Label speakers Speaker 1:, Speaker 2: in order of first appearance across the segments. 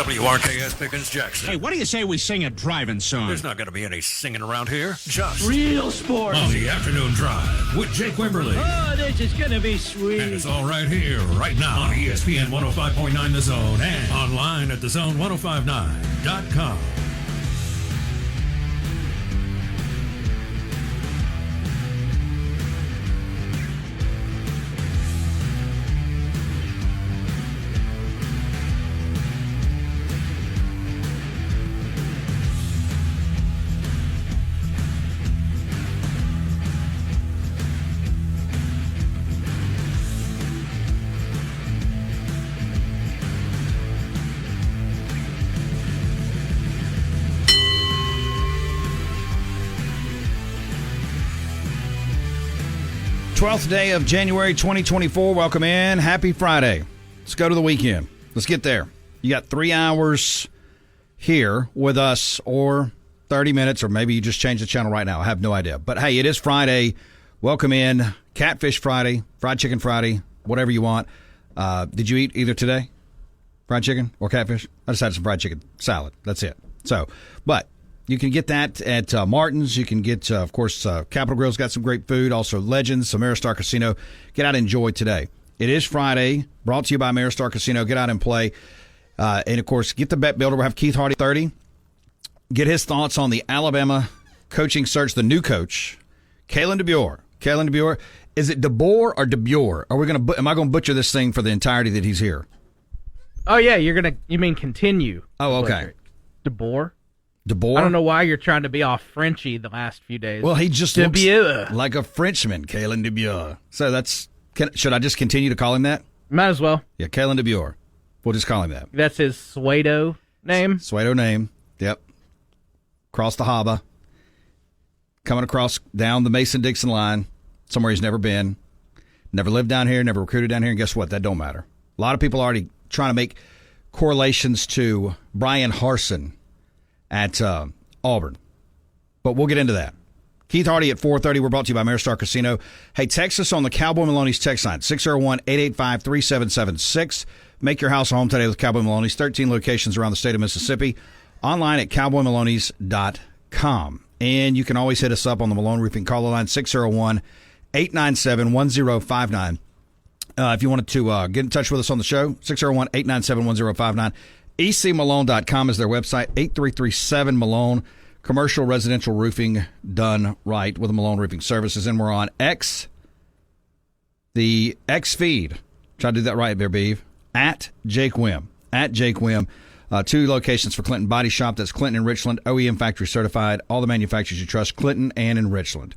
Speaker 1: WRKS Pickens Jackson.
Speaker 2: Hey, what do you say we sing a driving song?
Speaker 1: There's not going to be any singing around here. Just
Speaker 3: real sports.
Speaker 1: On the afternoon drive with Jake Wimberly.
Speaker 3: Oh, this is going to be sweet.
Speaker 1: And it's all right here, right now on ESPN 105.9 The Zone and online at thezone1059.com.
Speaker 4: Twelfth day of January 2024. Welcome in. Happy Friday. Let's go to the weekend. Let's get there. You got 3 hours here with us, or 30 minutes, or maybe you just change the channel right now. I have no idea. But hey, it is Friday. Welcome in. Catfish Friday, fried chicken Friday, whatever you want. Did you eat either today? Fried chicken or catfish? I just had some fried chicken salad. That's it. So, but you can get that at Martin's. You can get, of course, Capitol Grill's got some great food. Also, Legends, Ameristar Casino. Get out and enjoy today. It is Friday, brought to you by Ameristar Casino. Get out and play. And, of course, get the bet builder. We'll have Keith Hardy 30. Get his thoughts on the Alabama coaching search, the new coach, Kalen DeBoer. Kalen DeBoer. Is it DeBoer or DeBoer? Am I going to butcher this thing for the entirety that he's here?
Speaker 5: Oh, yeah, you mean continue.
Speaker 4: Oh, okay.
Speaker 5: DeBoer?
Speaker 4: DeBoer?
Speaker 5: I don't know why you're trying to be all Frenchy the last few days.
Speaker 4: Well, he just looks like a Frenchman, Kalen DeBoer. So should I just continue to call him that?
Speaker 5: Might as well.
Speaker 4: Yeah, Kalen DeBoer. We'll just call him that.
Speaker 5: That's his pseudo name?
Speaker 4: Pseudo name, yep. Across the Haba. Coming across down the Mason-Dixon line, somewhere he's never been. Never lived down here, never recruited down here, and guess what? That don't matter. A lot of people are already trying to make correlations to Brian Harsin at Auburn. But we'll get into that. Keith Hardy at 4:30. We're brought to you by Ameristar Casino. Hey, text us on the Cowboy Maloney's text line, 601-885-3776. Make your house a home today with Cowboy Maloney's. 13 locations around the state of Mississippi. Online at cowboymaloneys.com. And you can always hit us up on the Malone Roofing caller line, 601-897-1059. If you wanted to get in touch with us on the show, 601-897-1059. ecmalone.com is their website, 8337 Commercial residential roofing done right with the Malone Roofing Services. And we're on X, the X feed. Try to do that right there, Beeve. At Jake Wim. At Jake Wim. 2 locations for Clinton Body Shop. That's Clinton and Richland. OEM factory certified. All the manufacturers you trust, Clinton and in Richland.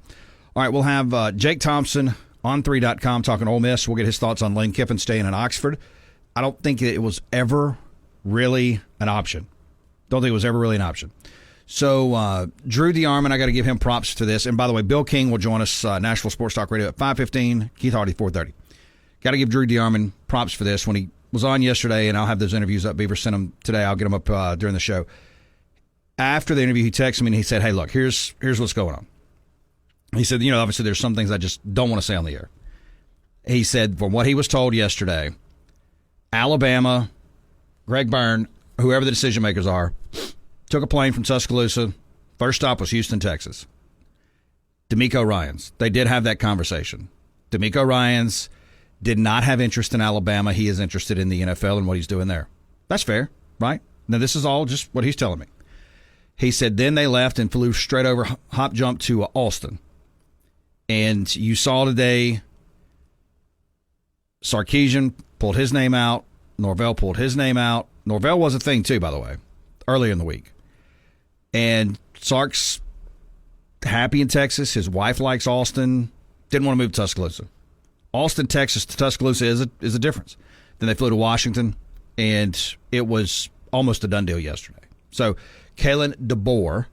Speaker 4: All right, we'll have Jake Thompson on 3.com talking Ole Miss. We'll get his thoughts on Lane Kiffin staying in Oxford. I don't think it was ever really an option. Don't think it was ever really an option. So, Drew DeArmond, I got to give him props to this. And by the way, Bill King will join us, Nashville Sports Talk Radio at 5:15, Keith Hardy 4:30. Got to give Drew DeArmond props for this. When he was on yesterday, and I'll have those interviews up, Beaver sent them today. I'll get them up during the show. After the interview, he texted me and he said, hey, look, here's what's going on. He said, obviously there's some things I just don't want to say on the air. He said, from what he was told yesterday, Alabama, Greg Byrne, whoever the decision makers are, took a plane from Tuscaloosa. First stop was Houston, Texas. D'Amico Ryans. They did have that conversation. D'Amico Ryans did not have interest in Alabama. He is interested in the NFL and what he's doing there. That's fair, right? Now, this is all just what he's telling me. He said then they left and flew straight over, hop jump to Austin. And you saw today Sarkisian pulled his name out. Norvell pulled his name out. Norvell was a thing, too, by the way, earlier in the week. And Sark's happy in Texas. His wife likes Austin. Didn't want to move to Tuscaloosa. Austin, Texas to Tuscaloosa is a difference. Then they flew to Washington, and it was almost a done deal yesterday. So Kalen DeBoer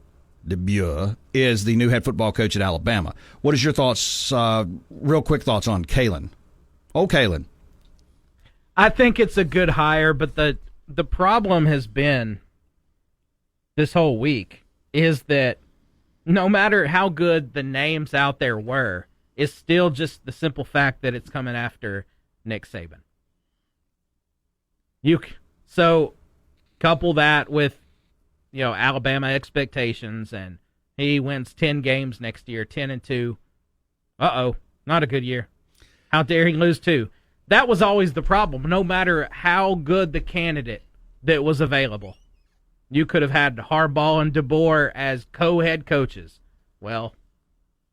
Speaker 4: is the new head football coach at Alabama. What is your thoughts, real quick thoughts on Kalen? Oh, Kalen.
Speaker 5: I think it's a good hire, but the problem has been this whole week is that no matter how good the names out there were, it's still just the simple fact that it's coming after Nick Saban. So Couple that with, Alabama expectations, and he wins 10 games next year, 10-2. Uh-oh, not a good year. How dare he lose 2? That was always the problem. No matter how good the candidate that was available, you could have had Harbaugh and DeBoer as co-head coaches. Well,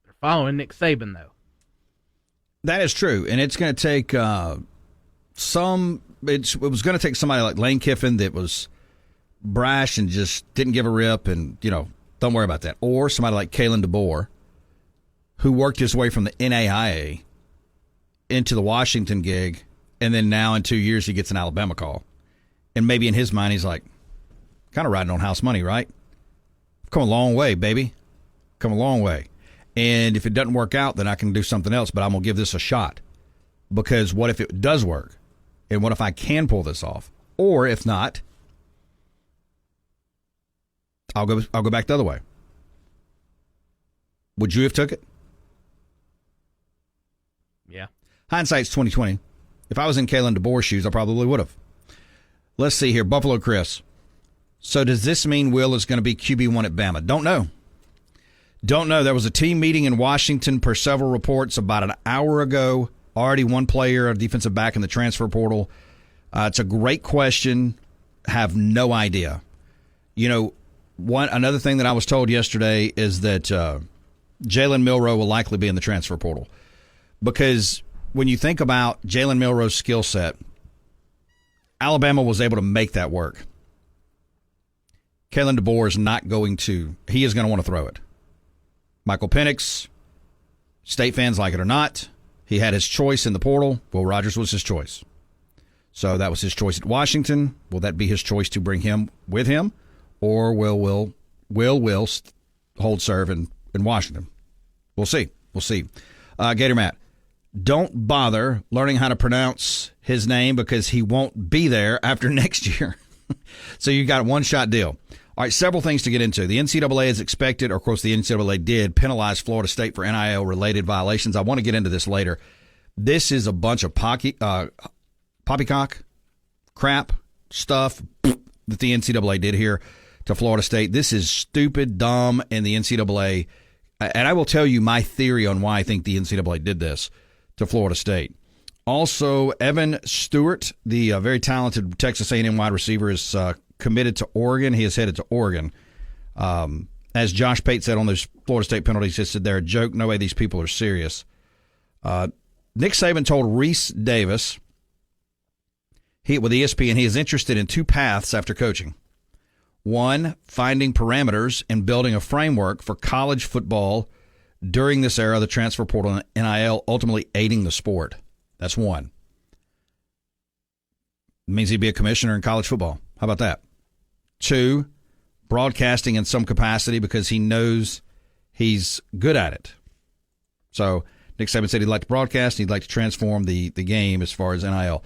Speaker 5: they're following Nick Saban, though.
Speaker 4: That is true, and it's going to take it was going to take somebody like Lane Kiffin that was brash and just didn't give a rip, and, don't worry about that. Or somebody like Kalen DeBoer, who worked his way from the NAIA into the Washington gig, and then now in 2 years he gets an Alabama call. And maybe in his mind he's like, kind of riding on house money, right? Come a long way, baby. Come a long way. And if it doesn't work out, then I can do something else, but I'm going to give this a shot. Because what if it does work? And what if I can pull this off? Or if not, I'll go back the other way. Would you have took it?
Speaker 5: Yeah.
Speaker 4: Hindsight's 2020. If I was in Kalen DeBoer's shoes, I probably would have. Let's see here. Buffalo Chris. So does this mean Will is going to be QB1 at Bama? Don't know. Don't know. There was a team meeting in Washington per several reports about an hour ago. Already one player, a defensive back in the transfer portal. It's a great question. Have no idea. Another thing that I was told yesterday is that Jalen Milroe will likely be in the transfer portal. Because when you think about Jalen Milroe's skill set, Alabama was able to make that work. Kalen DeBoer is not going to. He is going to want to throw it. Michael Penix, State fans like it or not, he had his choice in the portal. Will Rogers was his choice. So that was his choice at Washington. Will that be his choice to bring him with him? Or will hold serve in Washington? We'll see. We'll see. Gator Matt, don't bother learning how to pronounce his name because he won't be there after next year. So you got a one-shot deal. All right, several things to get into. The NCAA is expected, or of course the NCAA did, penalize Florida State for NIL-related violations. I want to get into this later. This is a bunch of poppycock crap stuff that the NCAA did here to Florida State. This is stupid, dumb, and the NCAA, and I will tell you my theory on why I think the NCAA did this to Florida State. Also, Evan Stewart, the very talented Texas A&M wide receiver, is committed to Oregon. He is headed to Oregon. As Josh Pate said on those Florida State penalties, he said they're a joke. No way these people are serious. Nick Saban told Reese Davis with ESPN he is interested in two paths after coaching. One, finding parameters and building a framework for college football during this era of the transfer portal and NIL, ultimately aiding the sport. That's one. It means he'd be a commissioner in college football. How about that? Two, broadcasting in some capacity because he knows he's good at it. So Nick Saban said he'd like to broadcast and he'd like to transform the game as far as NIL.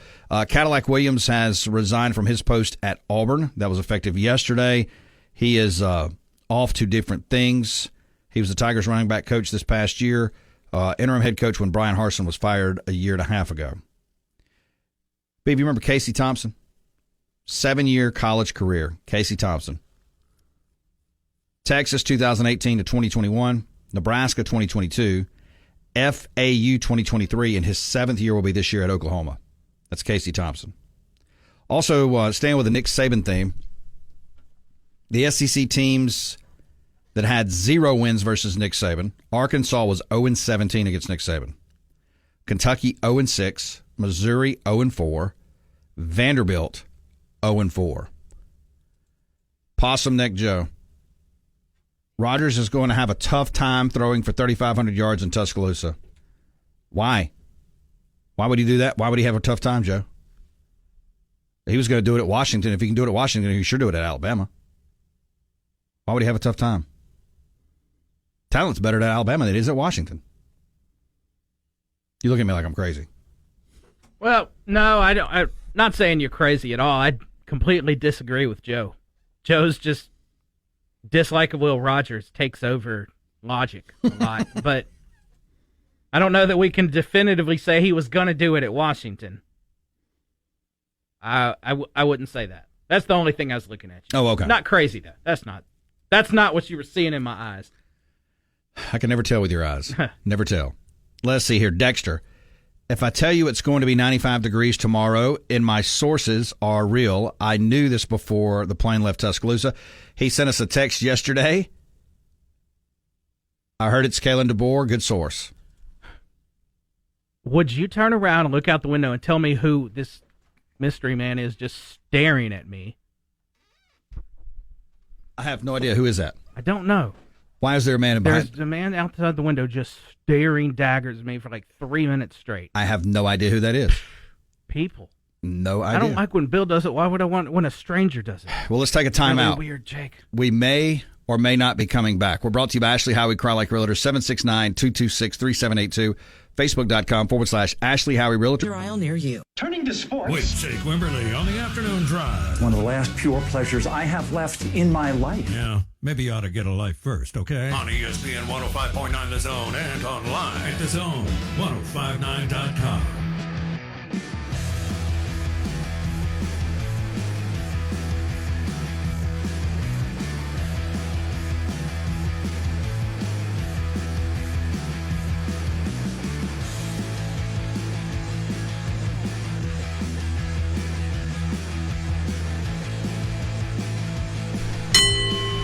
Speaker 4: Cadillac Williams has resigned from his post at Auburn. That was effective yesterday. He is off to different things. He was the Tigers running back coach this past year, interim head coach when Brian Harsin was fired a year and a half ago. Babe, you remember Casey Thompson? 7-year college career, Casey Thompson. Texas 2018 to 2021, Nebraska 2022, FAU 2023, and his 7th year will be this year at Oklahoma. That's Casey Thompson. Also, staying with the Nick Saban theme, the SEC teams that had 0 wins versus Nick Saban. Arkansas was 0-17 against Nick Saban. Kentucky 0-6, Missouri 0-4, Vanderbilt 0-4. Possum Neck Joe. Rogers is going to have a tough time throwing for 3,500 yards in Tuscaloosa. Why? Why would he do that? Why would he have a tough time, Joe? He was going to do it at Washington. If he can do it at Washington, he should do it at Alabama. Why would he have a tough time? Talent's better at Alabama than it is at Washington. You look at me like I'm crazy.
Speaker 5: Well, no, I don't. I'm not saying you're crazy at all. I completely disagree with Joe. Joe's just dislike of Will Rogers takes over logic a lot. But I don't know that we can definitively say he was going to do it at Washington. I wouldn't say that. That's the only thing I was looking at you.
Speaker 4: Oh, okay.
Speaker 5: Not crazy, though. That's not what you were seeing in my eyes.
Speaker 4: I can never tell with your eyes. Never tell. Let's see here. Dexter, if I tell you it's going to be 95 degrees tomorrow and my sources are real, I knew this before the plane left Tuscaloosa. He sent us a text yesterday. I heard it's Kalen DeBoer. Good source.
Speaker 5: Would you turn around and look out the window and tell me who this mystery man is just staring at me?
Speaker 4: I have no idea. Who is that?
Speaker 5: I don't know.
Speaker 4: Why is there a man behind?
Speaker 5: There's a man outside the window just staring daggers at me for like 3 minutes straight.
Speaker 4: I have no idea who that is.
Speaker 5: People.
Speaker 4: No idea.
Speaker 5: I don't like when Bill does it. Why would I want when a stranger does it?
Speaker 4: Well, let's take a time
Speaker 5: Really
Speaker 4: out.
Speaker 5: weird, Jake.
Speaker 4: We may or may not be coming back. We're brought to you by Ashley Howie Cry Like Realtor, 769-226-3782, Facebook.com/Ashley Howie Realtor.
Speaker 6: Aisle near you.
Speaker 3: Turning to sports.
Speaker 1: With Jake Wimberly on the afternoon drive.
Speaker 7: One of the last pure pleasures I have left in my life.
Speaker 1: Yeah, maybe you ought to get a life first, okay? On ESPN 105.9 The Zone and online at thezone1059.com.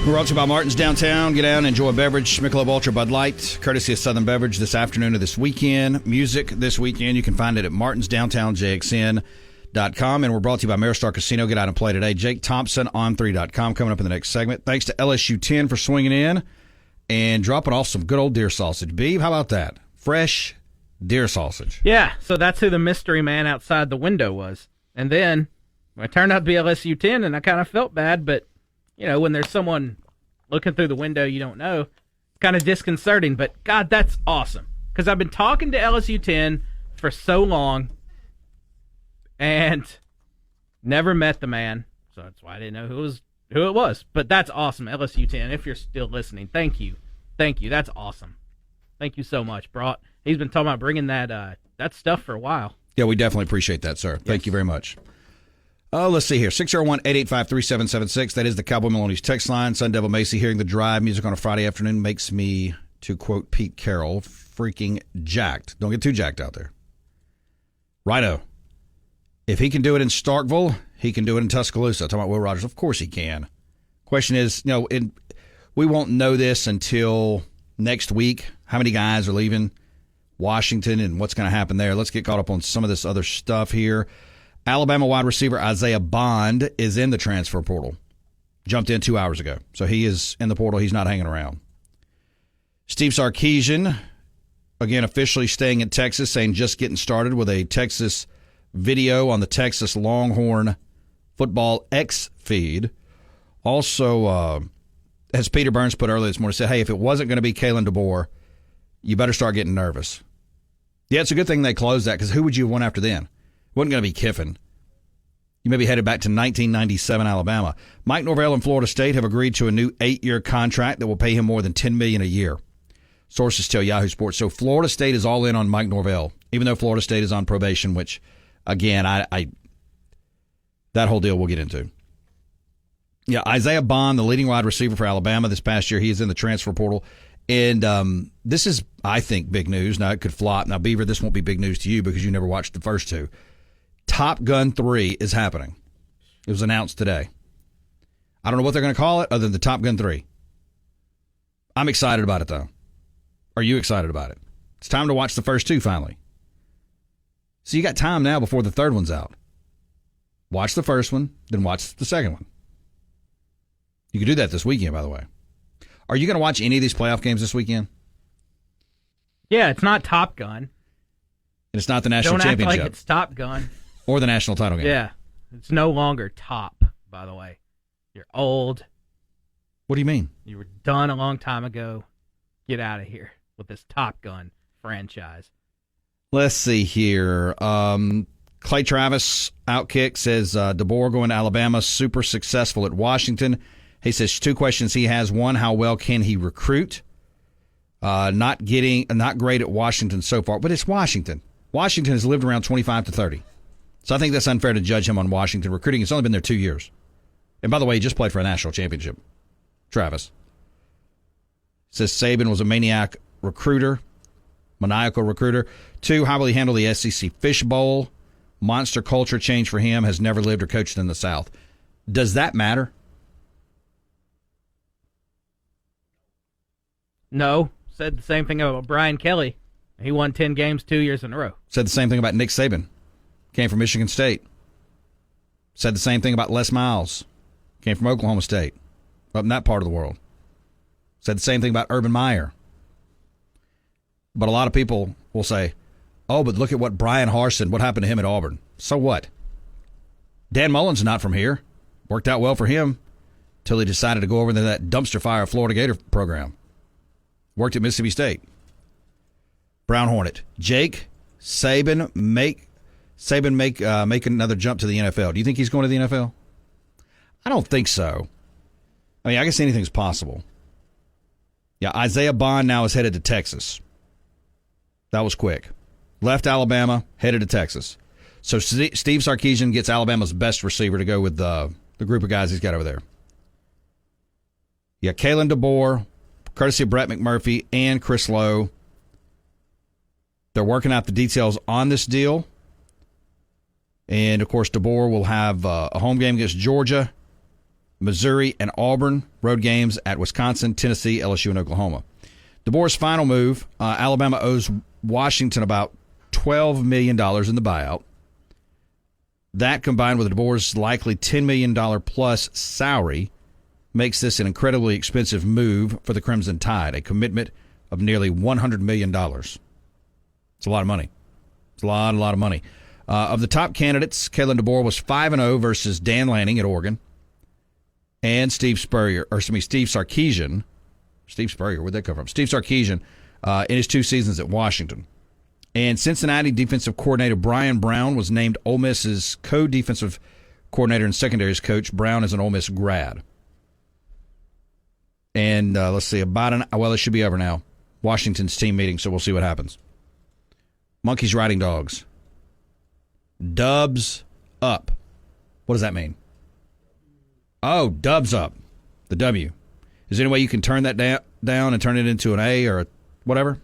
Speaker 4: We're brought to you by Martin's Downtown. Get out and enjoy a beverage. Michelob Ultra Bud Light, courtesy of Southern Beverage this afternoon or this weekend. Music this weekend. You can find it at martinsdowntownjxn.com. And we're brought to you by Maristar Casino. Get out and play today. Jake Thompson on 3.com coming up in the next segment. Thanks to LSU 10 for swinging in and dropping off some good old deer sausage. Beeve, how about that? Fresh deer sausage.
Speaker 5: Yeah, so that's who the mystery man outside the window was. And then it turned out to be LSU 10, and I kind of felt bad, but you know, when there's someone looking through the window you don't know, kind of disconcerting. But, God, that's awesome. Because I've been talking to LSU 10 for so long and never met the man. So that's why I didn't know who it was. But that's awesome, LSU 10. If you're still listening, thank you. Thank you. That's awesome. Thank you so much. He's been talking about bringing that stuff for a while.
Speaker 4: Yeah, we definitely appreciate that, sir. Yes. Thank you very much. Let's see here. 601-885-3776. That is the Cowboy Maloney's text line. Sun Devil Macy, hearing the drive music on a Friday afternoon makes me, to quote Pete Carroll, freaking jacked. Don't get too jacked out there. Righto. If he can do it in Starkville, he can do it in Tuscaloosa. Talking about Will Rogers. Of course he can. Question is, we won't know this until next week. How many guys are leaving Washington and what's going to happen there? Let's get caught up on some of this other stuff here. Alabama wide receiver Isaiah Bond is in the transfer portal. Jumped in 2 hours ago. So he is in the portal. He's not hanging around. Steve Sarkisian, again, officially staying in Texas, saying just getting started with a Texas video on the Texas Longhorn Football X feed. Also, as Peter Burns put earlier this morning, said, hey, if it wasn't going to be Kalen DeBoer, you better start getting nervous. Yeah, it's a good thing they closed that, because who would you want after then? Wasn't going to be Kiffin. You may be headed back to 1997 Alabama. Mike Norvell and Florida State have agreed to a new 8-year contract that will pay him more than $10 million a year. Sources tell Yahoo Sports. So Florida State is all in on Mike Norvell, even though Florida State is on probation, which, again, I that whole deal we'll get into. Yeah, Isaiah Bond, the leading wide receiver for Alabama this past year, he is in the transfer portal. And this is, I think, big news. Now, it could flop. Now, Beaver, this won't be big news to you because you never watched the first two. Top Gun 3 is happening. It was announced today. I don't know what they're going to call it other than the Top Gun 3. I'm excited about it, though. Are you excited about it? It's time to watch the first two, finally. So you got time now before the third one's out. Watch the first one, then watch the second one. You can do that this weekend, by the way. Are you going to watch any of these playoff games this weekend?
Speaker 5: Yeah, it's not Top Gun.
Speaker 4: And it's not the national
Speaker 5: Don't
Speaker 4: championship.
Speaker 5: act like it's Top Gun.
Speaker 4: Or the national title game.
Speaker 5: Yeah, it's no longer Top, by the way. You're old.
Speaker 4: What do you mean?
Speaker 5: You were done a long time ago. Get out of here with this Top Gun franchise.
Speaker 4: Let's see here. Clay Travis, Outkick, says DeBoer going to Alabama, super successful at Washington. He says two questions he has. One, how well can he recruit? Not great at Washington so far, but it's Washington. Washington has lived around 25 to 30. So I think that's unfair to judge him on Washington recruiting. It's only been there 2 years. And by the way, he just played for a national championship. Travis says Saban was a maniacal recruiter. 2, how will he handle the SEC Fish Bowl? Monster culture change for him, has never lived or coached in the South. Does that matter?
Speaker 5: No. Said the same thing about Brian Kelly. He won 10 games 2 years in a row.
Speaker 4: Said the same thing about Nick Saban. Came from Michigan State. Said the same thing about Les Miles. Came from Oklahoma State. Up in that part of the world. Said the same thing about Urban Meyer. But a lot of people will say, oh, but look at what Brian Harsin, what happened to him at Auburn. So what? Dan Mullen's not from here. Worked out well for him till he decided to go over to that dumpster fire Florida Gator program. Worked at Mississippi State. Brown Hornet. Jake, Saban make another jump to the NFL. Do you think he's going to the NFL? I don't think so. I mean, I guess anything's possible. Yeah, Isaiah Bond now is headed to Texas. That was quick. Left Alabama, headed to Texas. So Steve Sarkisian gets Alabama's best receiver to go with the group of guys he's got over there. Yeah, Kalen DeBoer, courtesy of Brett McMurphy and Chris Lowe. They're working out the details on this deal. And, of course, DeBoer will have a home game against Georgia, Missouri, and Auburn. Road games at Wisconsin, Tennessee, LSU, and Oklahoma. DeBoer's final move, Alabama owes Washington about $12 million in the buyout. That, combined with DeBoer's likely $10 million plus salary, makes this an incredibly expensive move for the Crimson Tide, a commitment of nearly $100 million. It's a lot of money. It's a lot of money. Of the top candidates, Kalen DeBoer was 5-0 versus Dan Lanning at Oregon, and Steve Sarkisian. Steve Spurrier, where'd that come from? Steve Sarkisian in his 2 seasons at Washington. And Cincinnati defensive coordinator Brian Brown was named Ole Miss's co-defensive coordinator and secondaries coach. Brown is an Ole Miss grad. And let's see, it should be over now. Washington's team meeting, so we'll see what happens. Monkeys riding dogs. Dubs up. What does that mean? Oh, dubs up. The W. Is there any way you can turn that down and turn it into an A or whatever?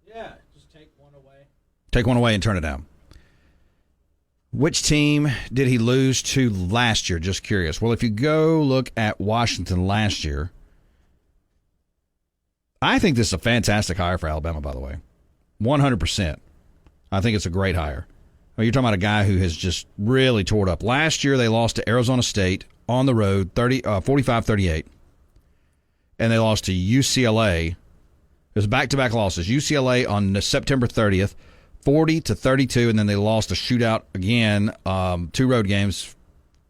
Speaker 5: Yeah, just take one away.
Speaker 4: Take one away and turn it down. Which team did he lose to last year? Just curious. Well, if you go look at Washington last year, I think this is a fantastic hire for Alabama, by the way. 100%. I think it's a great hire. I mean, you're talking about a guy who has just really tore it up. Last year, they lost to Arizona State on the road, 45-38. And they lost to UCLA. It was back-to-back losses. UCLA on September 30th, 40-32, and then they lost a shootout again, 2 road games,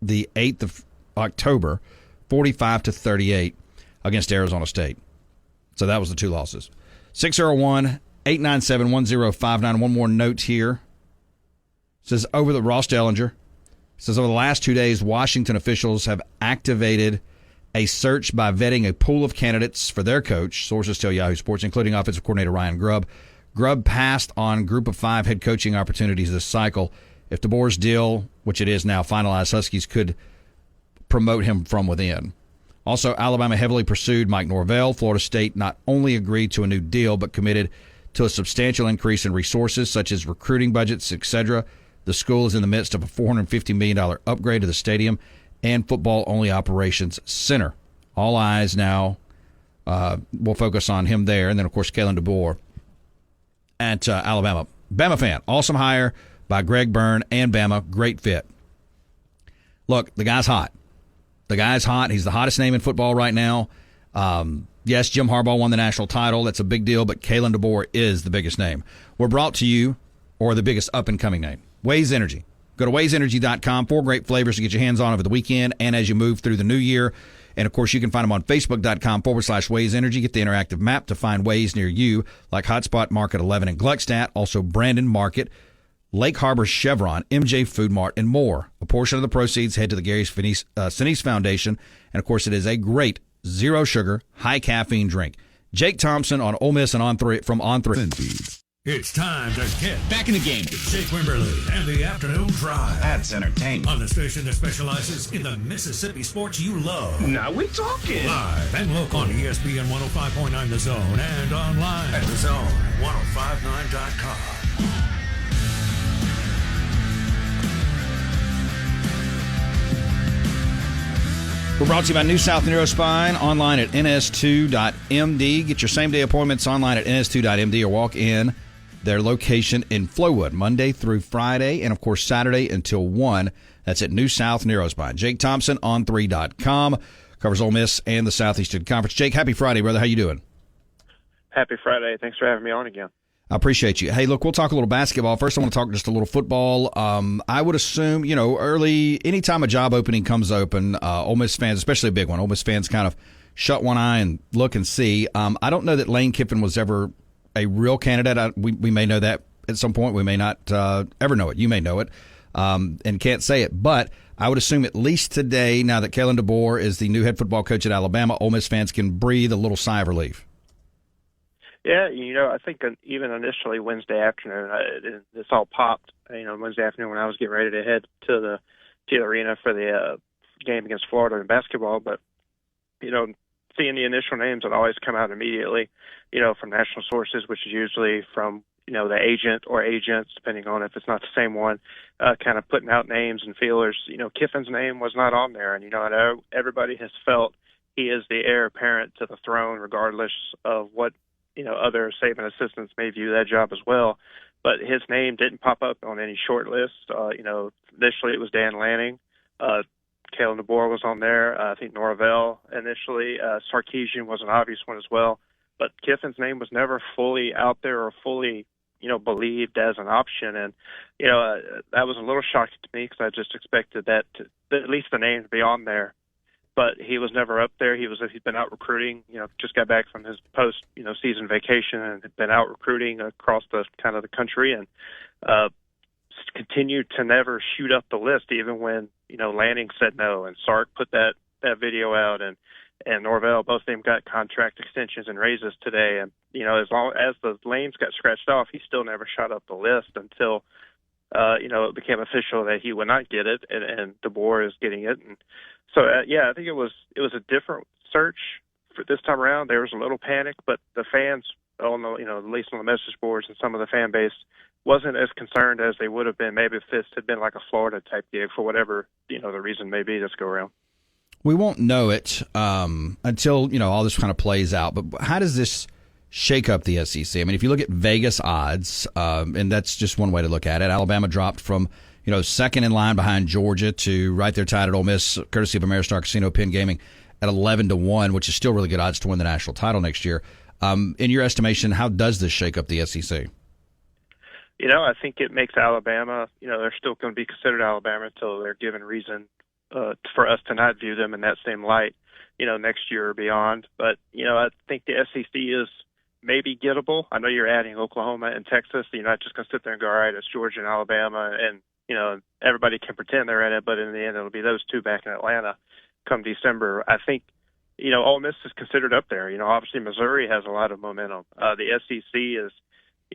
Speaker 4: the 8th of October, 45-38 against Arizona State. So that was the 2 losses. 601-897-1059. One more note here. It says Ross Dellinger says over the last 2 days, Washington officials have activated a search by vetting a pool of candidates for their coach, sources tell Yahoo Sports, including offensive coordinator Ryan Grubb. Grubb passed on group of 5 head coaching opportunities this cycle. If DeBoer's deal, which it is now, finalized, Huskies could promote him from within. Also, Alabama heavily pursued Mike Norvell. Florida State not only agreed to a new deal, but committed to a substantial increase in resources, such as recruiting budgets, etc. The school is in the midst of a $450 million upgrade to the stadium and football-only operations center. All eyes now will focus on him there. And then, of course, Kalen DeBoer at Alabama. Bama fan, awesome hire by Greg Byrne and Bama. Great fit. Look, the guy's hot. The guy's hot. He's the hottest name in football right now. Yes, Jim Harbaugh won the national title. That's a big deal, but Kalen DeBoer is the biggest name. We're brought to you, or the biggest up-and-coming name, Waze Energy. Go to WazeEnergy.com. 4 great flavors to get your hands on over the weekend and as you move through the new year. And, of course, you can find them on Facebook.com/Waze Energy. Get the interactive map to find Waze near you, like Hotspot Market 11 in Gluckstadt, also Brandon Market, Lake Harbor Chevron, MJ Food Mart, and more. A portion of the proceeds head to the Gary Sinise Foundation. And, of course, it is a great zero-sugar, high-caffeine drink. Jake Thompson on Ole Miss and from On3.
Speaker 1: It's time to get
Speaker 2: Back in the game.
Speaker 1: Jake Wimberly and the Afternoon Drive
Speaker 6: That's entertainment.
Speaker 1: on the station that specializes in the Mississippi sports you love.
Speaker 3: Now we're talking.
Speaker 1: Live and local on ESPN 105.9 The Zone and online at thezone1059.com.
Speaker 4: We're brought to you by New South Neurospine, online at ns2.md. Get your same-day appointments online at ns2.md or walk in their location in Flowood, Monday through Friday, and, of course, Saturday until 1. That's at New South Neurospine. Jake Thompson, on3.com, covers Ole Miss and the Southeastern Conference. Jake, happy Friday, brother. How you doing?
Speaker 8: Happy Friday. Thanks for having me on again.
Speaker 4: I appreciate you. Hey, look, we'll talk a little basketball. First, I want to talk just a little football. I would assume, early, anytime a job opening comes open, Ole Miss fans, especially a big one, Ole Miss fans kind of shut one eye and look and see. I don't know that Lane Kiffin was ever a real candidate. We may know that at some point. We may not ever know it. You may know it and can't say it. But I would assume at least today, now that Kalen DeBoer is the new head football coach at Alabama, Ole Miss fans can breathe a little sigh of relief.
Speaker 8: Yeah, I think even initially Wednesday afternoon, this all popped. Wednesday afternoon when I was getting ready to head to the arena for the game against Florida in basketball. But seeing the initial names that always come out immediately, from national sources, which is usually from the agent or agents, depending on if it's not the same one, kind of putting out names and feelers. Kiffin's name was not on there, and I know everybody has felt he is the heir apparent to the throne, regardless of what other Saban assistants may view that job as well. But his name didn't pop up on any short list. Initially it was Dan Lanning. Kalen DeBoer was on there. I think Norvell initially. Sarkisian was an obvious one as well. But Kiffin's name was never fully out there or fully, believed as an option. And, that was a little shocking to me because I just expected that at least the name to be on there. But he was never up there. He's been out recruiting. Just got back from his post season vacation and had been out recruiting across the kind of the country and continued to never shoot up the list, even when Lanning said no and Sark put that video out and Norvell, both of them got contract extensions and raises today. And as long as the lanes got scratched off, he still never shot up the list until it became official that he would not get it, and DeBoer is getting it. And so, I think it was a different search for this time around. There was a little panic, but the fans, at least on the message boards and some of the fan base, wasn't as concerned as they would have been maybe if this had been like a Florida type gig for whatever the reason may be this go around.
Speaker 4: We won't know it until all this kind of plays out. But how does this shake up the SEC? I mean, if you look at Vegas odds, and that's just one way to look at it, Alabama dropped from second in line behind Georgia to right there tied at Ole Miss, courtesy of Ameristar Casino Penn Gaming at 11-1, which is still really good odds to win the national title next year. In your estimation, how does this shake up the SEC?
Speaker 8: I think it makes Alabama, they're still going to be considered Alabama until they're given reason for us to not view them in that same light, next year or beyond. But, I think the SEC is maybe gettable. I know you're adding Oklahoma and Texas, so you're not just going to sit there and go, all right, it's Georgia and Alabama, and, everybody can pretend they're in it, but in the end it'll be those two back in Atlanta come December. I think, Ole Miss is considered up there. Obviously Missouri has a lot of momentum. The SEC is,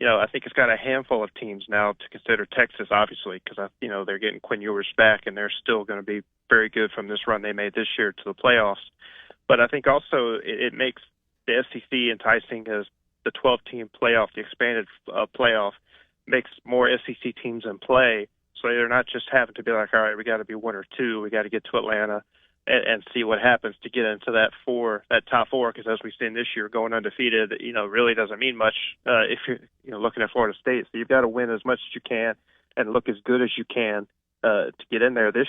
Speaker 8: I think it's got a handful of teams now to consider. Texas, obviously, because, they're getting Quinn Ewers back, and they're still going to be very good from this run they made this year to the playoffs. But I think also it makes the SEC enticing as the 12-team playoff, the expanded playoff, makes more SEC teams in play. So they're not just having to be like, all right, we got to be one or two. We got to get to Atlanta and see what happens to get into that top four. Because as we've seen this year, going undefeated, really doesn't mean much if you're looking at Florida State. So you've got to win as much as you can and look as good as you can to get in there. This,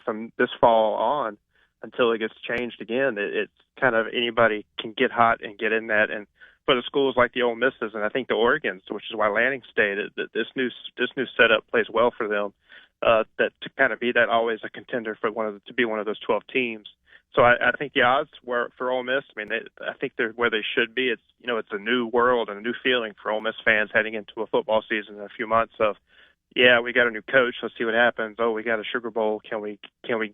Speaker 8: from this fall on until it gets changed again, it's kind of anybody can get hot and get in that. And for the schools like the Ole Misses and I think the Oregons, which is why Lanning stayed, that this new setup plays well for them. That to kind of be that always a contender for to be one of those 12 teams. So I think the odds were for Ole Miss. I mean, I think they're where they should be. It's it's a new world and a new feeling for Ole Miss fans heading into a football season in a few months. Of we got a new coach. Let's see what happens. Oh, we got a Sugar Bowl. Can we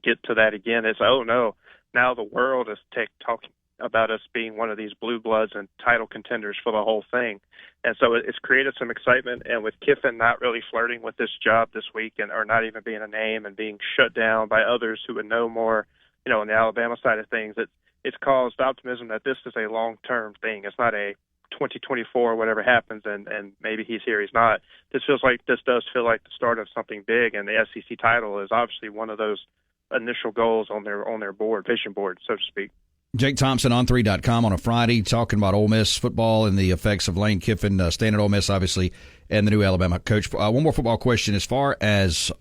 Speaker 8: get to that again? It's no. Now the world is talking about us being one of these blue bloods and title contenders for the whole thing. And so it's created some excitement. And with Kiffin not really flirting with this job this week or not even being a name and being shut down by others who would know more, on the Alabama side of things, it's caused optimism that this is a long-term thing. It's not a 2024, whatever happens, and maybe he's here, he's not. This does feel like the start of something big, and the SEC title is obviously one of those initial goals on their board, vision board, so to speak.
Speaker 4: Jake Thompson on 3.com on a Friday talking about Ole Miss football and the effects of Lane Kiffin staying at Ole Miss, obviously, and the new Alabama coach. One more football question. As far as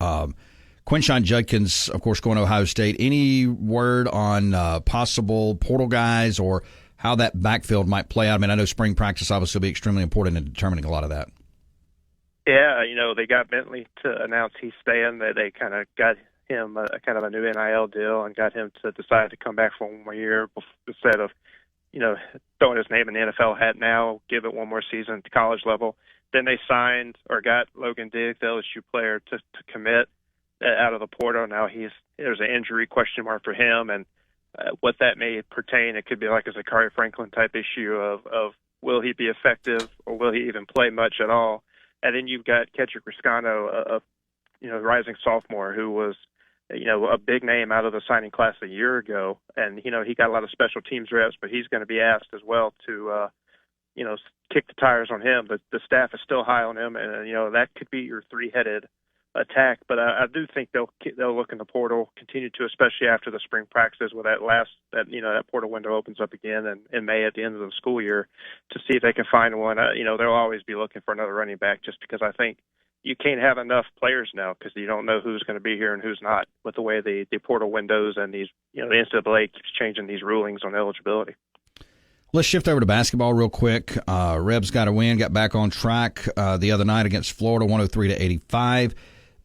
Speaker 4: Quinshon Judkins, of course, going to Ohio State, any word on possible portal guys or how that backfield might play out? I mean, I know spring practice obviously will be extremely important in determining a lot of that.
Speaker 8: Yeah, they got Bentley to announce he's staying. They kind of got him kind of a new NIL deal and got him to decide to come back for one more year instead of, throwing his name in the NFL hat now, give it one more season at the college level. Then they signed or got Logan Diggs, the LSU player, to commit out of the portal. Now there's an injury question mark for him, and what that may pertain, it could be like a Zachary Franklin type issue of will he be effective or will he even play much at all? And then you've got Kedrick Riscano, a rising sophomore who was a big name out of the signing class a year ago. And, he got a lot of special teams reps, but he's going to be asked as well to, kick the tires on him. But the staff is still high on him, and, that could be your three-headed attack. But I do think they'll look in the portal, continue to, especially after the spring practices, where that portal window opens up again in May at the end of the school year, to see if they can find one. They'll always be looking for another running back, just because I think you can't have enough players now because you don't know who's going to be here and who's not with the way the portal windows and these, the NCAA keeps changing these rulings on eligibility.
Speaker 4: Let's shift over to basketball real quick. Rebs got a win, got back on track the other night against Florida, 103-85.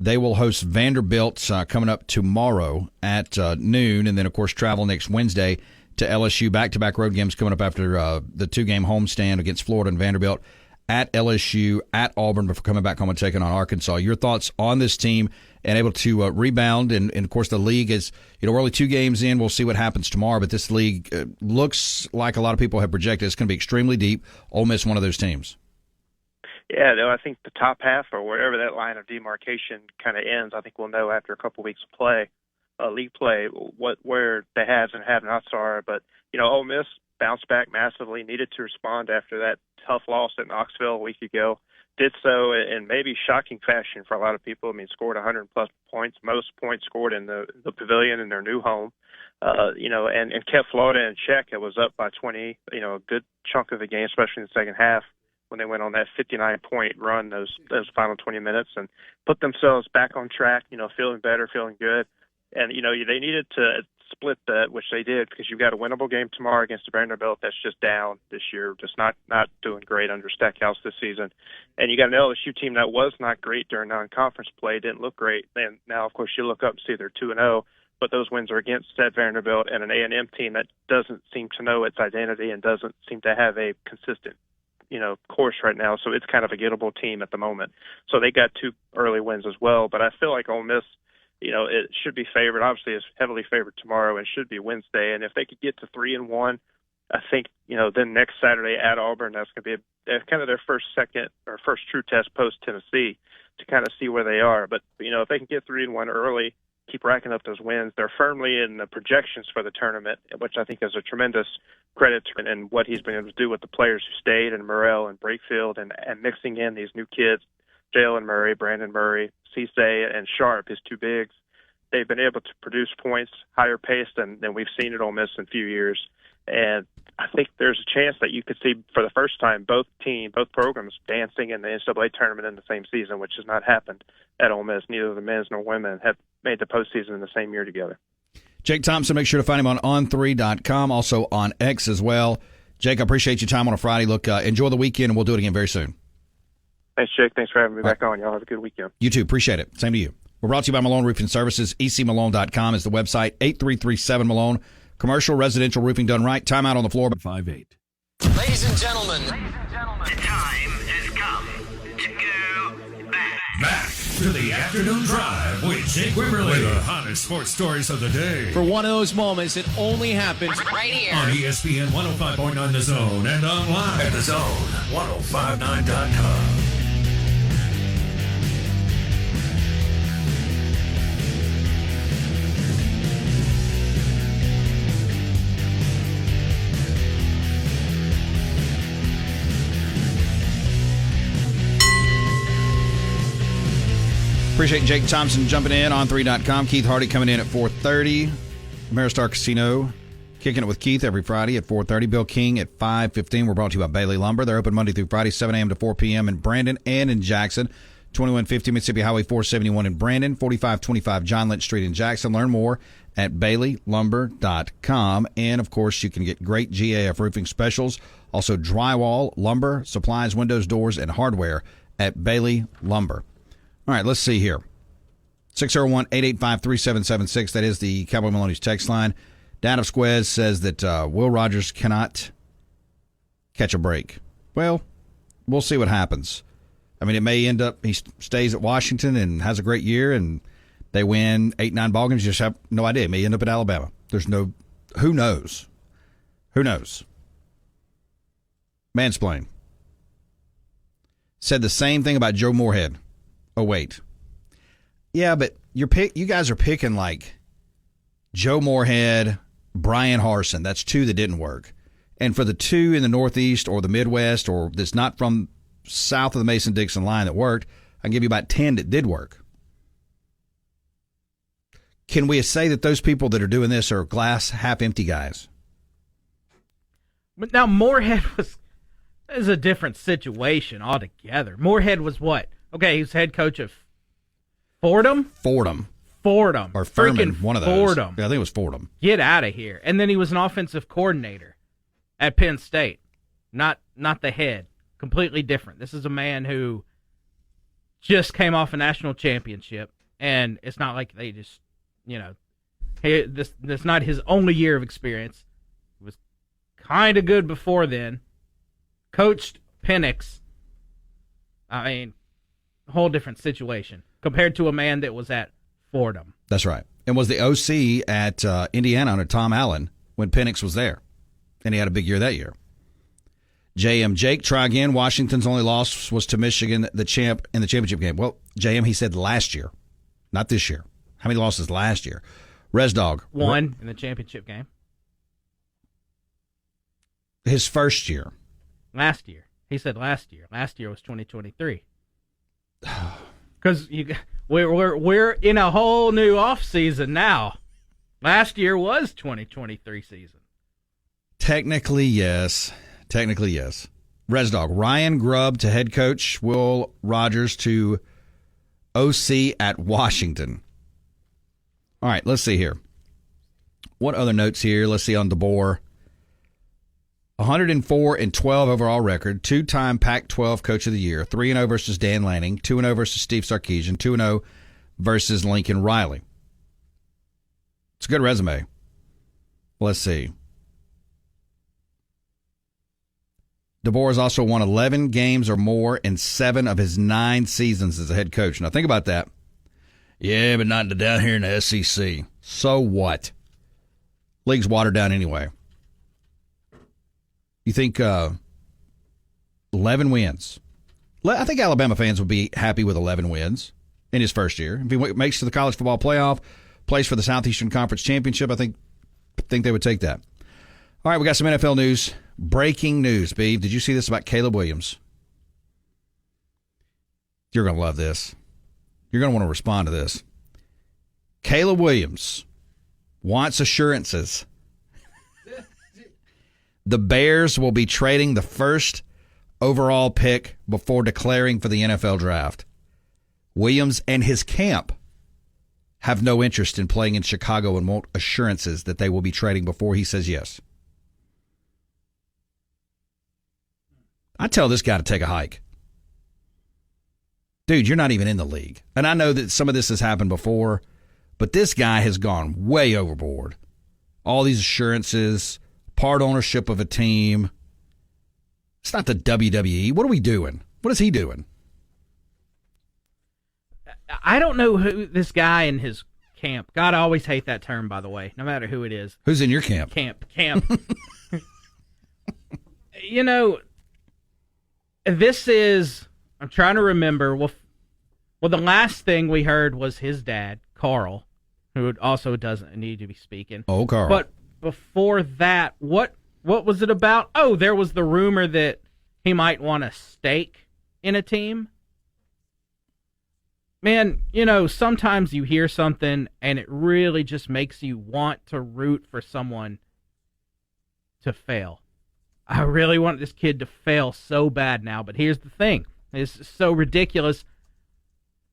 Speaker 4: They will host Vanderbilt coming up tomorrow at noon, and then, of course, travel next Wednesday to LSU. Back-to-back road games coming up after the two-game homestand against Florida and Vanderbilt, at LSU, at Auburn, before coming back home and taking on Arkansas. Your thoughts on this team and able to rebound? And, of course, the league is, we're only 2 games in. We'll see what happens tomorrow, but this league looks like a lot of people have projected it's going to be extremely deep. Ole Miss, one of those teams.
Speaker 8: Yeah, I think the top half, or wherever that line of demarcation kind of ends, I think we'll know after a couple weeks of play, league play, where the haves and have-nots are. But, Ole Miss bounced back massively, needed to respond after that tough loss at Knoxville a week ago. Did so in maybe shocking fashion for a lot of people. Scored 100-plus points, most points scored in the Pavilion in their new home. And kept Florida in check. It was up by 20, a good chunk of the game, especially in the second half, when they went on that 59-point run those final 20 minutes, and put themselves back on track, feeling better, feeling good. And, they needed to split that, which they did, because you've got a winnable game tomorrow against Vanderbilt that's just down this year, just not doing great under Stackhouse this season. And you got an LSU team that was not great during non-conference play, didn't look great. And now, of course, you look up and see they're 2-0, but those wins are against that Vanderbilt and an A&M team that doesn't seem to know its identity and doesn't seem to have a consistent course right now. So it's kind of a gettable team at the moment. So they got 2 early wins as well. But I feel like Ole Miss, it should be favored. Obviously, it's heavily favored tomorrow and should be Wednesday. And if they could get to 3-1, I think, then next Saturday at Auburn, that's going to be kind of their first true test post Tennessee to kind of see where they are. But, if they can get 3-1 early, keep racking up those wins, they're firmly in the projections for the tournament, which I think is a tremendous credit to and what he's been able to do with the players who stayed, and Morrell and Brakefield, and mixing in these new kids, Jalen Murray, Brandon Murray, Cisse, and Sharp, his 2 bigs. They've been able to produce points higher pace than we've seen at Ole Miss in a few years. And I think there's a chance that you could see for the first time both programs dancing in the NCAA tournament in the same season, which has not happened at Ole Miss. Neither the men's nor women have made the postseason in the same year together.
Speaker 4: Jake Thompson, make sure to find him on on3.com, also on X as well. Jake, I appreciate your time on a Friday. Look, enjoy the weekend, and we'll do it again very soon.
Speaker 8: Thanks, Jake. Thanks for having me back on. Y'all have a good weekend.
Speaker 4: You too. Appreciate it. Same to you. We're brought to you by Malone Roofing Services. ECMalone.com is the website. 8337 Malone. Commercial, residential roofing done right. Timeout on the floor.
Speaker 1: 5-8.
Speaker 6: Ladies and gentlemen, the time has come to go back.
Speaker 1: to the afternoon drive with Jake Wimberly. With the hottest sports stories of the day.
Speaker 6: For one of those moments that only happens
Speaker 1: right here on ESPN 105.9 The Zone and online at thezone1059.com.
Speaker 4: Appreciate Jake Thompson jumping in on 3.com. Keith Hardy coming in at 4:30. Ameristar Casino kicking it with Keith every Friday at 4:30. Bill King at 5:15. We're brought to you by Bailey Lumber. They're open Monday through Friday, 7 a.m. to 4 p.m. in Brandon and in Jackson. 2150 Mississippi Highway 471 in Brandon. 4525 John Lynch Street in Jackson. Learn more at BaileyLumber.com. And, of course, you can get great GAF roofing specials. Also, drywall, lumber, supplies, windows, doors, and hardware at Bailey Lumber. All right, let's see here. 601-885-3776. That is the Cowboy Maloney's text line. Dan of Squez says that Will Rogers cannot catch a break. Well, we'll see what happens. I mean, it may end up he stays at Washington and has a great year, and they win 8-9 ball games. You just have no idea. It may end up at Alabama. There's no – who knows? Who knows? Mansplain said the same thing about Joe Moorhead. Oh, wait. Yeah, but you guys are picking like Joe Moorhead, Brian Harsin. That's two that didn't work. And for the two in the Northeast or the Midwest or that's not from south of the Mason-Dixon line that worked, I can give you about 10 that did work. Can we say that those people that are doing this are glass half-empty guys?
Speaker 5: But now Moorhead is a different situation altogether. Moorhead was what? Okay, he's head coach of Fordham?
Speaker 4: Fordham.
Speaker 5: Or
Speaker 4: Furman,
Speaker 5: freaking
Speaker 4: one of those.
Speaker 5: Fordham.
Speaker 4: Yeah, I think it was Fordham.
Speaker 5: Get out of here. And then he was an offensive coordinator at Penn State. Not the head. Completely different. This is a man who just came off a national championship, and it's not like they just, this not his only year of experience. He was kind of good before then. Coached Penix. I mean, whole different situation compared to a man that was at Fordham.
Speaker 4: That's right. And was the OC at Indiana under Tom Allen when Penix was there. And he had a big year that year. JM Jake, try again. Washington's only loss was to Michigan, the champ in the championship game. Well, JM, he said last year, not this year. How many losses last year? Resdog.
Speaker 5: One in the championship game.
Speaker 4: His first year.
Speaker 5: Last year. He said last year. Last year was 2023. Because we're in a whole new off season now. Last year was 2023 season.
Speaker 4: Technically, yes. Resdog. Ryan Grubb to head coach. Will Rogers to OC at Washington. All right, let's see here. What other notes here? Let's see on DeBoer. 104-12 overall record, two-time Pac-12 Coach of the Year, 3-0 versus Dan Lanning, 2-0 versus Steve Sarkisian, 2-0 versus Lincoln Riley. It's a good resume. Let's see. DeBoer has also won 11 games or more in 7 of his 9 seasons as a head coach. Now, think about that. Yeah, but not down here in the SEC. So what? League's watered down anyway. You think 11 wins? I think Alabama fans would be happy with 11 wins in his first year. If he makes to the college football playoff, plays for the Southeastern Conference Championship, I think they would take that. All right, we got some NFL news. Breaking news, Beeve. Did you see this about Caleb Williams? You're going to love this. You're going to want to respond to this. Caleb Williams wants assurances. The Bears will be trading the first overall pick before declaring for the NFL draft. Williams and his camp have no interest in playing in Chicago and want assurances that they will be trading before he says yes. I tell this guy to take a hike. Dude, you're not even in the league. And I know that some of this has happened before, but this guy has gone way overboard. All these assurances, part ownership of a team. It's not the WWE. What are we doing? What is he doing?
Speaker 5: I don't know who this guy in his camp. God, I always hate that term, by the way, no matter who it is.
Speaker 4: Who's in your camp?
Speaker 5: Camp. You know, this is, I'm trying to remember. Well, the last thing we heard was his dad, Carl, who also doesn't need to be speaking.
Speaker 4: Oh, Carl.
Speaker 5: But before that, what was it about? Oh, there was the rumor that he might want a stake in a team. Man, you know, sometimes you hear something and it really just makes you want to root for someone to fail. I really want this kid to fail so bad now, but here's the thing. It's so ridiculous.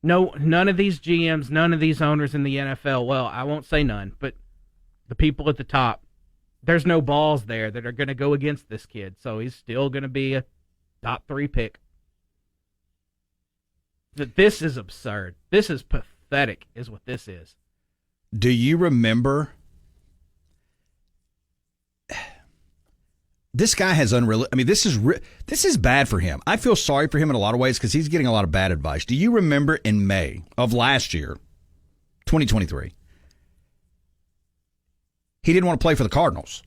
Speaker 5: No, none of these GMs, none of these owners in the NFL, well, I won't say none, but the people at the top, there's no balls there that are going to go against this kid, so he's still going to be a top 3 pick. This is absurd. This is pathetic, is what this is.
Speaker 4: Do you remember? This guy has unreal. I mean, this is bad for him. I feel sorry for him in a lot of ways because he's getting a lot of bad advice. Do you remember in May of last year, 2023, he didn't want to play for the Cardinals.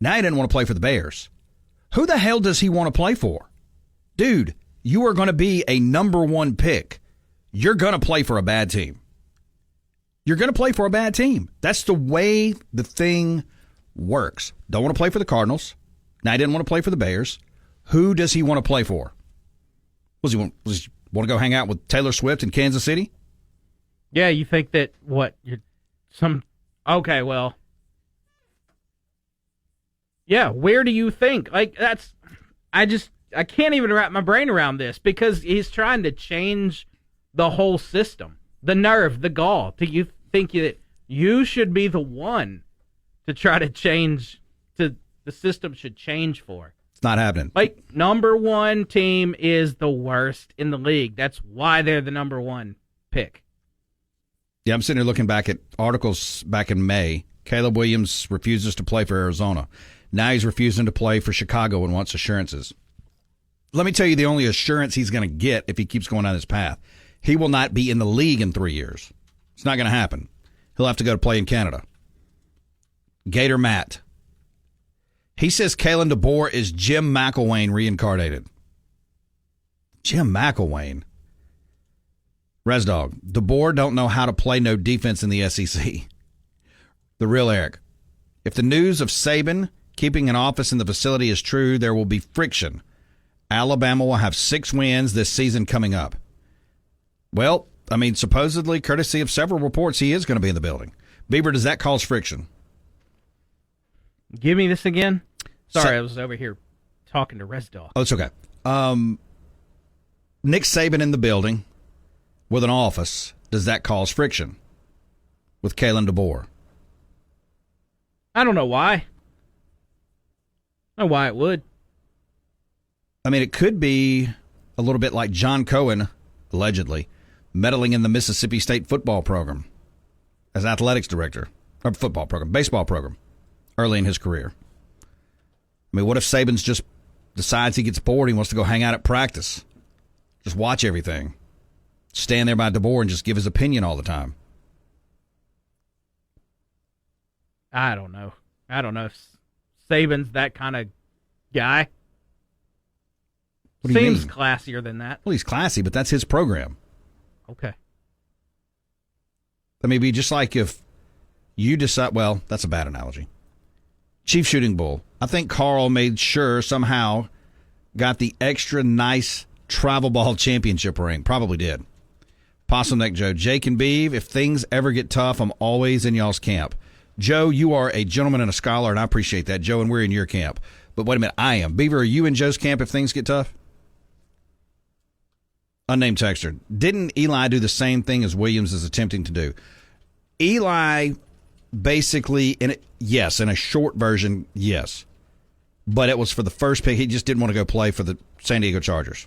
Speaker 4: Now he didn't want to play for the Bears. Who the hell does he want to play for? Dude, you are going to be a number 1 pick. You're going to play for a bad team. You're going to play for a bad team. That's the way the thing works. Don't want to play for the Cardinals. Now he didn't want to play for the Bears. Who does he want to play for? Was he want to go hang out with Taylor Swift in Kansas City?
Speaker 5: Yeah, you think that okay, well. Yeah, where do you think? I can't even wrap my brain around this because he's trying to change the whole system. The nerve, the gall. Do you think that you should be the one to try to change, the system should change for?
Speaker 4: It's not happening.
Speaker 5: Like, number 1 team is the worst in the league. That's why they're the number 1 pick.
Speaker 4: Yeah, I'm sitting here looking back at articles back in May. Caleb Williams refuses to play for Arizona. Now he's refusing to play for Chicago and wants assurances. Let me tell you the only assurance he's going to get if he keeps going down this path. He will not be in the league in 3 years. It's not going to happen. He'll have to go to play in Canada. Gator Matt. He says Kalen DeBoer is Jim McElwain reincarnated. Jim McElwain. Resdog. DeBoer don't know how to play no defense in the SEC. The real Eric. If the news of Saban keeping an office in the facility is true, there will be friction. Alabama will have 6 wins this season coming up. Well, I mean, supposedly, courtesy of several reports, he is going to be in the building. Beaver, does that cause friction?
Speaker 5: Give me this again. Sorry, I was over here talking to Resdog.
Speaker 4: Oh, it's okay. Nick Saban in the building with an office, does that cause friction with Kalen DeBoer?
Speaker 5: I don't know why. I don't know why it would.
Speaker 4: I mean, it could be a little bit like John Cohen, allegedly, meddling in the Mississippi State football program as athletics director, or football program, baseball program, early in his career. I mean, what if Saban's just decides he gets bored, he wants to go hang out at practice, just watch everything, stand there by DeBoer and just give his opinion all the time?
Speaker 5: I don't know. I don't know if Saban's that kind of guy.
Speaker 4: What do you
Speaker 5: Seems
Speaker 4: mean?
Speaker 5: classier than that.
Speaker 4: Well, he's classy, but that's his program.
Speaker 5: Okay.
Speaker 4: I mean, it'd be just like if you decide, well, that's a bad analogy. Chief Shooting Bull. I think Carl made sure somehow got the extra nice travel ball championship ring. Probably did. Possum Neck Joe. Jake and Beeve, if things ever get tough, I'm always in y'all's camp. Joe, you are a gentleman and a scholar, and I appreciate that, Joe, and we're in your camp. But wait a minute, I am. Beaver, are you in Joe's camp if things get tough? Unnamed texter. Didn't Eli do the same thing as Williams is attempting to do? Eli basically, yes, in a short version, yes. But it was for the first pick. He just didn't want to go play for the San Diego Chargers.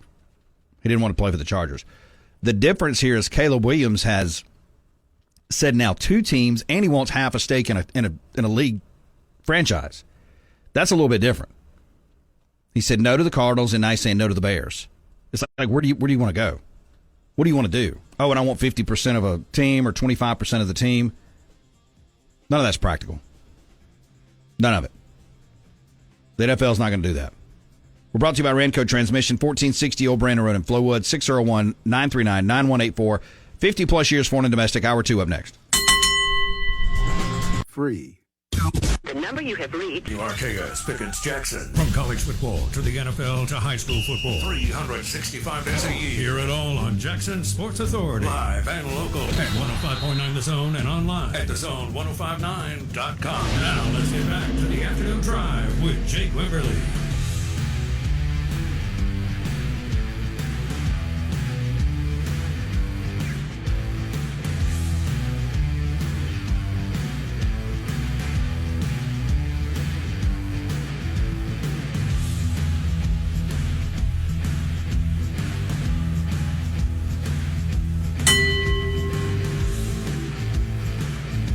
Speaker 4: He didn't want to play for the Chargers. The difference here is Caleb Williams has said now 2 teams, and he wants half a stake in a league franchise. That's a little bit different. He said no to the Cardinals, and now he's saying no to the Bears. It's like where do you want to go? What do you want to do? Oh, and I want 50% of a team or 25% of the team. None of that's practical. None of it. The NFL is not going to do that. We're brought to you by Ranco Transmission, 1460 Old Brandon Road in Flowood, 601-939-9184. 50-plus years foreign and domestic. Hour 2 up next.
Speaker 9: Free.
Speaker 10: The number you have reached.
Speaker 1: Arcaus, Pickens, Jackson. From college football to the NFL to high school football. 365 days a year. Hear it all on Jackson Sports Authority. Live and local at 105.9 The Zone and online at thezone1059.com. Now let's get back to the afternoon drive with Jake Wimberly.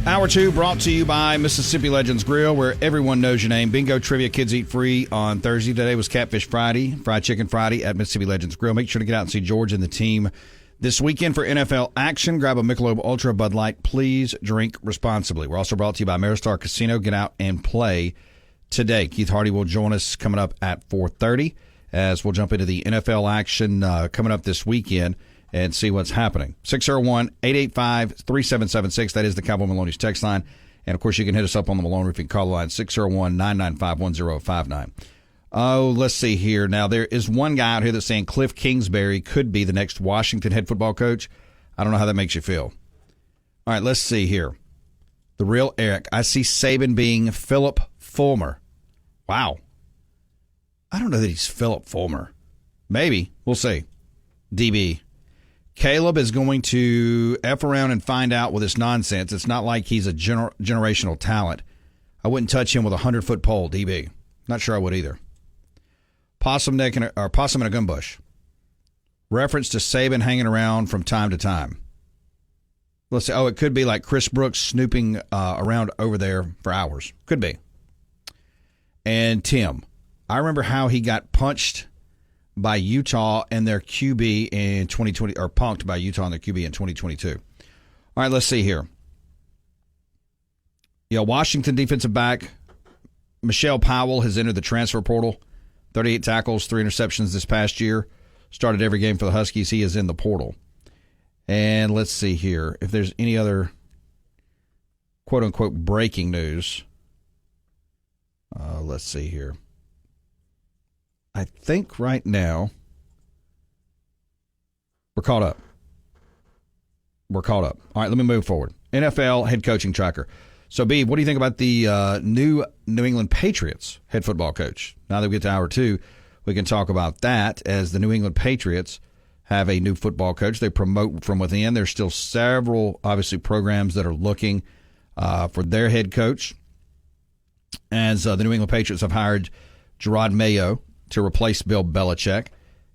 Speaker 4: Hour 2 brought to you by Mississippi Legends Grill, where everyone knows your name. Bingo trivia, kids eat free on Thursday. Today was Catfish Friday, Fried Chicken Friday at Mississippi Legends Grill. Make sure to get out and see George and the team this weekend for NFL action. Grab a Michelob Ultra Bud Light. Please drink responsibly. We're also brought to you by Maristar Casino. Get out and play today. Keith Hardy will join us coming up at 4:30 as we'll jump into the NFL action coming up this weekend and see what's happening. 601-885-3776. That is the Cowboy Maloney's text line. And, of course, you can hit us up on the Malone Roofing call line, 601-995-1059. Oh, let's see here. Now, there is one guy out here that's saying Cliff Kingsbury could be the next Washington head football coach. I don't know how that makes you feel. All right, let's see here. The real Eric. I see Saban being Philip Fulmer. Wow. I don't know that he's Philip Fulmer. Maybe. We'll see. DB. Caleb is going to F around and find out with this nonsense. It's not like he's a generational talent. I wouldn't touch him with a 100-foot pole, DB. Not sure I would either. Possum in a gun bush. Reference to Saban hanging around from time to time. Let's say, it could be like Chris Brooks snooping around over there for hours. Could be. And Tim, I remember how he got punched by Utah and their QB in 2020, or punked by Utah and their QB in 2022. All right, let's see here. Washington defensive back Michelle Powell has entered the transfer portal. 38 tackles, 3 interceptions this past year. Started every game for the Huskies. He is in the portal. And let's see here if there's any other quote-unquote breaking news. Let's see here. I think right now we're caught up. All right, let me move forward. NFL head coaching tracker. So, B, what do you think about the new New England Patriots head football coach? Now that we get to hour 2, we can talk about that as the New England Patriots have a new football coach. They promote from within. There's still several, obviously, programs that are looking for their head coach. As the New England Patriots have hired Gerard Mayo to replace Bill Belichick.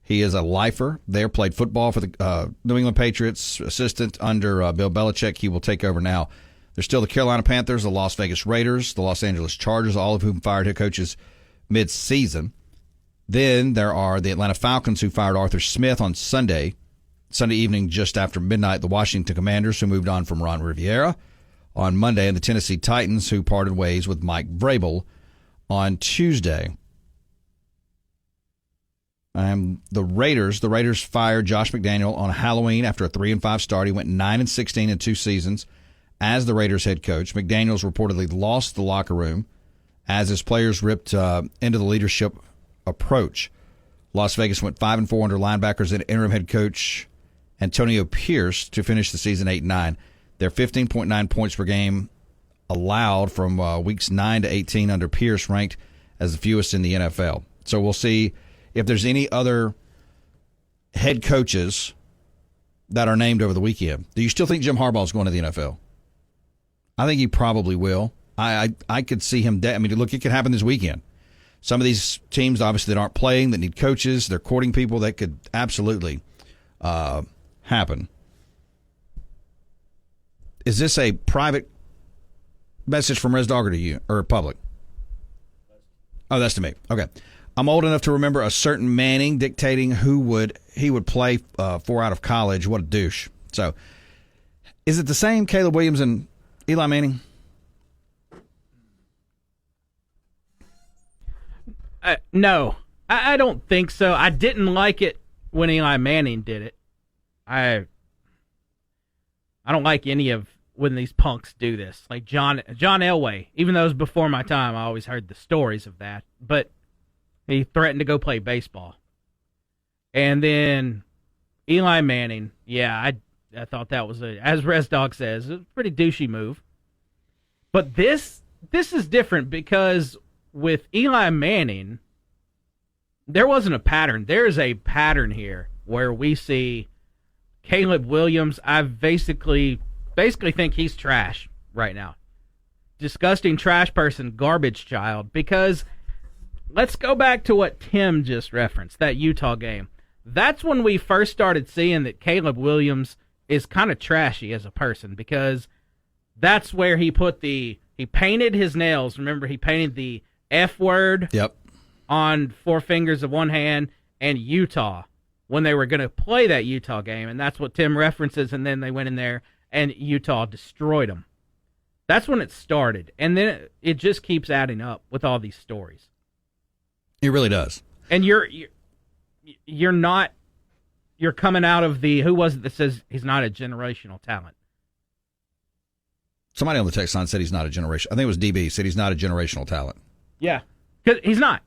Speaker 4: He is a lifer there, played football for the New England Patriots, assistant under Bill Belichick. He will take over now. There's still the Carolina Panthers, the Las Vegas Raiders, the Los Angeles Chargers, all of whom fired head coaches mid-season. Then there are the Atlanta Falcons, who fired Arthur Smith on Sunday evening just after midnight, the Washington Commanders, who moved on from Ron Rivera on Monday, and the Tennessee Titans, who parted ways with Mike Vrabel on Tuesday. The Raiders fired Josh McDaniel on Halloween after a 3-5 start. He went 9-16 in 2 seasons as the Raiders head coach. McDaniels reportedly lost the locker room as his players ripped into the leadership approach. Las Vegas went 5-4 under linebackers and interim head coach Antonio Pierce to finish the season 8-9. Their 15.9 points per game allowed from weeks 9 to 18 under Pierce, ranked as the fewest in the NFL. So we'll see if there's any other head coaches that are named over the weekend. Do you still think Jim Harbaugh is going to the NFL? I think he probably will. I could see him. Look, it could happen this weekend. Some of these teams, obviously, that aren't playing, that need coaches, they're courting people. That could absolutely happen. Is this a private message from Res Dogger to you, or public? Oh, that's to me. Okay. I'm old enough to remember a certain Manning dictating who he would play for out of college. What a douche. So, is it the same Caleb Williams and Eli Manning?
Speaker 5: No, I don't think so. I didn't like it when Eli Manning did it. I don't like any of when these punks do this. Like John Elway, even though it was before my time, I always heard the stories of that. But he threatened to go play baseball. And then Eli Manning, yeah, I thought that was, as Res Dog says, a pretty douchey move. But this is different because with Eli Manning, there wasn't a pattern. There is a pattern here where we see Caleb Williams. I basically think he's trash right now. Disgusting trash person, garbage child. Because let's go back to what Tim just referenced, that Utah game. That's when we first started seeing that Caleb Williams is kind of trashy as a person, because that's where he painted his nails. Remember, he painted the F word on four fingers of one hand, and Utah when they were going to play that Utah game, and that's what Tim references, and then they went in there and Utah destroyed them. That's when it started, and then it just keeps adding up with all these stories.
Speaker 4: It really does.
Speaker 5: And you're coming out of the, who was it that says he's not a generational talent?
Speaker 4: Somebody on the text line said he's not a generation. I think it was DB said he's not a generational talent.
Speaker 5: Yeah, because he's not.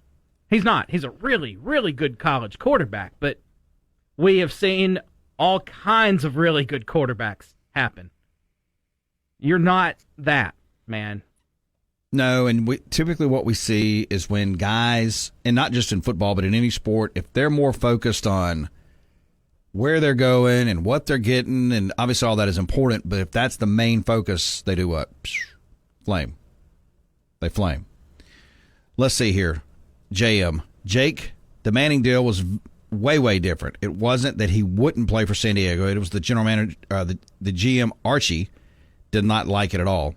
Speaker 5: He's not. He's a really, really good college quarterback, but we have seen all kinds of really good quarterbacks happen. You're not that, man.
Speaker 4: No, and typically what we see is when guys, and not just in football, but in any sport, if they're more focused on where they're going and what they're getting, and obviously all that is important, but if that's the main focus, they do what? Flame. They flame. Let's see here. Jake, the Manning deal was way, way different. It wasn't that he wouldn't play for San Diego. It was the general manager, the GM, Archie, did not like it at all.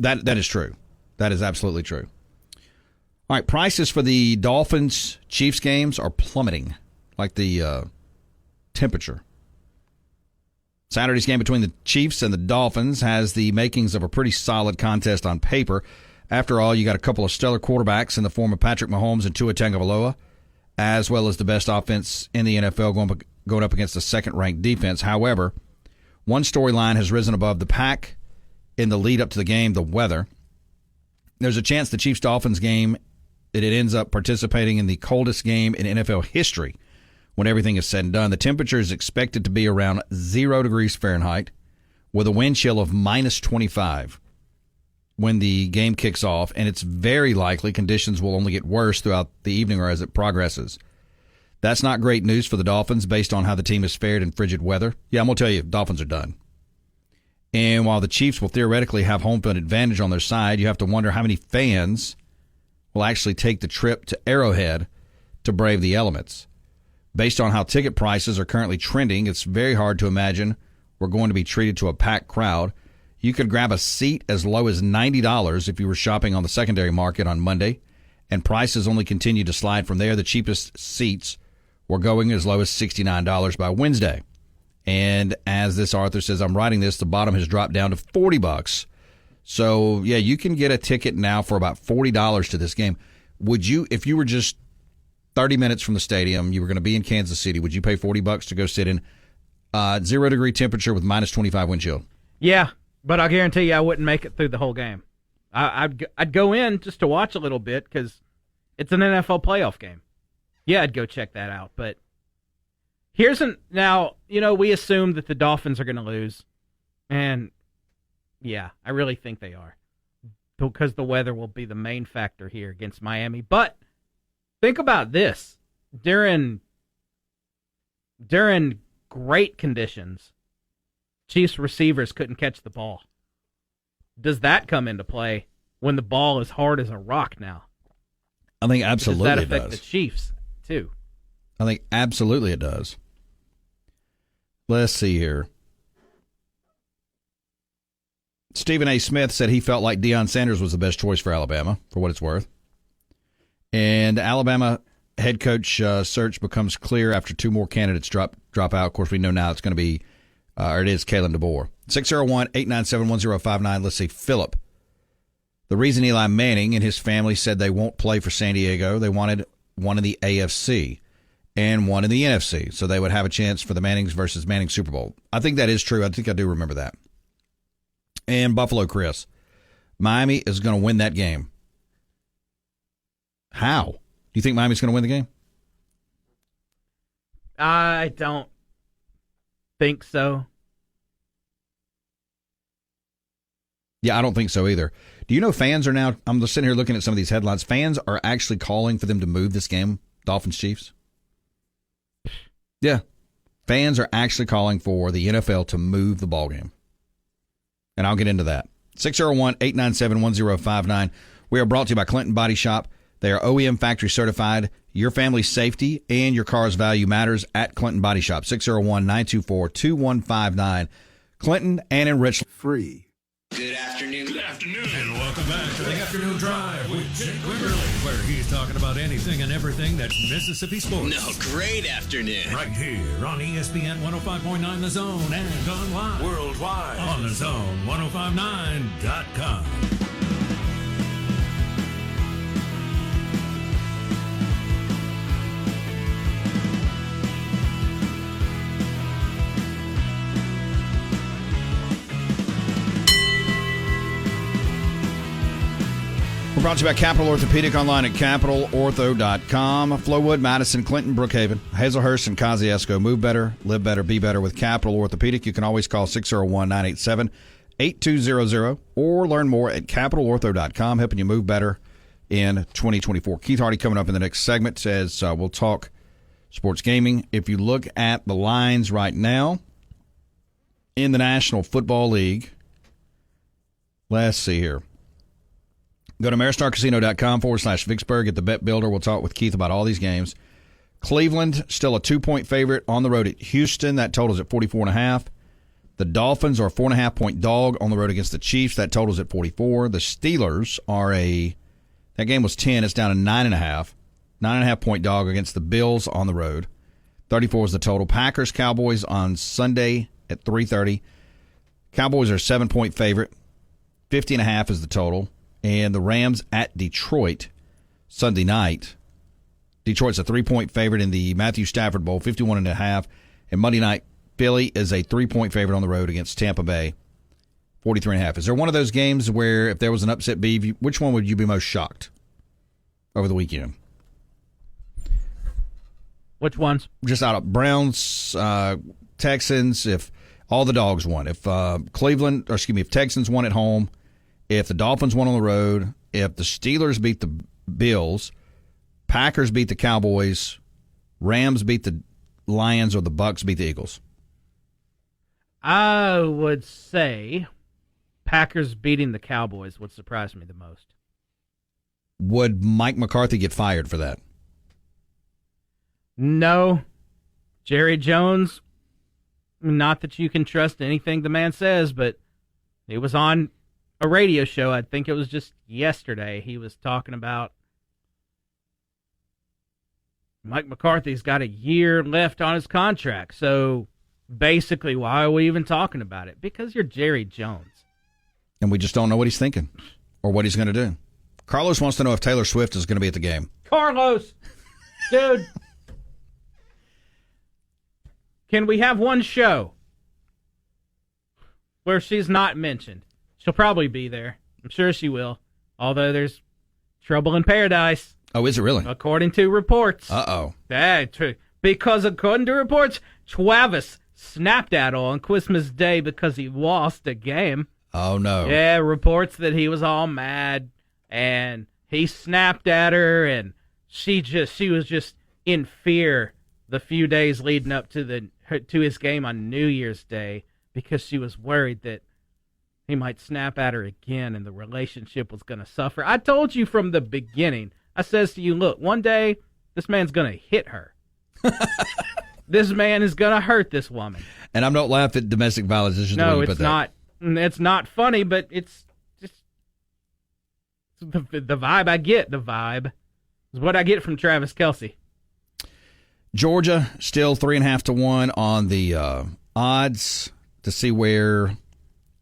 Speaker 4: That is true. That is absolutely true. All right, prices for the Dolphins-Chiefs games are plummeting, like the temperature. Saturday's game between the Chiefs and the Dolphins has the makings of a pretty solid contest on paper. After all, you got a couple of stellar quarterbacks in the form of Patrick Mahomes and Tua Tagovailoa, as well as the best offense in the NFL going up against the second-ranked defense. However, one storyline has risen above the pack in the lead up to the game, the weather. There's a chance the Chiefs-Dolphins game, that it ends up participating in the coldest game in NFL history when everything is said and done. The temperature is expected to be around 0 degrees Fahrenheit with a wind chill of minus 25 when the game kicks off, and it's very likely conditions will only get worse throughout the evening or as it progresses. That's not great news for the Dolphins based on how the team has fared in frigid weather. Yeah, I'm going to tell you, Dolphins are done. And while the Chiefs will theoretically have home field advantage on their side, you have to wonder how many fans will actually take the trip to Arrowhead to brave the elements. Based on how ticket prices are currently trending, it's very hard to imagine we're going to be treated to a packed crowd. You could grab a seat as low as $90 if you were shopping on the secondary market on Monday, and prices only continue to slide from there. The cheapest seats were going as low as $69 by Wednesday. And as this author says, I'm writing this, the bottom has dropped down to $40. So, yeah, you can get a ticket now for about $40 to this game. Would you, if you were just 30 minutes from the stadium, you were going to be in Kansas City, would you pay $40 to go sit in 0 degree temperature with minus 25 wind chill?
Speaker 5: Yeah, but I guarantee you I wouldn't make it through the whole game. I'd go in just to watch a little bit because it's an NFL playoff game. Yeah, I'd go check that out, but now, we assume that the Dolphins are going to lose, and yeah, I really think they are, because the weather will be the main factor here against Miami. But think about this. During great conditions, Chiefs receivers couldn't catch the ball. Does that come into play when the ball is hard as a rock now?
Speaker 4: I think absolutely it does.
Speaker 5: Does that affect the Chiefs, too?
Speaker 4: I think absolutely it does. Let's see here. Stephen A. Smith said he felt like Deion Sanders was the best choice for Alabama, for what it's worth. And Alabama head coach search becomes clear after 2 more candidates drop out. Of course, we know now it's going to be, or it is Kalen DeBoer. 601-897-1059. Let's see, Philip. The reason Eli Manning and his family said they won't play for San Diego, they wanted one in the AFC and one in the NFC, so they would have a chance for the Mannings versus Manning Super Bowl. I think that is true. I think I do remember that. And Buffalo Chris. Miami is going to win that game. How? Do you think Miami's going to win the game?
Speaker 5: I don't think so.
Speaker 4: Yeah, I don't think so either. Do you know fans are now, I'm just sitting here looking at some of these headlines, fans are actually calling for them to move this game, Dolphins-Chiefs? Yeah. Fans are actually calling for the NFL to move the ball game. And I'll get into that. 601-897-1059. We are brought to you by Clinton Body Shop. They are OEM factory certified. Your family's safety and your car's value matters at Clinton Body Shop. 601-924-2159. Clinton and in Richland.
Speaker 9: Free.
Speaker 1: Good afternoon. Good afternoon. And welcome back to the Afternoon Drive with Jake Wimberly, where he's talking about anything and everything that's Mississippi sports.
Speaker 11: No, great afternoon.
Speaker 1: Right here on ESPN 105.9 The Zone and online worldwide on The Zone 1059.com.
Speaker 4: We're brought to you by Capital Orthopedic, online at capitalortho.com. Flowood, Madison, Clinton, Brookhaven, Hazelhurst, and Kosciuszko. Move better, live better, be better with Capital Orthopedic. You can always call 601-987-8200 or learn more at capitalortho.com, helping you move better in 2024. Keith Hardy coming up in the next segment says we'll talk sports gaming. If you look at the lines right now in the National Football League, let's see here. Go to maristarcasino.com/Vicksburg at the Bet Builder. We'll talk with Keith about all these games. Cleveland, still a 2-point favorite on the road at Houston. That totals at 44.5. The Dolphins are a 4.5-point dog on the road against the Chiefs. That totals at 44. The Steelers are that game was 10. It's down to 9.5. 9.5-point dog against the Bills on the road. 34 is the total. Packers, Cowboys on Sunday at 3:30. Cowboys are a 7-point favorite. 50.5 is the total. And the Rams at Detroit Sunday night. Detroit's a 3-point favorite in the Matthew Stafford Bowl, 51.5. And Monday night, Philly is a 3-point favorite on the road against Tampa Bay, 43.5. Is there one of those games where if there was an upset B, which one would you be most shocked over the weekend?
Speaker 5: Which ones?
Speaker 4: Just out of Browns, Texans, if all the dogs won. If if Texans won at home, if the Dolphins won on the road, if the Steelers beat the Bills, Packers beat the Cowboys, Rams beat the Lions, or the Bucks beat the Eagles?
Speaker 5: I would say Packers beating the Cowboys would surprise me the most.
Speaker 4: Would Mike McCarthy get fired for that?
Speaker 5: No. Jerry Jones, not that you can trust anything the man says, but he was on a radio show, I think it was just yesterday, he was talking about Mike McCarthy's got a year left on his contract. So basically, why are we even talking about it? Because you're Jerry Jones.
Speaker 4: And we just don't know what he's thinking or what he's going to do. Carlos wants to know if Taylor Swift is going to be at the game.
Speaker 5: Carlos! Dude! Can we have one show where she's not mentioned? She'll probably be there. I'm sure she will. Although there's trouble in paradise.
Speaker 4: Oh, is it really?
Speaker 5: According to reports.
Speaker 4: Uh-oh.
Speaker 5: Because according to reports, Travis snapped at her on Christmas Day because he lost a game.
Speaker 4: Oh, no.
Speaker 5: Yeah, reports that he was all mad, and he snapped at her, and she was just in fear the few days leading up to his game on New Year's Day because she was worried that he might snap at her again and the relationship was going to suffer. I told you from the beginning. I says to you, look, one day this man's going to hit her. This man is going to hurt this woman.
Speaker 4: And I'm not laughing at domestic violence.
Speaker 5: No, it's not. It's not funny, but it's just the vibe I get. The vibe is what I get from Travis Kelce.
Speaker 4: Georgia still 3.5 to 1 on the odds to see where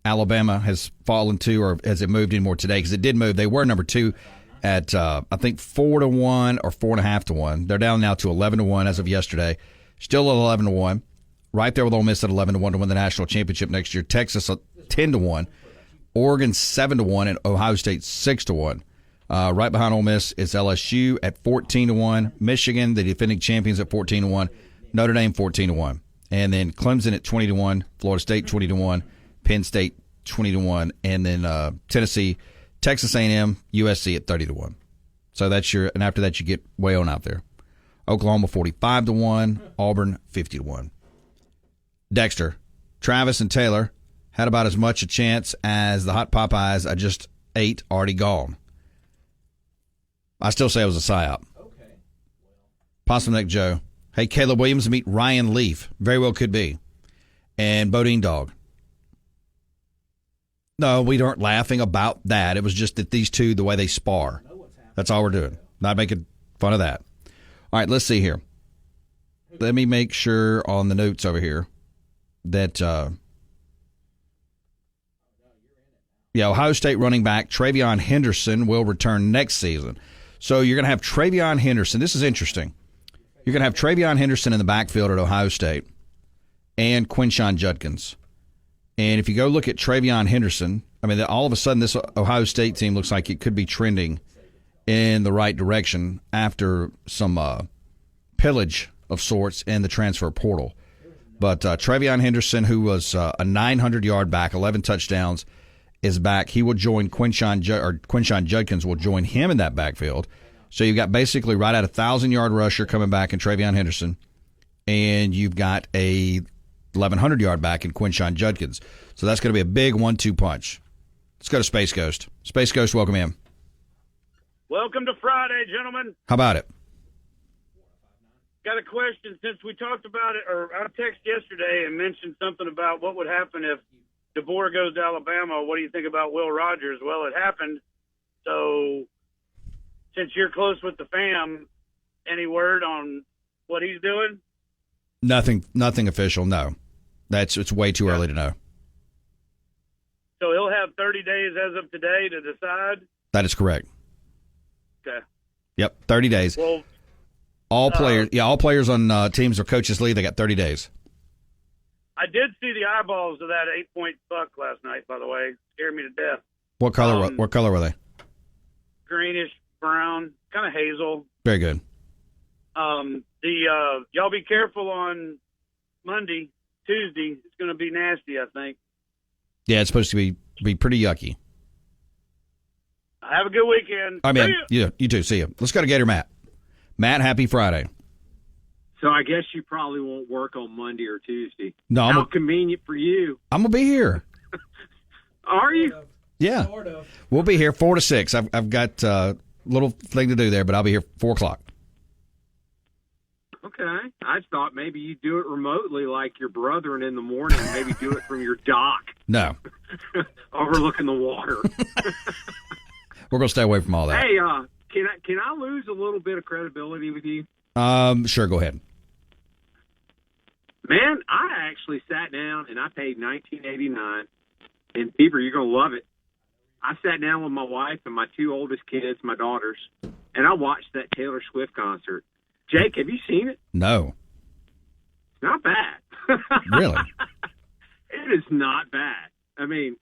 Speaker 4: Alabama has fallen to, or has it moved anymore today? Because it did move. They were number 2 at I think 4 to 1 or 4.5 to 1. They're down now to 11 to 1 as of yesterday. Still at 11 to 1. Right there with Ole Miss at 11 to 1 to win the national championship next year. Texas 10 to 1. Oregon 7 to 1, and Ohio State 6 to 1. Right behind Ole Miss is LSU at 14 to 1. Michigan, the defending champions, at 14 to 1. Notre Dame 14 to 1. And then Clemson at 20 to 1. Florida State 20 to 1. Penn State 20 to 1. And then Tennessee, Texas A&M, USC at 30 to 1. So that's your, and after that you get way on out there. Oklahoma 45 to 1. Auburn 50 to 1. Dexter, Travis, and Taylor had about as much a chance as the hot Popeyes I just ate already gone. I still say it was a psyop. Okay. Possum Neck Joe. Hey, Caleb Williams meet Ryan Leaf. Very well could be. And Bodine Dog. No, we aren't laughing about that. It was just that these two, the way they spar. That's all we're doing. Not making fun of that. All right, let's see here. Let me make sure on the notes over here that Ohio State running back Travion Henderson will return next season. So you're going to have Travion Henderson. This is interesting. You're going to have Travion Henderson in the backfield at Ohio State and Quinshon Judkins. And if you go look at Travion Henderson, I mean, all of a sudden this Ohio State team looks like it could be trending in the right direction after some pillage of sorts in the transfer portal. But Travion Henderson, who was a 900-yard back, 11 touchdowns, is back. He will join Quinshon Judkins will join him in that backfield. So you've got basically right at 1,000-yard rusher coming back in Travion Henderson, and you've got a 1,100-yard back in Quinshon Judkins. So that's going to be a big 1-2 punch. Let's go to Space Ghost. Space Ghost, welcome in.
Speaker 3: Welcome to Friday, gentlemen.
Speaker 4: How about it?
Speaker 3: Got a question. Since we talked about it, or I texted yesterday and mentioned something about what would happen if DeBoer goes to Alabama. What do you think about Will Rogers? Well, it happened. So since you're close with the fam, any word on what he's doing?
Speaker 4: Nothing official, no. It's way too early to know.
Speaker 3: So he'll have 30 days as of today to decide?
Speaker 4: That is correct.
Speaker 3: Okay.
Speaker 4: Yep, 30 days.
Speaker 3: Well,
Speaker 4: all players on teams or coaches leave, they got 30 days.
Speaker 3: I did see the eyeballs of that 8-point buck last night, by the way. Scared me to death.
Speaker 4: What color were they?
Speaker 3: Greenish, brown, kind of hazel.
Speaker 4: Very good.
Speaker 3: Y'all be careful on Monday, Tuesday. It's going to be nasty, I think.
Speaker 4: Yeah, it's supposed to be pretty yucky.
Speaker 3: Have a good weekend.
Speaker 4: I mean, yeah, you too. See you. Let's go to Gator Matt. Matt, happy Friday.
Speaker 9: So I guess you probably won't work on Monday or Tuesday.
Speaker 4: No,
Speaker 9: how convenient for you.
Speaker 4: I'm gonna be here.
Speaker 9: Are you?
Speaker 4: Yeah, sort of. We'll be here 4 to 6. I've got a little thing to do there, but I'll be here 4 o'clock.
Speaker 9: Okay. I thought maybe you'd do it remotely like your brother, and in the morning maybe do it from your dock.
Speaker 4: No.
Speaker 9: Overlooking the water.
Speaker 4: We're gonna stay away from all that.
Speaker 9: Hey, can I lose a little bit of credibility with you?
Speaker 4: Sure, go ahead.
Speaker 9: Man, I actually sat down and I paid $19.89, and Beaver, you're gonna love it. I sat down with my wife and my 2 oldest kids, my daughters, and I watched that Taylor Swift concert. Jake, have you seen it?
Speaker 4: No.
Speaker 9: It's not bad.
Speaker 4: Really?
Speaker 9: It is not bad. I mean,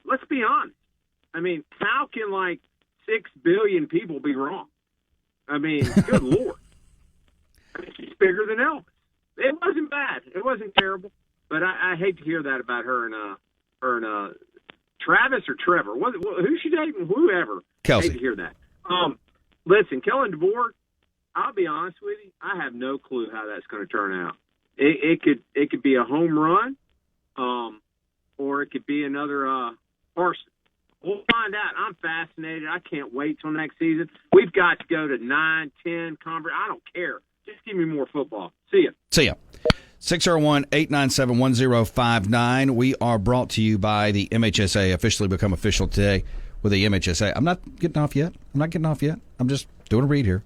Speaker 9: let's be honest. I mean, how can 6 billion people be wrong? I mean, good Lord. I mean, she's bigger than Elvis. It wasn't bad. It wasn't terrible. But I hate to hear that about her and Travis or Trevor. Who's she dating? Whoever.
Speaker 4: Kelsey.
Speaker 9: I hate to hear that. Listen, Kellen DeBoer, I'll be honest with you, I have no clue how that's going to turn out. It could be a home run, or it could be another Parsons. We'll find out. I'm fascinated. I can't wait till next season. We've got to go to 9, 10 conference. I don't care. Just give me more football. See ya.
Speaker 4: See ya. 601-897-1059. We are brought to you by the MHSA, officially become official today with the MHSA. I'm not getting off yet. I'm just doing a read here.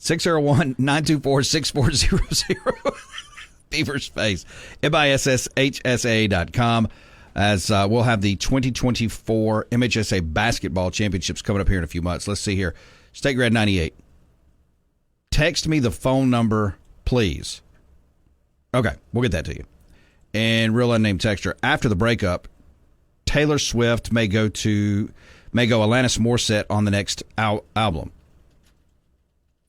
Speaker 4: 601-924-6400. Beaver's Face. MISSHSA.com. As we'll have the 2024 MHSA Basketball Championships coming up here in a few months. Let's see here. State Grad 98. Text me the phone number, please. Okay, we'll get that to you. And real unnamed texture. After the breakup, Taylor Swift may go Alanis Morissette on the next album.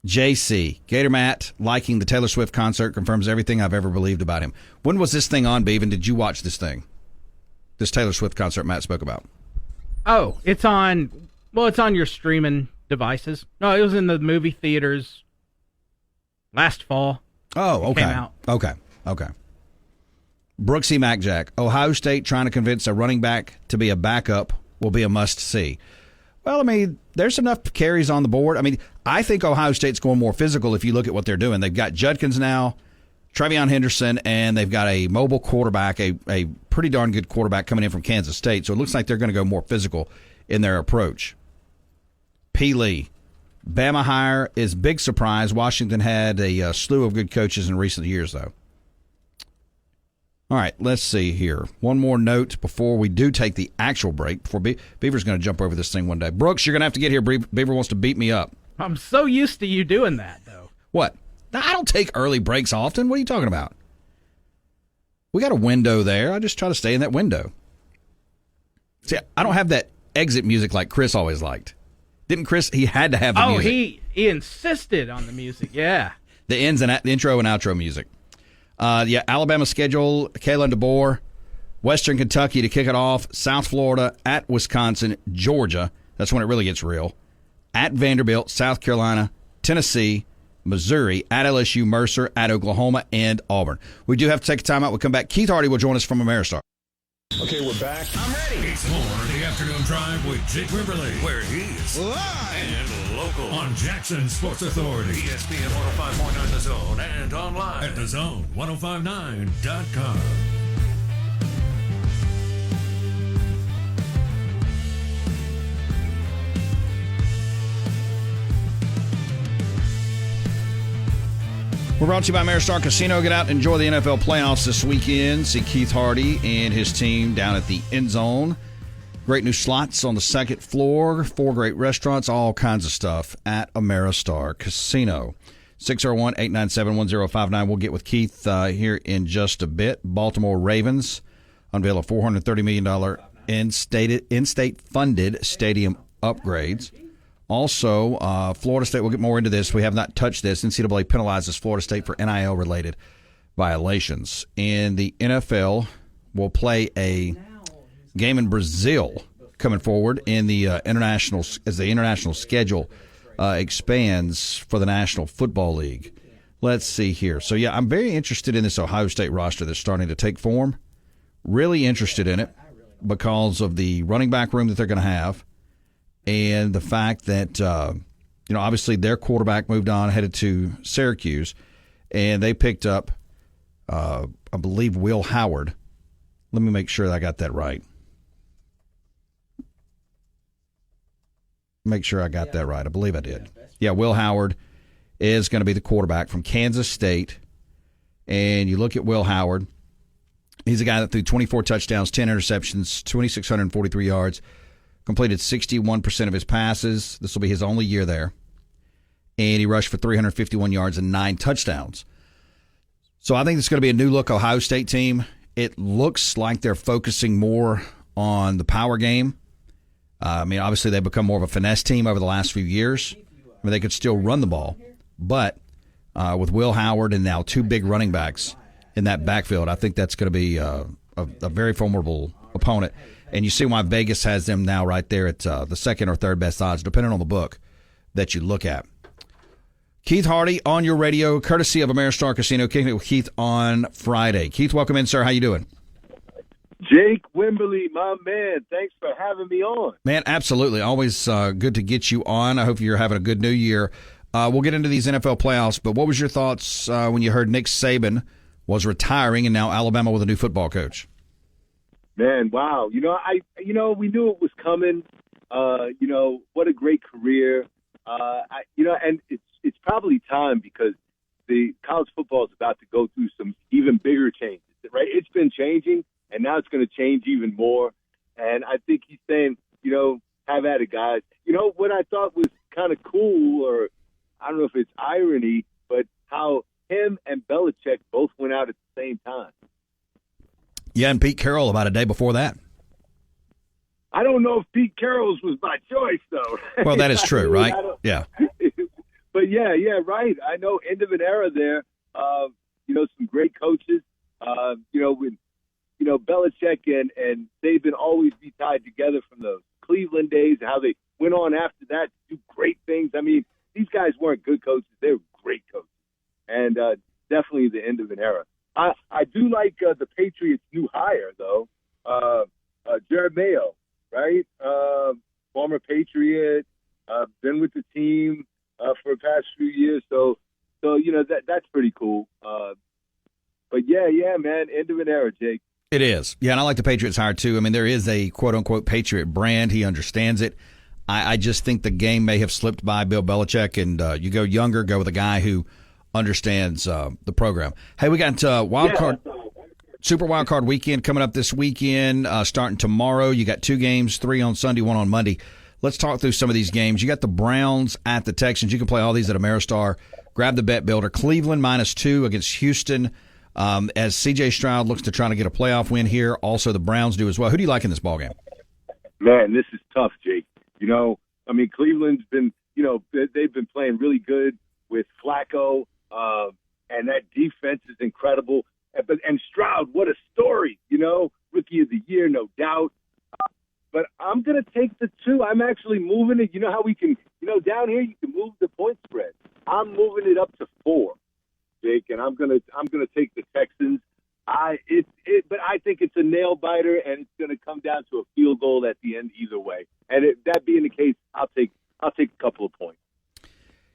Speaker 4: JC, Gator Matt, liking the Taylor Swift concert, confirms everything I've ever believed about him. When was this thing on, Beaven? Did you watch this thing? This Taylor Swift concert Matt spoke about.
Speaker 5: Oh, it's on your streaming devices. No, it was in the movie theaters last fall.
Speaker 4: Oh, okay.
Speaker 5: Came out.
Speaker 4: Okay. Brooksy MacJack, Ohio State trying to convince a running back to be a backup will be a must-see. Well, I mean, there's enough carries on the board. I mean, I think Ohio State's going more physical if you look at what they're doing. They've got Judkins now, Trevion Henderson, and they've got a mobile quarterback, a pretty darn good quarterback coming in from Kansas State. So it looks like they're going to go more physical in their approach. P. Lee, Bama hire is big surprise. Washington had a slew of good coaches in recent years, though. All right, let's see here. One more note before we do take the actual break, before Beaver's going to jump over this thing one day. Brooks, you're going to have to get here. Beaver wants to beat me up.
Speaker 5: I'm so used to you doing that, though.
Speaker 4: What? I don't take early breaks often. What are you talking about? We got a window there. I just try to stay in that window. See, I don't have that exit music like Chris always liked. Didn't Chris? He had to have the music.
Speaker 5: Oh, he insisted on the music, yeah.
Speaker 4: The intro and outro music. Alabama schedule, Kalen DeBoer, Western Kentucky to kick it off, South Florida, at Wisconsin, Georgia. That's when it really gets real. At Vanderbilt, South Carolina, Tennessee, Missouri, at LSU, Mercer, at Oklahoma, and Auburn. We do have to take a time out. We'll come back. Keith Hardy will join us from Ameristar.
Speaker 1: Okay, we're back. I'm ready. It's more of the afternoon drive with Jake Wimberly, where he's live and local on Jackson Sports Authority, ESPN 105.9 The Zone, and online at thezone1059.com.
Speaker 4: We're brought to you by Ameristar Casino. Get out and enjoy the NFL playoffs this weekend. See Keith Hardy and his team down at the end zone. Great new slots on the second floor. 4 great restaurants. All kinds of stuff at Ameristar Casino. 601-897-1059. We'll get with Keith here in just a bit. Baltimore Ravens unveil a $430 million in-state funded stadium upgrades. Also, Florida State, we'll get more into this. We have not touched this. NCAA penalizes Florida State for NIL-related violations. And the NFL will play a game in Brazil coming forward in the international schedule expands for the National Football League. Let's see here. So, yeah, I'm very interested in this Ohio State roster that's starting to take form. Really interested in it because of the running back room that they're going to have. And the fact that, obviously their quarterback moved on, headed to Syracuse, and they picked up, I believe, Will Howard. Let me make sure that I got that right. Make sure I got that right. I believe I did. Yeah, Will Howard is going to be the quarterback from Kansas State. And you look at Will Howard. He's a guy that threw 24 touchdowns, 10 interceptions, 2,643 yards. Completed 61% of his passes. This will be his only year there. And he rushed for 351 yards and 9 touchdowns. So I think it's going to be a new-look Ohio State team. It looks like they're focusing more on the power game. Obviously they've become more of a finesse team over the last few years. They could still run the ball. But with Will Howard and now 2 big running backs in that backfield, I think that's going to be a very formidable opponent. And you see why Vegas has them now right there at the second or third best odds, depending on the book that you look at. Keith Hardy on your radio, courtesy of Ameristar Casino, kicking it with Keith on Friday. Keith, welcome in, sir. How you doing?
Speaker 11: Jake Wimberly, my man. Thanks for having me on.
Speaker 4: Man, absolutely. Always good to get you on. I hope you're having a good new year. We'll get into these NFL playoffs, but what was your thoughts when you heard Nick Saban was retiring and now Alabama with a new football coach?
Speaker 11: Man, wow. We knew it was coming. What a great career. And it's probably now it's going to change even more. And I think he's saying, have at it, guys. What I thought was kind of cool, or I don't know if it's irony, but how him and Belichick both went out at the same time.
Speaker 4: Yeah, and Pete Carroll about a day before that.
Speaker 11: I don't know if Pete Carroll's was by choice, though.
Speaker 4: Well, that is true, right? Yeah.
Speaker 11: But yeah, right. I know end of an era there. Some great coaches. When Belichick and Saban always be tied together from the Cleveland days, how they went on after that to do great things. I mean, these guys weren't good coaches; they were great coaches, and definitely the end of an era. I do like the Patriots' new hire, though, Jared Mayo, right? Former Patriot, been with the team for the past few years, so that's pretty cool. But yeah, man, end of an era, Jake.
Speaker 4: It is. Yeah, and I like the Patriots hire, too. I mean, there is a quote-unquote Patriot brand. He understands it. I just think the game may have slipped by Bill Belichick, and you go younger, go with a guy who understands the program. Hey, we got Super Wild Card Weekend coming up this weekend, starting tomorrow. You got 2 games, 3 on Sunday, 1 on Monday. Let's talk through some of these games. You got the Browns at the Texans. You can play all these at Ameristar. Grab the bet builder. Cleveland -2 against Houston. As C.J. Stroud looks to try to get a playoff win here. Also, the Browns do as well. Who do you like in this ballgame?
Speaker 11: Man, this is tough, Jake. Cleveland's been, they've been playing really good with Flacco, and that defense is incredible. And Stroud, what a story, Rookie of the Year, no doubt. But I'm going to take the 2. I'm actually moving it. You know how we can, down here you can move the point spread. I'm moving it up to 4. Jake, and I'm gonna take the Texans. But I think it's a nail biter, and it's gonna come down to a field goal at the end either way. And that being the case, I'll take a couple of points.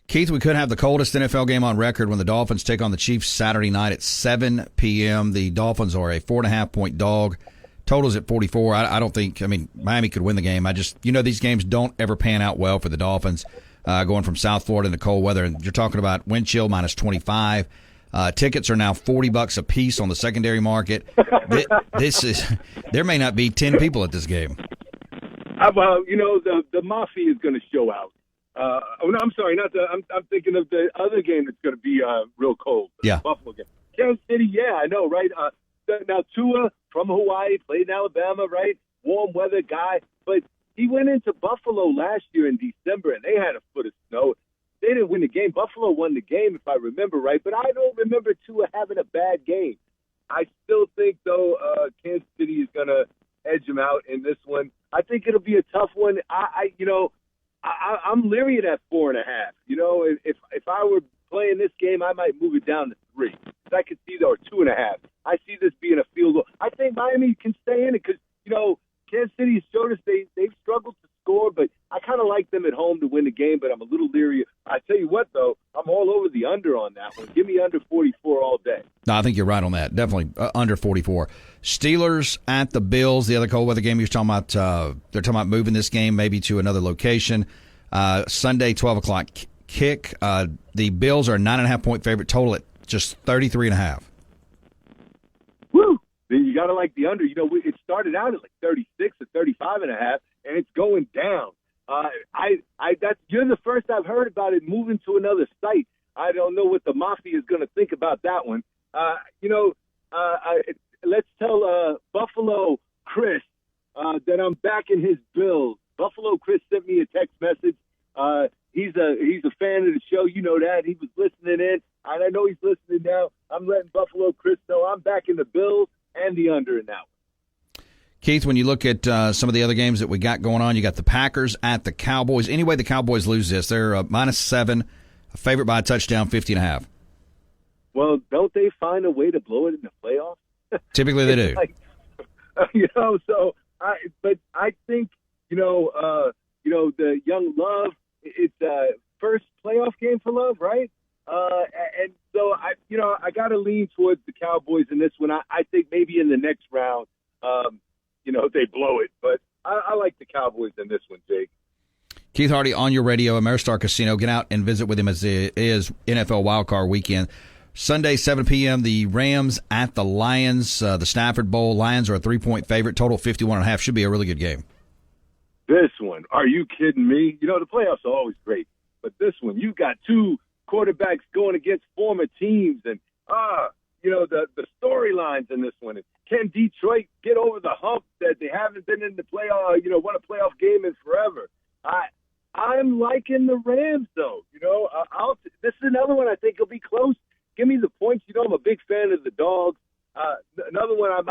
Speaker 4: Keith, we could have the coldest NFL game on record when the Dolphins take on the Chiefs Saturday night at 7 p.m. The Dolphins are a 4.5-point dog. Totals at 44. I don't think. Miami could win the game. These games don't ever pan out well for the Dolphins. Going from South Florida into cold weather, and you're talking about wind chill -25. Tickets are now $40 a piece on the secondary market. There may not be 10 people at this game.
Speaker 11: The Mafia is going to show out. I'm sorry, I'm thinking of the other game that's going to be real cold.
Speaker 4: Yeah,
Speaker 11: Buffalo game. Kansas City, yeah, I know, right? Now Tua from Hawaii played in Alabama, right? Warm weather guy, but he went into Buffalo last year in December, and they had a foot of snow. They didn't win the game. Buffalo won the game, if I remember right, but I don't remember Tua having a bad game. I still think, though, Kansas City is going to edge them out in this one. I think it'll be a tough one. I'm leery of that 4.5. If I were playing this game, I might move it down to 3. I could see, or 2.5. I see this being a field goal. I think Miami can stay in it because, Kansas City has showed us they've struggled to score, but I kind of like them at home to win the game, but I'm a little leery. I tell you what, though, I'm all over the under on that one. Give me under 44 all day.
Speaker 4: No, I think you're right on that. Definitely under 44. Steelers at the Bills, the other cold weather game you're talking about. They're talking about moving this game maybe to another location. Sunday, 12 o'clock kick. The Bills are a 9.5-point favorite, total at just 33.5.
Speaker 11: Woo! You got to like the under. It started out at like 36 or 35.5, and it's going down. You're the first I've heard about it moving to another site. I don't know what the Mafia is going to think about that one. Let's tell Buffalo Chris that I'm backing his Bills. Buffalo Chris sent me a text message. He's a fan of the show. You know that. He was listening in, and I know he's listening now. I'm letting Buffalo Chris know I'm backing the Bills and the under in that one.
Speaker 4: Keith, when you look at some of the other games that we got going on, you got the Packers at the Cowboys. Anyway, the Cowboys lose this. They're -7, a favorite by a touchdown, 50.5.
Speaker 11: Well, don't they find a way to blow it in the playoffs?
Speaker 4: Typically they do.
Speaker 11: But I think, the young Love, it's first playoff game for Love, right? And so I got to lean towards the Cowboys in this one. I think maybe in the next round, they blow it. But I like the Cowboys in this one, Jake.
Speaker 4: Keith Hardy on your radio, Ameristar Casino. Get out and visit with him as it is NFL Wildcard Weekend. Sunday, 7 p.m., the Rams at the Lions, the Stafford Bowl. Lions are a 3-point favorite. Total 51.5. Should be a really good game.
Speaker 11: This one, are you kidding me? You know, the playoffs are always great, but this one, you got two quarterbacks going against former teams, and the storylines in this one. Can Detroit get over the hump that they haven't been in the playoff? Won a playoff game in forever. I'm liking the Rams, though. This is another one I think will be close. Give me the points. I'm a big fan of the Dogs. Another one I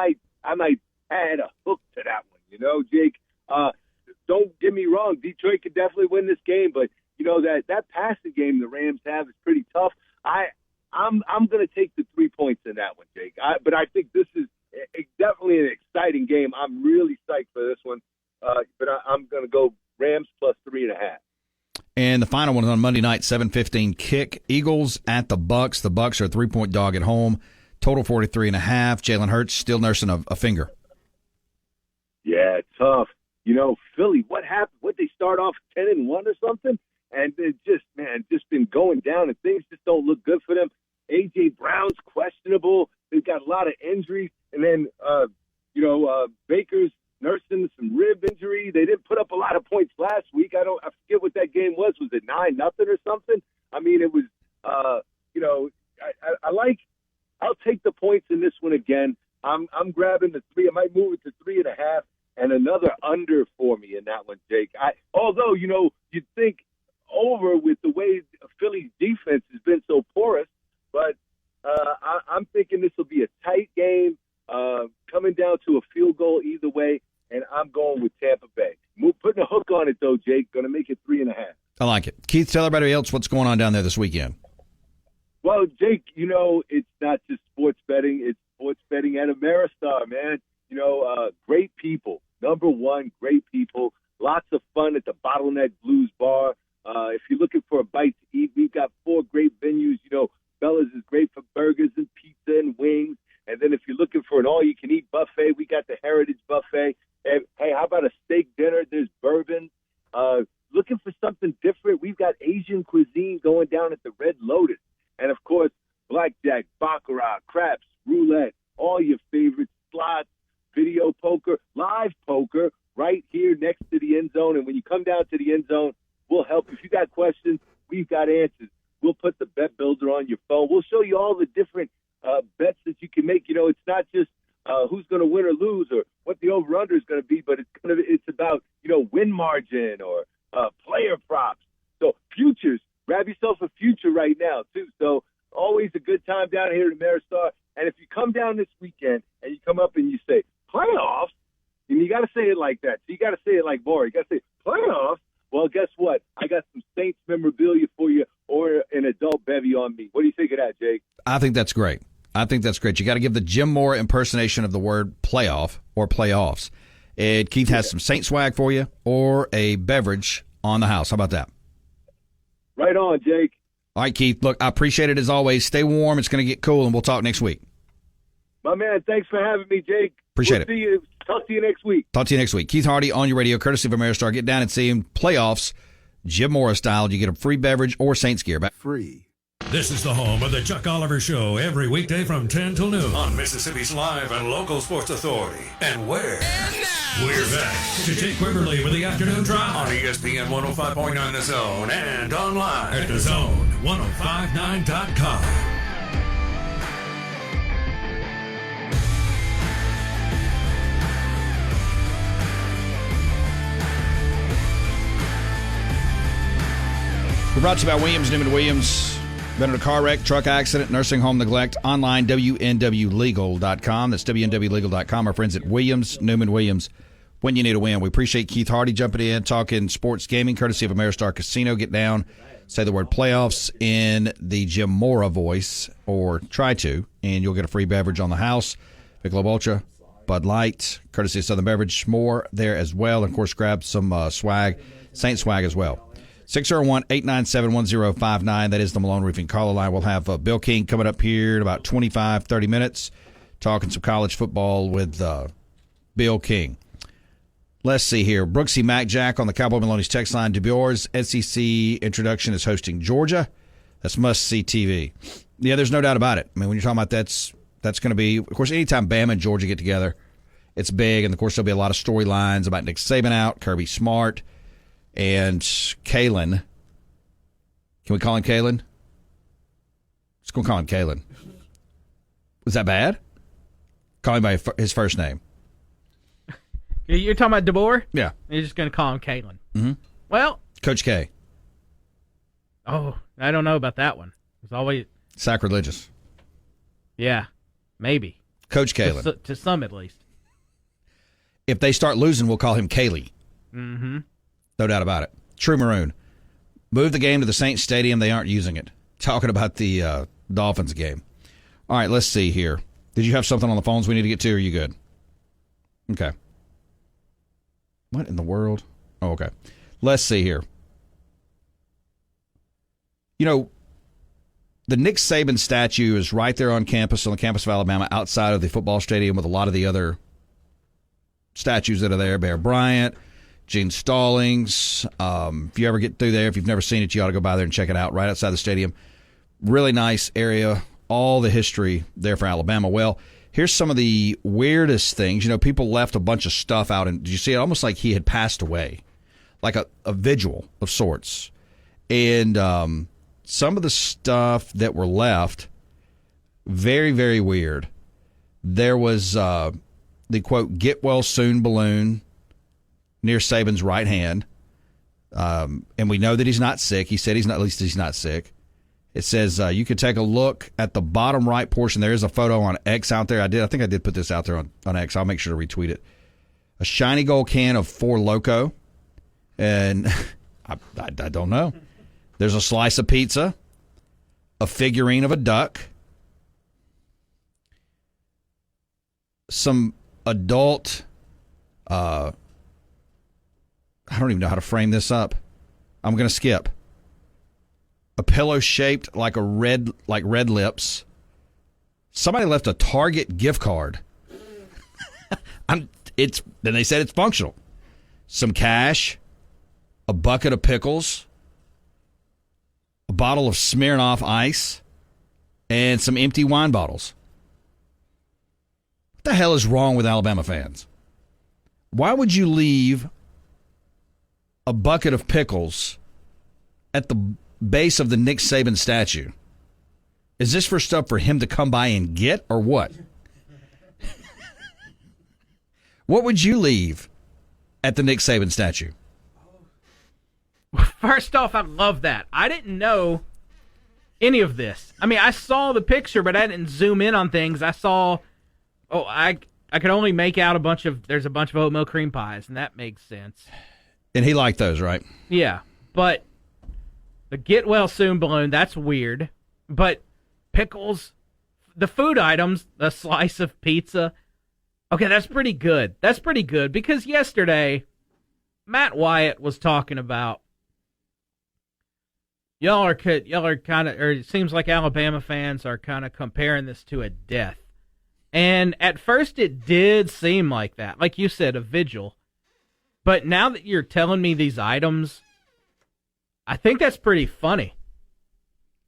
Speaker 11: might add a hook to that one. Jake. Don't get me wrong. Detroit could definitely win this game, but that passing game the Rams have is pretty tough. I'm going to take the 3 points in that one, Jake. But I think this is definitely an exciting game. I'm really psyched for this one. But I'm going to go Rams plus 3.5.
Speaker 4: And the final one is on Monday night, 7:15 kick. Eagles at the Bucks. The Bucks are a 3-point dog at home. Total 43.5. Jalen Hurts still nursing a finger.
Speaker 11: Yeah, tough. Philly, what happened? What, they start off 10-1 or something? And it just been going down, and things just don't look good for them. A.J. Brown's questionable. They've got a lot of injuries. And then, Baker's nursing some rib injury. They didn't put up a lot of points last week. I forget what that game was. Was it 9-0 or something? I mean, it was, I'll take the points in this one again. I'm grabbing the 3. I might move it to 3.5. And another under for me in that one, Jake. Although, you'd think over with the way Philly's defense has been so porous, but I'm thinking this will be a tight game, coming down to a field goal either way, and I'm going with Tampa Bay. Putting a hook on it, though, Jake, going to make it 3.5.
Speaker 4: I like it. Keith, tell everybody else what's going on down there this weekend.
Speaker 11: Well, Jake, it's not just sports betting. It's sports betting at Ameristar, man. Great people. Number one, great people. Lots of fun at the Bottleneck Blues Bar. If you're looking for a bite to eat, we've got 4 great venues. Bella's is great for burgers and pizza and wings. And then if you're looking for an all-you-can-eat buffet, we got the Heritage Buffet. And, hey, how about a steak dinner? There's bourbon. Looking for something different, we've got Asian cuisine going down at the Red Lotus. And, of course, blackjack, baccarat, craps, roulette, all your favorites, slots, video poker, live poker right here next to the end zone. And when you come down to the end zone, we'll help. If you got questions, we've got answers. We'll put the bet builder on your phone. We'll show you all the different bets that you can make. It's not just who's going to win or lose or what the over-under is going to be, but it's about, win margin or player props. So futures, grab yourself a future right now, too. So always a good time down here at Ameristar. And if you come down this weekend and you come up and you say, playoffs, and you got to say it like that. So you got to say it like Maury. You got to say, playoffs? Well, guess what? I got some Saints memorabilia for you or an adult bevy on me. What do you think of that, Jake?
Speaker 4: I think that's great. You got to give the Jim Moore impersonation of the word playoff or playoffs. And Keith has some Saint swag for you or a beverage on the house. How about that?
Speaker 11: Right on, Jake.
Speaker 4: All right, Keith. Look, I appreciate it as always. Stay warm. It's going to get cool, and we'll talk next week.
Speaker 11: My man, thanks for having me, Jake.
Speaker 4: Appreciate it.
Speaker 11: Talk to you next week.
Speaker 4: Keith Hardy on your radio, courtesy of Ameristar. Get down and see him. Playoffs, Jim Morris style. You get a free beverage or Saints gear.
Speaker 1: Free. This is the home of the Chuck Oliver Show every weekday from 10 till noon on Mississippi's live and local sports authority. And where? We're back to Jake Quiverly with the afternoon drive on ESPN 105.9 The Zone and online at thezone1059.com.
Speaker 4: We're brought to you by Williams, Newman Williams. Been in a car wreck, truck accident, nursing home neglect. Online, WNWlegal.com. That's WNWlegal.com. Our friends at Williams, Newman Williams. When you need a win. We appreciate Keith Hardy jumping in, talking sports gaming, courtesy of Ameristar Casino. Get down, say the word playoffs in the Jim Mora voice, or try to, and you'll get a free beverage on the house. Michelob Ultra, Bud Light, courtesy of Southern Beverage. More there as well. And, of course, grab some swag, Saint swag as well. 601-897-1059. That is the Malone Roofing caller line. We'll have Bill King coming up here in about 25, 30 minutes, talking some college football with Bill King. Let's see here. Brooksy Mac Jack on the Cowboy Maloney's text line. DeBoer's SEC introduction is hosting Georgia. That's must-see TV. Yeah, there's no doubt about it. I mean, when you're talking about that's going to be, of course, anytime Bama and Georgia get together, it's big. And, of course, there'll be a lot of storylines about Nick Saban out, Kirby Smart, and Kalen. Can we call him Kalen? Let's go call him Kalen. Was that bad? Call him by his first name.
Speaker 5: You're talking about DeBoer?
Speaker 4: Yeah.
Speaker 5: You're just going to call him Kalen.
Speaker 4: Mm-hmm.
Speaker 5: Well.
Speaker 4: Coach K.
Speaker 5: Oh, I don't know about that one. It's always
Speaker 4: sacrilegious.
Speaker 5: Yeah, maybe.
Speaker 4: Coach Kalen.
Speaker 5: To some, at least.
Speaker 4: If they start losing, we'll call him Kaylee.
Speaker 5: Mm-hmm.
Speaker 4: No doubt about it. True Maroon. Move the game to the Saints Stadium. They aren't using it. Talking about the Dolphins game. All right, let's see here. Did you have something on the phones we need to get to, or are you good? Okay. What in the world? Oh, okay. Let's see here. You know, the Nick Saban statue is right there on campus, on the campus of Alabama, outside of the football stadium with a lot of the other statues that are there. Bear Bryant, Gene Stallings. If you ever get through there, if you've never seen it, you ought to go by there and check it out right outside the stadium. Really nice area. All the history there for Alabama. Well, here's some of the weirdest things. You know, people left a bunch of stuff out, and did you see it? Almost like he had passed away, like a vigil of sorts. And some of the stuff that were left, very, very weird. There was the, quote, get well soon balloon near Saban's right hand. And we know that he's not sick. He said at least he's not sick. It says you could take a look at the bottom right portion. There is a photo on X out there. I think I did put this out there on X. I'll make sure to retweet it. A shiny gold can of Four Loko. And I don't know. There's a slice of pizza, a figurine of a duck, some adult, I don't even know how to frame this up. I'm going to skip. A pillow shaped like red lips. Somebody left a Target gift card. Then they said it's functional. Some cash, a bucket of pickles, a bottle of Smirnoff Ice, and some empty wine bottles. What the hell is wrong with Alabama fans? Why would you leave a bucket of pickles at the base of the Nick Saban statue? Is this for stuff for him to come by and get, or what? What would you leave at the Nick Saban statue?
Speaker 5: First off, I love that. I didn't know any of this. I mean, I saw the picture, but I didn't zoom in on things. I saw, I could only make out there's a bunch of oatmeal cream pies, and that makes sense.
Speaker 4: And he liked those, right?
Speaker 5: Yeah, but the get well soon balloon, that's weird. But pickles, the food items, the slice of pizza, okay, that's pretty good. That's pretty good, because yesterday, Matt Wyatt was talking about, y'all are kind of, or it seems like Alabama fans are kind of comparing this to a death. And at first it did seem like that. Like you said, a vigil. But now that you're telling me these items, I think that's pretty funny.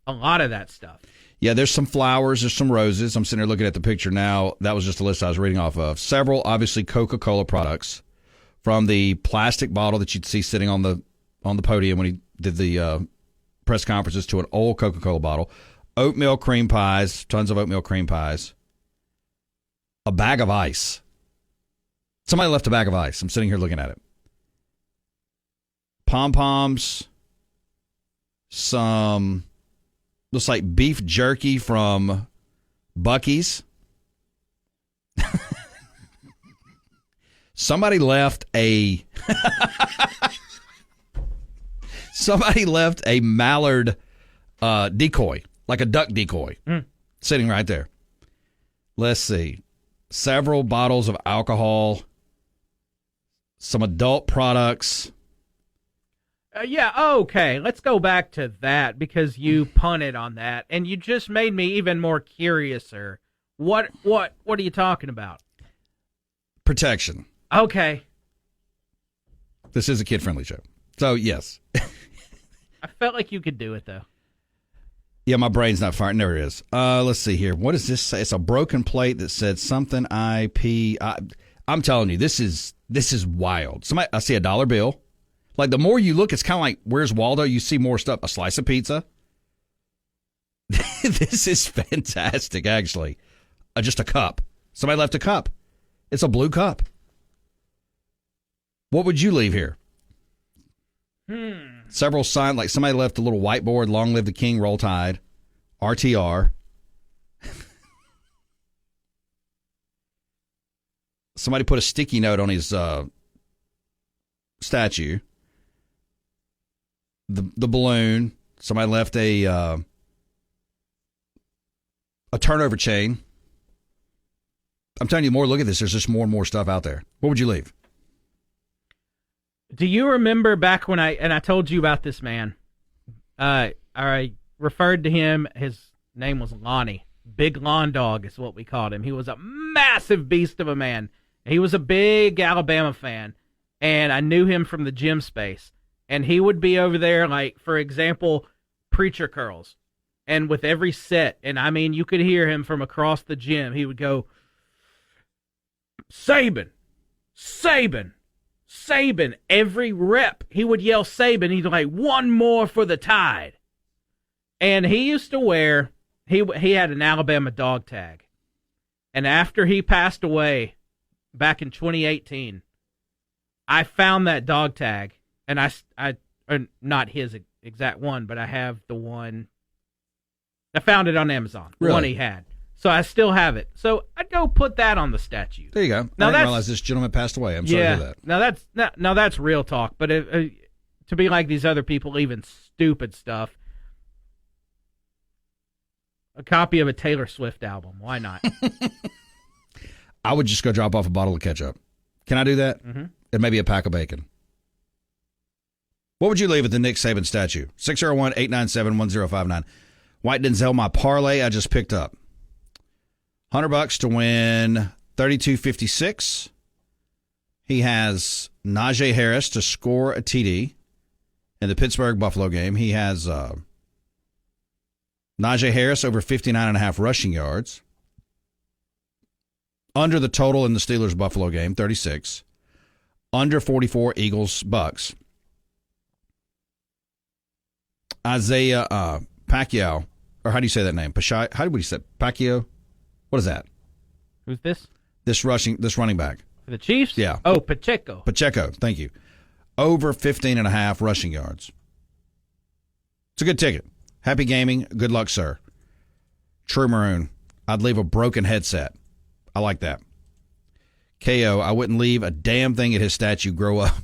Speaker 5: A lot of that stuff.
Speaker 4: Yeah, there's some flowers, there's some roses. I'm sitting here looking at the picture now. That was just a list I was reading off of. Several, obviously, Coca-Cola products, from the plastic bottle that you'd see sitting on the podium when he did the press conferences to an old Coca-Cola bottle. Oatmeal cream pies, tons of oatmeal cream pies. A bag of ice. Somebody left a bag of ice. I'm sitting here looking at it. Pom-poms. Some, looks like beef jerky from Buc-ee's. Somebody left a mallard decoy, like a duck decoy, sitting right there. Let's see. Several bottles of alcohol, some adult products.
Speaker 5: Yeah, okay, let's go back to that, because you punted on that, and you just made me even more curiouser. What are you talking about?
Speaker 4: Protection.
Speaker 5: Okay.
Speaker 4: This is a kid-friendly show. So, yes.
Speaker 5: I felt like you could do it, though.
Speaker 4: Yeah, my brain's not firing. There it is. Let's see here. What does this say? It's a broken plate that said something IP. I'm telling you, this is wild. I see a dollar bill. Like, the more you look, it's kind of like, where's Waldo? You see more stuff. A slice of pizza. This is fantastic, actually. Just a cup. Somebody left a cup. It's a blue cup. What would you leave here? Several signs, like somebody left a little whiteboard, long live the king, roll tide, RTR. Somebody put a sticky note on his statue. The balloon. Somebody left a turnover chain. I'm telling you, the more look at this, there's just more and more stuff out there. What would you leave?
Speaker 5: Do you remember back when I told you about this man? I referred to him, his name was Lonnie. Big Lawn Dog is what we called him. He was a massive beast of a man. He was a big Alabama fan, and I knew him from the gym space. And he would be over there, like, for example, preacher curls. And with every set, and I mean, you could hear him from across the gym, he would go, Saban, Saban, Saban. Every rep, he would yell Saban. He'd like, one more for the Tide. And he used to wear, he had an Alabama dog tag. And after he passed away back in 2018, I found that dog tag. And I not his exact one, but I have the one. I found it on Amazon, the one he had. So I still have it. So I'd go put that on the statue.
Speaker 4: There you go. Now I didn't realize this gentleman passed away. I'm sorry to hear that.
Speaker 5: Now that's real talk. But to be like these other people leaving stupid stuff, a copy of a Taylor Swift album. Why not?
Speaker 4: I would just go drop off a bottle of ketchup. Can I do that?
Speaker 5: Mm-hmm.
Speaker 4: And maybe a pack of bacon. What would you leave at the Nick Saban statue? 601-897-1059. White Denzel, my parlay I just picked up. $100 to win 32.56. He has Najee Harris to score a TD in the Pittsburgh-Buffalo game. He has Najee Harris over 59.5 rushing yards. Under the total in the Steelers-Buffalo game, 36. Under 44 Eagles-Bucks. Isaiah Pacquiao, or how do you say that name? How do we say Pacquiao? What is that?
Speaker 5: Who's this?
Speaker 4: This running back.
Speaker 5: For the Chiefs?
Speaker 4: Yeah.
Speaker 5: Oh, Pacheco.
Speaker 4: Pacheco, thank you. Over 15.5 rushing yards. It's a good ticket. Happy gaming. Good luck, sir. True Maroon. I'd leave a broken headset. I like that. KO, I wouldn't leave a damn thing at his statue. Grow up.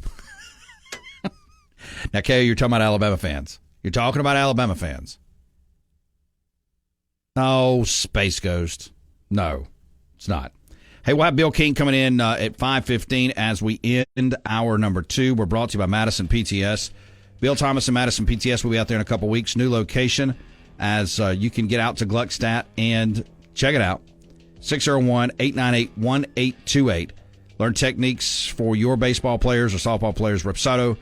Speaker 4: Now, KO, you're talking about Alabama fans. You're talking about Alabama fans. Oh, Space Ghost. No, it's not. Hey, we'll have Bill King coming in at 5:15 as we end hour number 2. We're brought to you by Madison PTS. Bill Thomas and Madison PTS will be out there in a couple weeks. New location as you can get out to Gluckstadt and check it out. 601-898-1828. Learn techniques for your baseball players or softball players. Repsato,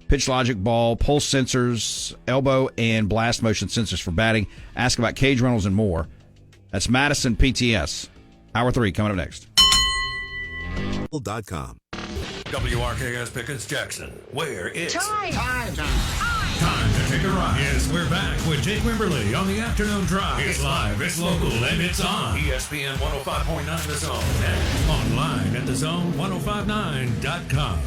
Speaker 4: pitch logic, ball, pulse sensors, elbow, and blast motion sensors for batting. Ask about cage rentals and more. That's Madison PTS. Hour 3 coming up next.
Speaker 1: WRKS Pickens Jackson, where it's
Speaker 10: Time
Speaker 1: to take a ride. Yes, we're back with Jake Wimberly on the afternoon drive. It's live, it's local, and it's on ESPN 105.9 The Zone and online at thezone1059.com.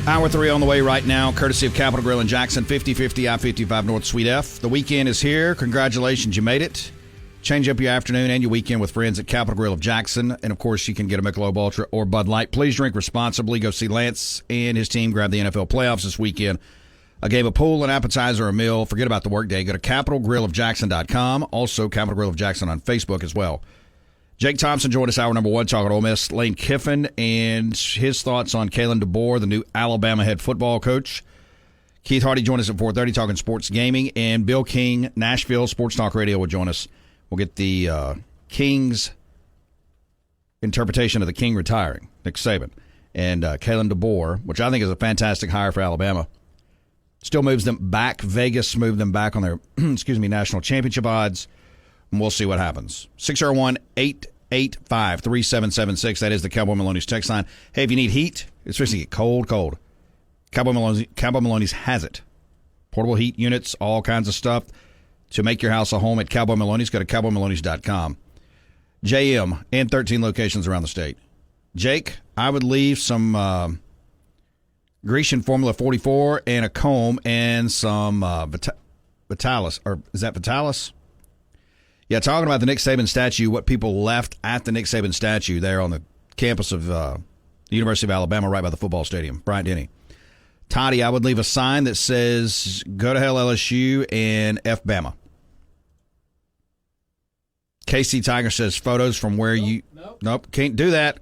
Speaker 4: Hour 3 on the way right now, courtesy of Capital Grill in Jackson, 5050 I-55 North Suite F. The weekend is here. Congratulations, you made it. Change up your afternoon and your weekend with friends at Capital Grill of Jackson. And, of course, you can get a Michelob Ultra or Bud Light. Please drink responsibly. Go see Lance and his team grab the NFL playoffs this weekend a game of pool, an appetizer, a meal. Forget about the workday. Go to CapitalGrillOfJackson.com. Also, Capital Grill of Jackson on Facebook as well. Jake Thompson joined us, hour number 1, talking Ole Miss. Lane Kiffin and his thoughts on Kalen DeBoer, the new Alabama head football coach. Keith Hardy joined us at 4:30, talking sports gaming. And Bill King, Nashville Sports Talk Radio, will join us. We'll get the King's interpretation of the King retiring, Nick Saban. And Kalen DeBoer, which I think is a fantastic hire for Alabama. Still moves them back. Vegas moved them back on their national championship odds. And we'll see what happens. 601-885-3776. That is the Cowboy Maloney's text line. Hey, if you need heat, it's supposed to get cold. Cowboy Maloney's has it. Portable heat units, all kinds of stuff to make your house a home at Cowboy Maloney's. Go to cowboymaloney's.com. JM and 13 locations around the state. Jake, I would leave some Grecian Formula 44 and a comb and some Vitalis. Or is that Vitalis? Yeah, talking about the Nick Saban statue, what people left at the Nick Saban statue there on the campus of the University of Alabama right by the football stadium. Bryant-Denny. Toddy, I would leave a sign that says, go to hell LSU and F Bama. KC Tiger says photos from where Nope, can't do that.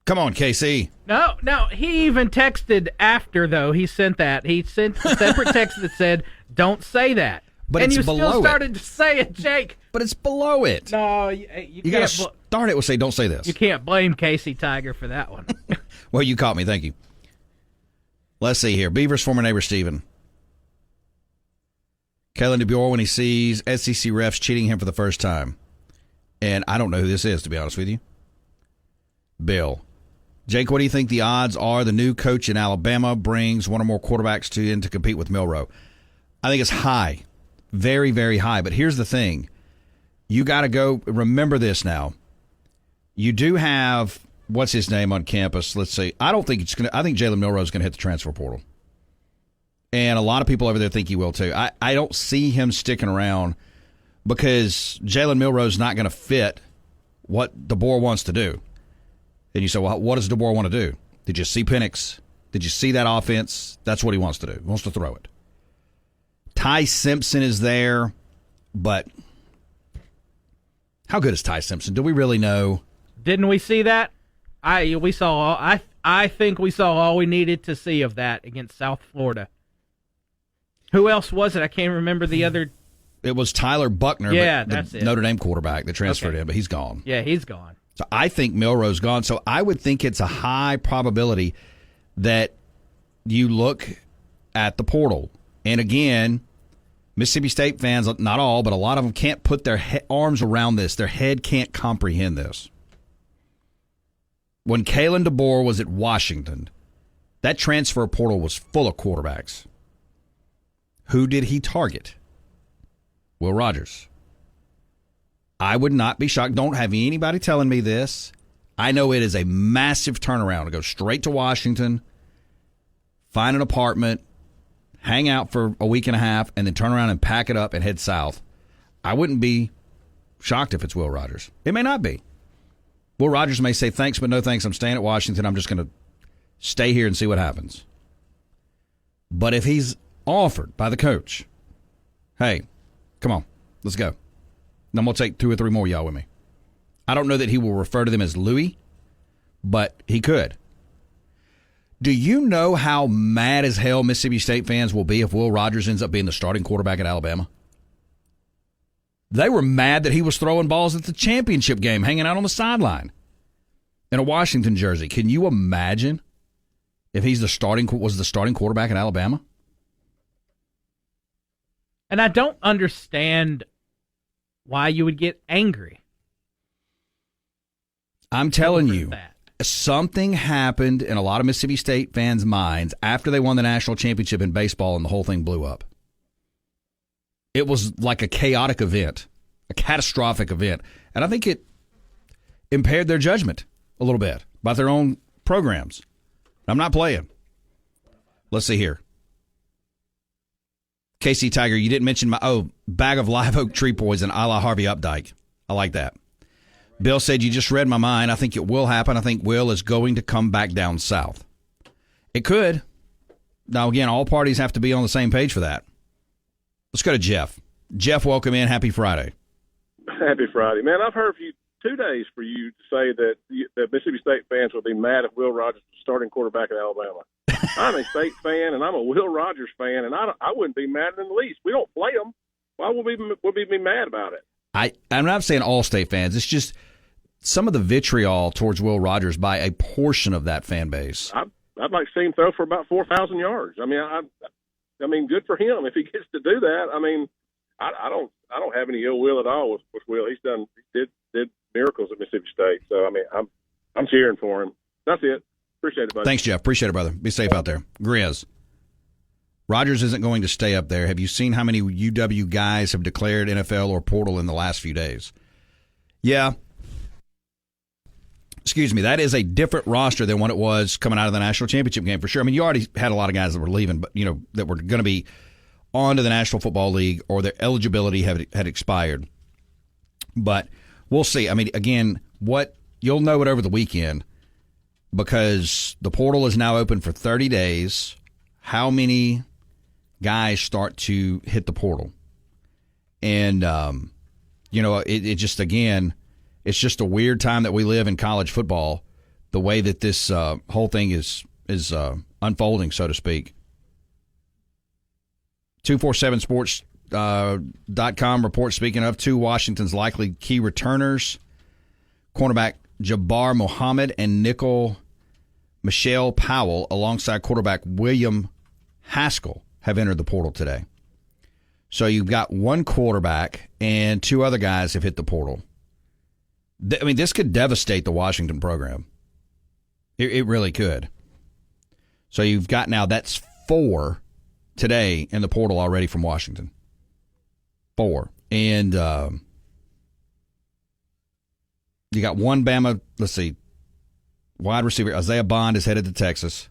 Speaker 4: Come on, KC.
Speaker 5: No, he even texted after, though. He sent that. He sent a separate text that said, don't say that.
Speaker 4: But
Speaker 5: and
Speaker 4: it's
Speaker 5: you
Speaker 4: below
Speaker 5: still started
Speaker 4: it.
Speaker 5: to say it, Jake.
Speaker 4: But it's below it.
Speaker 5: No, you
Speaker 4: got to
Speaker 5: can't.
Speaker 4: start it with say, don't say this.
Speaker 5: You can't blame Casey Tiger for that one.
Speaker 4: Well, you caught me. Thank you. Let's see here. Beaver's former neighbor, Steven. Kalen DeBoer, when he sees SEC refs cheating him for the first time. And I don't know who this is, to be honest with you. Bill. Jake, what do you think the odds are the new coach in Alabama brings one or more quarterbacks in to compete with Milroe? I think it's high. Very, very high. But here's the thing. You got to go. Remember this now. You do have, what's his name on campus? Let's see. I think Jalen Milroe is going to hit the transfer portal. And a lot of people over there think he will too. I don't see him sticking around because Jalen Milroe is not going to fit what DeBoer wants to do. And you say, well, what does DeBoer want to do? Did you see Penix? Did you see that offense? That's what he wants to do. He wants to throw it. Ty Simpson is there, but how good is Ty Simpson? Do we really know?
Speaker 5: Didn't we see that? I think we saw all we needed to see of that against South Florida. Who else was it? I can't remember the other.
Speaker 4: It was Tyler Buckner,
Speaker 5: that's it.
Speaker 4: Notre Dame quarterback that transferred in, but he's gone.
Speaker 5: Yeah, he's gone.
Speaker 4: So I think Milroe's gone. So I would think it's a high probability that you look at the portal. And again, Mississippi State fans, not all, but a lot of them can't put their arms around this. Their head can't comprehend this. When Kalen DeBoer was at Washington, that transfer portal was full of quarterbacks. Who did he target? Will Rogers. I would not be shocked. Don't have anybody telling me this. I know it is a massive turnaround to go straight to Washington, find an apartment, hang out for a week and a half, and then turn around and pack it up and head south. I wouldn't be shocked if it's Will Rogers. It may not be. Will Rogers may say, thanks, but no thanks. I'm staying at Washington. I'm just going to stay here and see what happens. But if he's offered by the coach, hey, come on, let's go. And I'm going to take 2 or 3 more y'all with me. I don't know that he will refer to them as Louis, but he could. Do you know how mad as hell Mississippi State fans will be if Will Rogers ends up being the starting quarterback at Alabama? They were mad that he was throwing balls at the championship game, hanging out on the sideline in a Washington jersey. Can you imagine if was the starting quarterback at Alabama?
Speaker 5: And I don't understand why you would get angry.
Speaker 4: I'm telling you, something happened in a lot of Mississippi State fans' minds after they won the national championship in baseball and the whole thing blew up. It was like a chaotic event, a catastrophic event. And I think it impaired their judgment a little bit about their own programs. I'm not playing. Let's see here. KC Tiger, you didn't mention my bag of live oak tree poison a la Harvey Updike. I like that. Bill said, you just read my mind. I think it will happen. I think Will is going to come back down south. It could. Now, again, all parties have to be on the same page for that. Let's go to Jeff. Jeff, welcome in. Happy Friday.
Speaker 12: Happy Friday. Man, I've heard 2 days for you to say that Mississippi State fans will be mad if Will Rogers is starting quarterback at Alabama. I'm a State fan, and I'm a Will Rogers fan, and I wouldn't be mad in the least. We don't play them. Why would we be mad about it?
Speaker 4: I'm not saying all State fans. It's just some of the vitriol towards Will Rogers by a portion of that fan base.
Speaker 12: I'd like to see him throw for about 4,000 yards. I mean, good for him if he gets to do that. I mean, I don't have any ill will at all with Will. He did miracles at Mississippi State. So I mean, I'm cheering for him. That's it. Appreciate it, buddy.
Speaker 4: Thanks, Jeff. Appreciate it, brother. Be safe out there. Grizz. Rogers isn't going to stay up there. Have you seen how many UW guys have declared NFL or portal in the last few days? Yeah. Excuse me. That is a different roster than what it was coming out of the national championship game for sure. I mean, you already had a lot of guys that were leaving, but that were going to be on to the National Football League or their eligibility had expired. But we'll see. I mean, again, you'll know it over the weekend because the portal is now open for 30 days. How many guys start to hit the portal? And, it just, again, it's just a weird time that we live in college football, the way that this whole thing is unfolding, so to speak. 247sports.com reports, speaking of, 2 Washington's likely key returners, cornerback Jabbar Muhammad and nickel Michelle Powell, alongside quarterback William Haskell, have entered the portal today. So you've got 1 quarterback and 2 other guys have hit the portal. I mean, this could devastate the Washington program. It really could. So you've got now, that's 4 today in the portal already from Washington. 4. And you got 1 Bama, let's see, wide receiver Isaiah Bond is headed to Texas.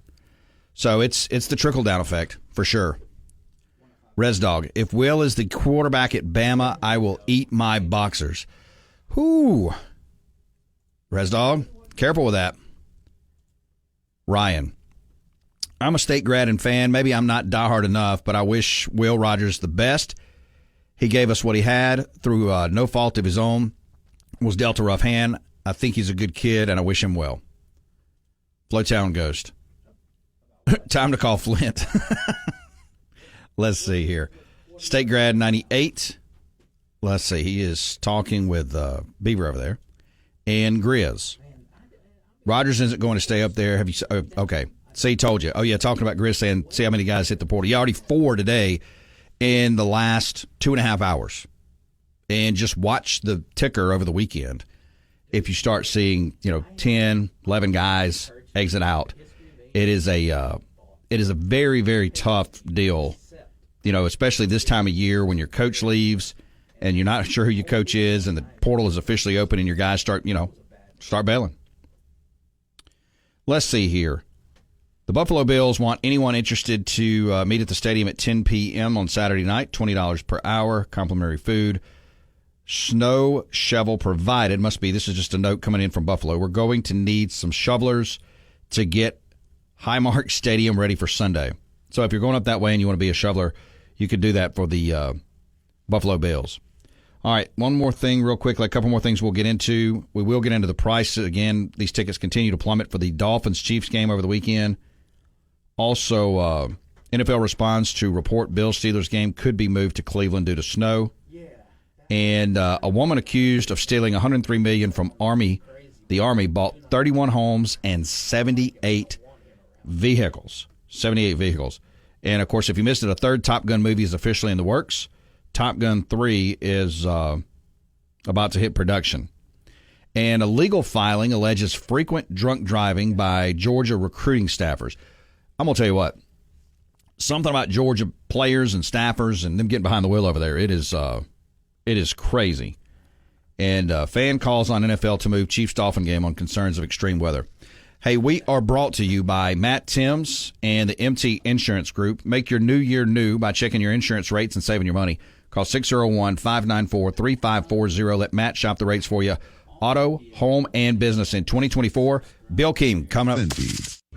Speaker 4: So it's the trickle-down effect for sure. Res Dog, if Will is the quarterback at Bama, I will eat my boxers. Whoo. Res Dog, careful with that. Ryan, I'm a State grad and fan. Maybe I'm not diehard enough, but I wish Will Rogers the best. He gave us what he had through no fault of his own. Was dealt a rough hand. I think he's a good kid, and I wish him well. Flowtown Ghost. Time to call Flint. Let's see here. State grad 98. Let's see. He is talking with Beaver over there. And Grizz. Rogers isn't going to stay up there. Have you? Okay. See, told you. Oh, yeah, talking about Grizz saying, see how many guys hit the portal. Yeah, already 4 today in the last 2.5 hours. And just watch the ticker over the weekend. If you start seeing, 10, 11 guys exit out, it is a very, very tough deal, especially this time of year when your coach leaves and you're not sure who your coach is and the portal is officially open and your guys start bailing. Let's see here. The Buffalo Bills want anyone interested to meet at the stadium at 10 p.m. on Saturday night, $20 per hour, complimentary food. Snow shovel provided. This is just a note coming in from Buffalo. We're going to need some shovelers to get Highmark Stadium ready for Sunday. So if you're going up that way and you want to be a shoveler, you could do that for the Buffalo Bills. All right, one more thing real quickly, a couple more things we'll get into. We will get into the price. Again, these tickets continue to plummet for the Dolphins-Chiefs game over the weekend. Also, NFL responds to report Bills-Steelers game could be moved to Cleveland due to snow. And a woman accused of stealing $103 million from the Army bought 31 homes and 78 vehicles. 78 vehicles. And, of course, if you missed it, a third Top Gun movie is officially in the works. Top Gun 3 is about to hit production. And a legal filing alleges frequent drunk driving by Georgia recruiting staffers. I'm going to tell you what. Something about Georgia players and staffers and them getting behind the wheel over there, it is crazy. And fan calls on NFL to move Chiefs-Dolphin game on concerns of extreme weather. Hey, we are brought to you by Matt Timms and the MT Insurance Group. Make your new year new by checking your insurance rates and saving your money. Call 601-594-3540. Let Matt shop the rates for you. Auto, home, and business in 2024. Bill Keem coming up.
Speaker 13: And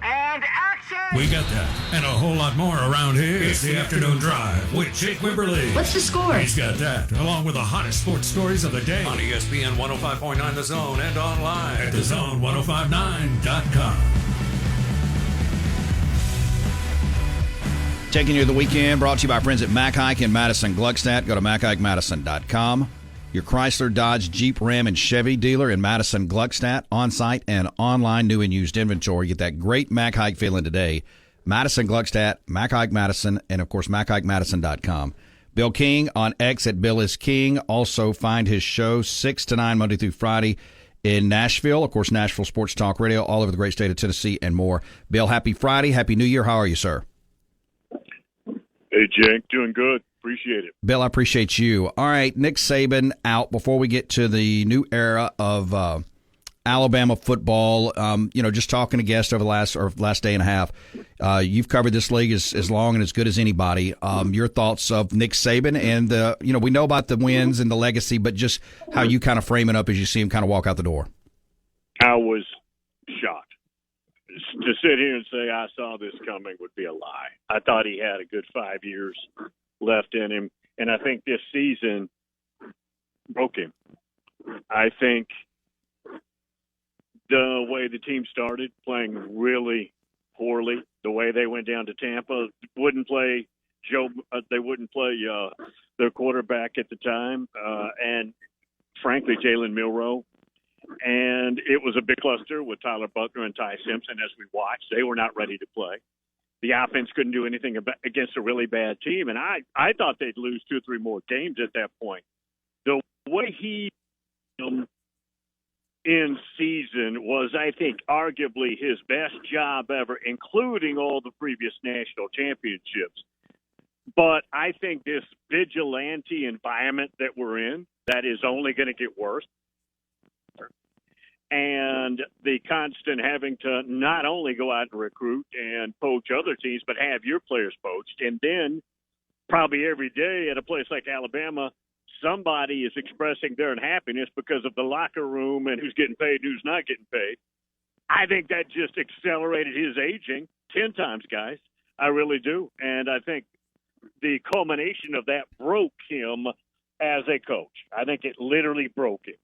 Speaker 13: action!
Speaker 1: We got that and a whole lot more around here. It's the Afternoon Drive with Jake Wimberly.
Speaker 10: What's the score?
Speaker 1: He's got that, along with the hottest sports stories of the day on ESPN 105.9 The Zone and online at thezone1059.com.
Speaker 4: Taking you to the weekend, brought to you by our friends at Mac Hike in Madison, Gluckstadt. Go to MacHikeMadison.com. Your Chrysler, Dodge, Jeep, Ram, and Chevy dealer in Madison, Gluckstadt. On-site and online new and used inventory. Get that great Mac Hike feeling today. Madison, Gluckstadt, Mac Hike Madison, and, of course, MacHikeMadison.com. Bill King on X at Bill is King. Also find his show 6 to 9 Monday through Friday in Nashville. Of course, Nashville Sports Talk Radio, all over the great state of Tennessee and more. Bill, happy Friday. Happy New Year. How are you, sir?
Speaker 13: Hey, Jake. Doing good. Appreciate it.
Speaker 4: Bill, I appreciate you. All right, Nick Saban out before we get to the new era of Alabama football. Just talking to guests over the last day and a half. You've covered this league as long and as good as anybody. Your thoughts of Nick Saban and we know about the wins and the legacy, but just how you kind of frame it up as you see him kind of walk out the door.
Speaker 13: I was shocked. To sit here and say I saw this coming would be a lie. I thought he had a good 5 years left in him, and I think this season broke him. I think the way the team started, playing really poorly, the way they went down to Tampa, wouldn't play their quarterback at the time, and frankly, Jalen Milroe. And it was a big cluster with Tyler Buckner and Ty Simpson as we watched. They were not ready to play. The offense couldn't do anything against a really bad team. And I thought they'd lose 2 or 3 more games at that point. The way he in season was, I think, arguably his best job ever, including all the previous national championships. But I think this vigilante environment that we're in, that is only going to get worse. And the constant having to not only go out and recruit and poach other teams, but have your players poached. And then probably every day at a place like Alabama, somebody is expressing their unhappiness because of the locker room and who's getting paid and who's not getting paid. I think that just accelerated his aging 10 times, guys. I really do. And I think the culmination of that broke him as a coach. I think it literally broke him.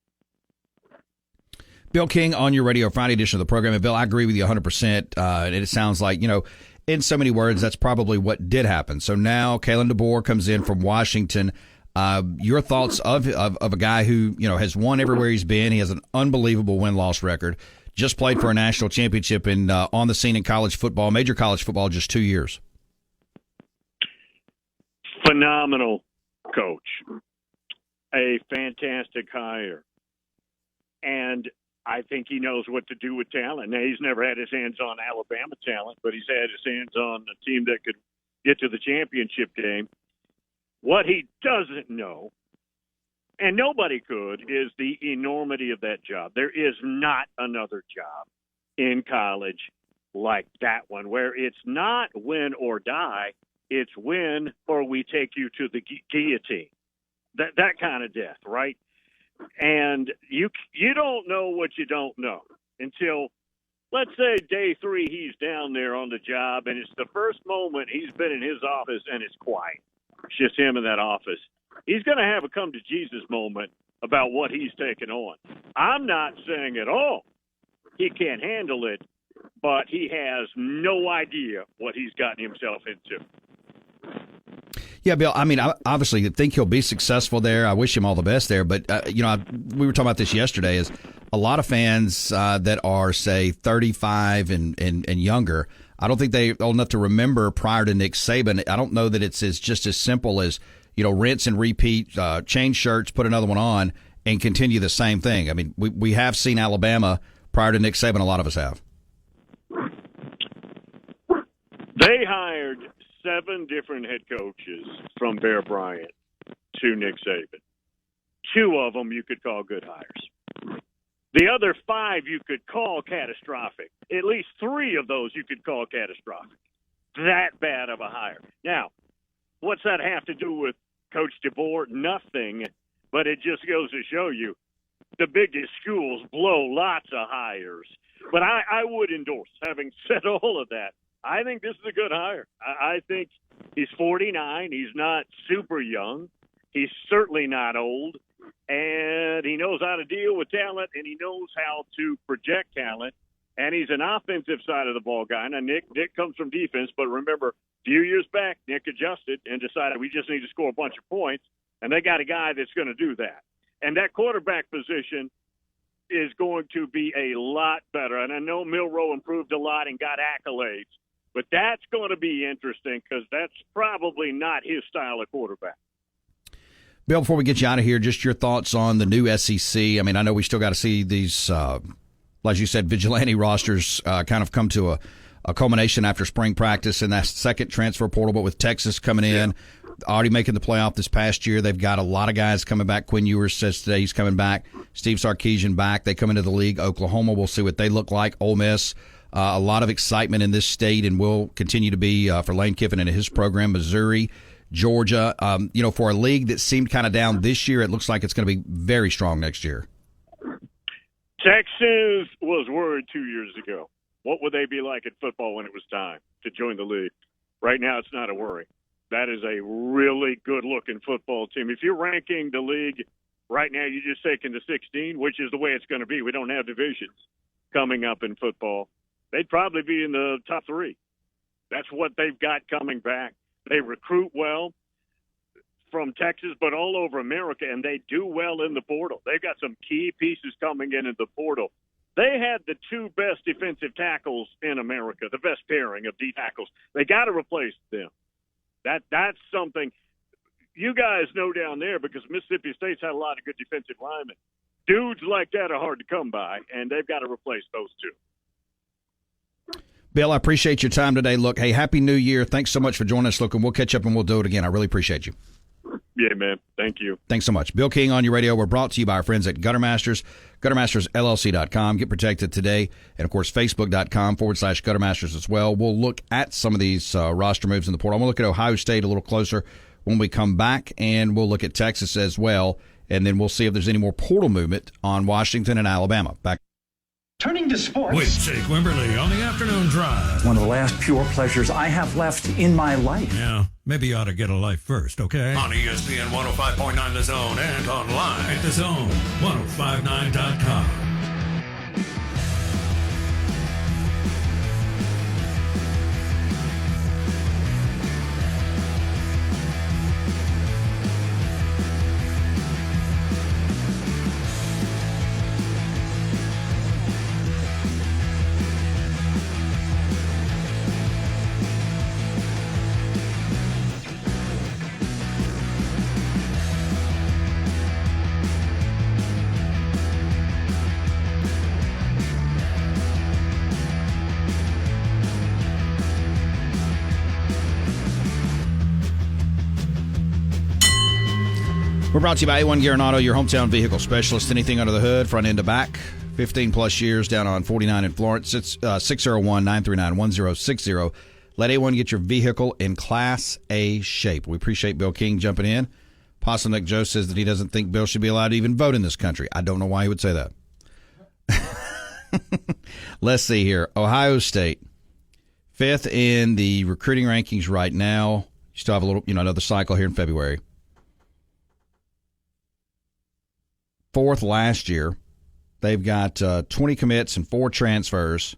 Speaker 4: Bill King on your Radio Friday edition of the program. And Bill, I agree with you 100%. And it sounds like, in so many words, that's probably what did happen. So now Kalen DeBoer comes in from Washington. Your thoughts of a guy who, has won everywhere he's been. He has an unbelievable win-loss record. Just played for a national championship and on the scene in college football, major college football, just 2 years.
Speaker 13: Phenomenal coach. A fantastic hire. And I think he knows what to do with talent. Now, he's never had his hands on Alabama talent, but he's had his hands on a team that could get to the championship game. What he doesn't know, and nobody could, is the enormity of that job. There is not another job in college like that one, where it's not win or die, it's win or we take you to the guillotine. That kind of death, right? And you don't know what you don't know until, let's say, day 3 he's down there on the job, and it's the first moment he's been in his office and it's quiet. It's just him in that office. He's going to have a come-to-Jesus moment about what he's taken on. I'm not saying at all he can't handle it, but he has no idea what he's gotten himself into.
Speaker 4: Yeah, Bill, I mean, I obviously think he'll be successful there. I wish him all the best there. But, we were talking about this yesterday, is a lot of fans that are, say, 35 and younger, I don't think they're old enough to remember prior to Nick Saban. I don't know that it's just as simple as, rinse and repeat, change shirts, put another one on, and continue the same thing. I mean, we have seen Alabama prior to Nick Saban. A lot of us have.
Speaker 13: They hired 7 different head coaches from Bear Bryant to Nick Saban. 2 of them you could call good hires. The other 5 you could call catastrophic. At least 3 of those you could call catastrophic. That bad of a hire. Now, what's that have to do with Coach DeBoer? Nothing, but it just goes to show you the biggest schools blow lots of hires. But I would endorse, having said all of that, I think this is a good hire. I think he's 49. He's not super young. He's certainly not old. And he knows how to deal with talent, and he knows how to project talent. And he's an offensive side of the ball guy. Now, Nick comes from defense, but remember, a few years back, Nick adjusted and decided we just need to score a bunch of points, and they got a guy that's going to do that. And that quarterback position is going to be a lot better. And I know Milroe improved a lot and got accolades, but that's going to be interesting because that's probably not his style of quarterback.
Speaker 4: Bill, before we get you out of here, just your thoughts on the new SEC. I mean, I know we still got to see these, as you said, vigilante rosters kind of come to a culmination after spring practice and that second transfer portal, but with Texas coming in, already making the playoff this past year. They've got a lot of guys coming back. Quinn Ewers says today he's coming back. Steve Sarkisian back. They come into the league. Oklahoma, we'll see what they look like. Ole Miss, a lot of excitement in this state and will continue to be for Lane Kiffin and his program. Missouri, Georgia, for a league that seemed kind of down this year, it looks like it's going to be very strong next year.
Speaker 13: Texas was worried 2 years ago. What would they be like in football when it was time to join the league? Right now, it's not a worry. That is a really good-looking football team. If you're ranking the league right now, you're just taking the 16, which is the way it's going to be. We don't have divisions coming up in football. They'd probably be in the top 3. That's what they've got coming back. They recruit well from Texas, but all over America, and they do well in the portal. They've got some key pieces coming in the portal. They had the 2 best defensive tackles in America, the best pairing of D tackles. They got to replace them. That's something you guys know down there because Mississippi State's had a lot of good defensive linemen. Dudes like that are hard to come by, and they've got to replace those 2.
Speaker 4: Bill, I appreciate your time today. Look, hey, Happy New Year. Thanks so much for joining us. Look, and we'll catch up and we'll do it again. I really appreciate you.
Speaker 13: Yeah, man. Thank you.
Speaker 4: Thanks so much. Bill King on your radio. We're brought to you by our friends at Gutter Masters, GutterMastersLLC.com. Get protected today. And, of course, Facebook.com/Gutter Masters as well. We'll look at some of these roster moves in the portal. I'm going to look at Ohio State a little closer when we come back, and we'll look at Texas as well. And then we'll see if there's any more portal movement on Washington and Alabama. Back.
Speaker 7: Turning to sports.
Speaker 1: With Jake Wimberly on the afternoon drive.
Speaker 7: One of the last pure pleasures I have left in my life.
Speaker 1: Yeah, maybe you ought to get a life first, okay? On ESPN 105.9 The Zone and online at thezone1059.com.
Speaker 4: We're brought to you by A1 Gear and Auto, your hometown vehicle specialist. Anything under the hood, front end to back. 15-plus years down on 49 in Florence. It's 601-939-1060. Let A1 get your vehicle in Class A shape. We appreciate Bill King jumping in. Possum Nick Joe says that he doesn't think Bill should be allowed to even vote in this country. I don't know why he would say that. Let's see here. Ohio State, 5th in the recruiting rankings right now. You still have a little, another cycle here in February. 4th last year. They've got 20 commits and 4 transfers.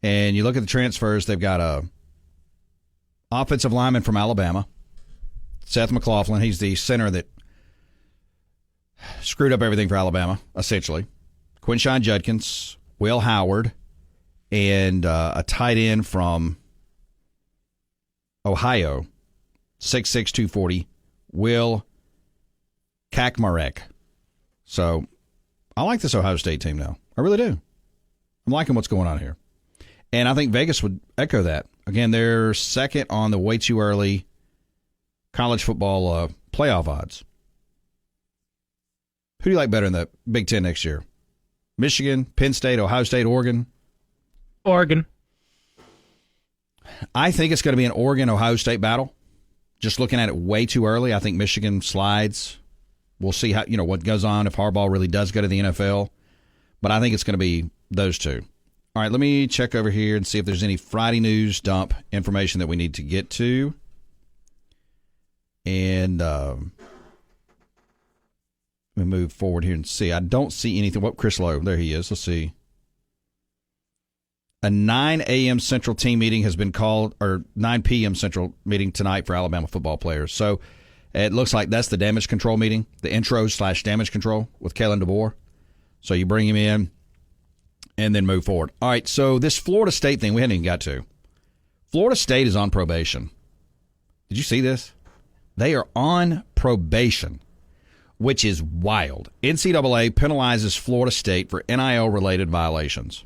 Speaker 4: And you look at the transfers, they've got a offensive lineman from Alabama, Seth McLaughlin. He's the center that screwed up everything for Alabama, essentially. Quinshon Judkins, Will Howard, and a tight end from Ohio, 6'6", 240, Will Kakmarek. So I like this Ohio State team now. I really do. I'm liking what's going on here. And I think Vegas would echo that. Again, they're second on the way too early college football playoff odds. Who do you like better in the Big Ten next year? Michigan, Penn State, Ohio State, Oregon?
Speaker 5: Oregon.
Speaker 4: I think it's going to be an Oregon-Ohio State battle. Just looking at it way too early, I think Michigan slides. We'll see how what goes on if Harbaugh really does go to the NFL. But I think it's going to be those two. All right, let me check over here and see if there's any Friday news dump information that we need to get to. And let me move forward here and see. I don't see anything. What, Chris Lowe? There he is. Let's see. A 9 a.m. Central team meeting has been called, or 9 p.m. Central meeting tonight for Alabama football players. So it looks like that's the damage control meeting, the intro/damage control with Kalen DeBoer. So you bring him in and then move forward. All right, so this Florida State thing we hadn't even got to. Florida State is on probation. Did you see this? They are on probation, which is wild. NCAA penalizes Florida State for NIL-related violations.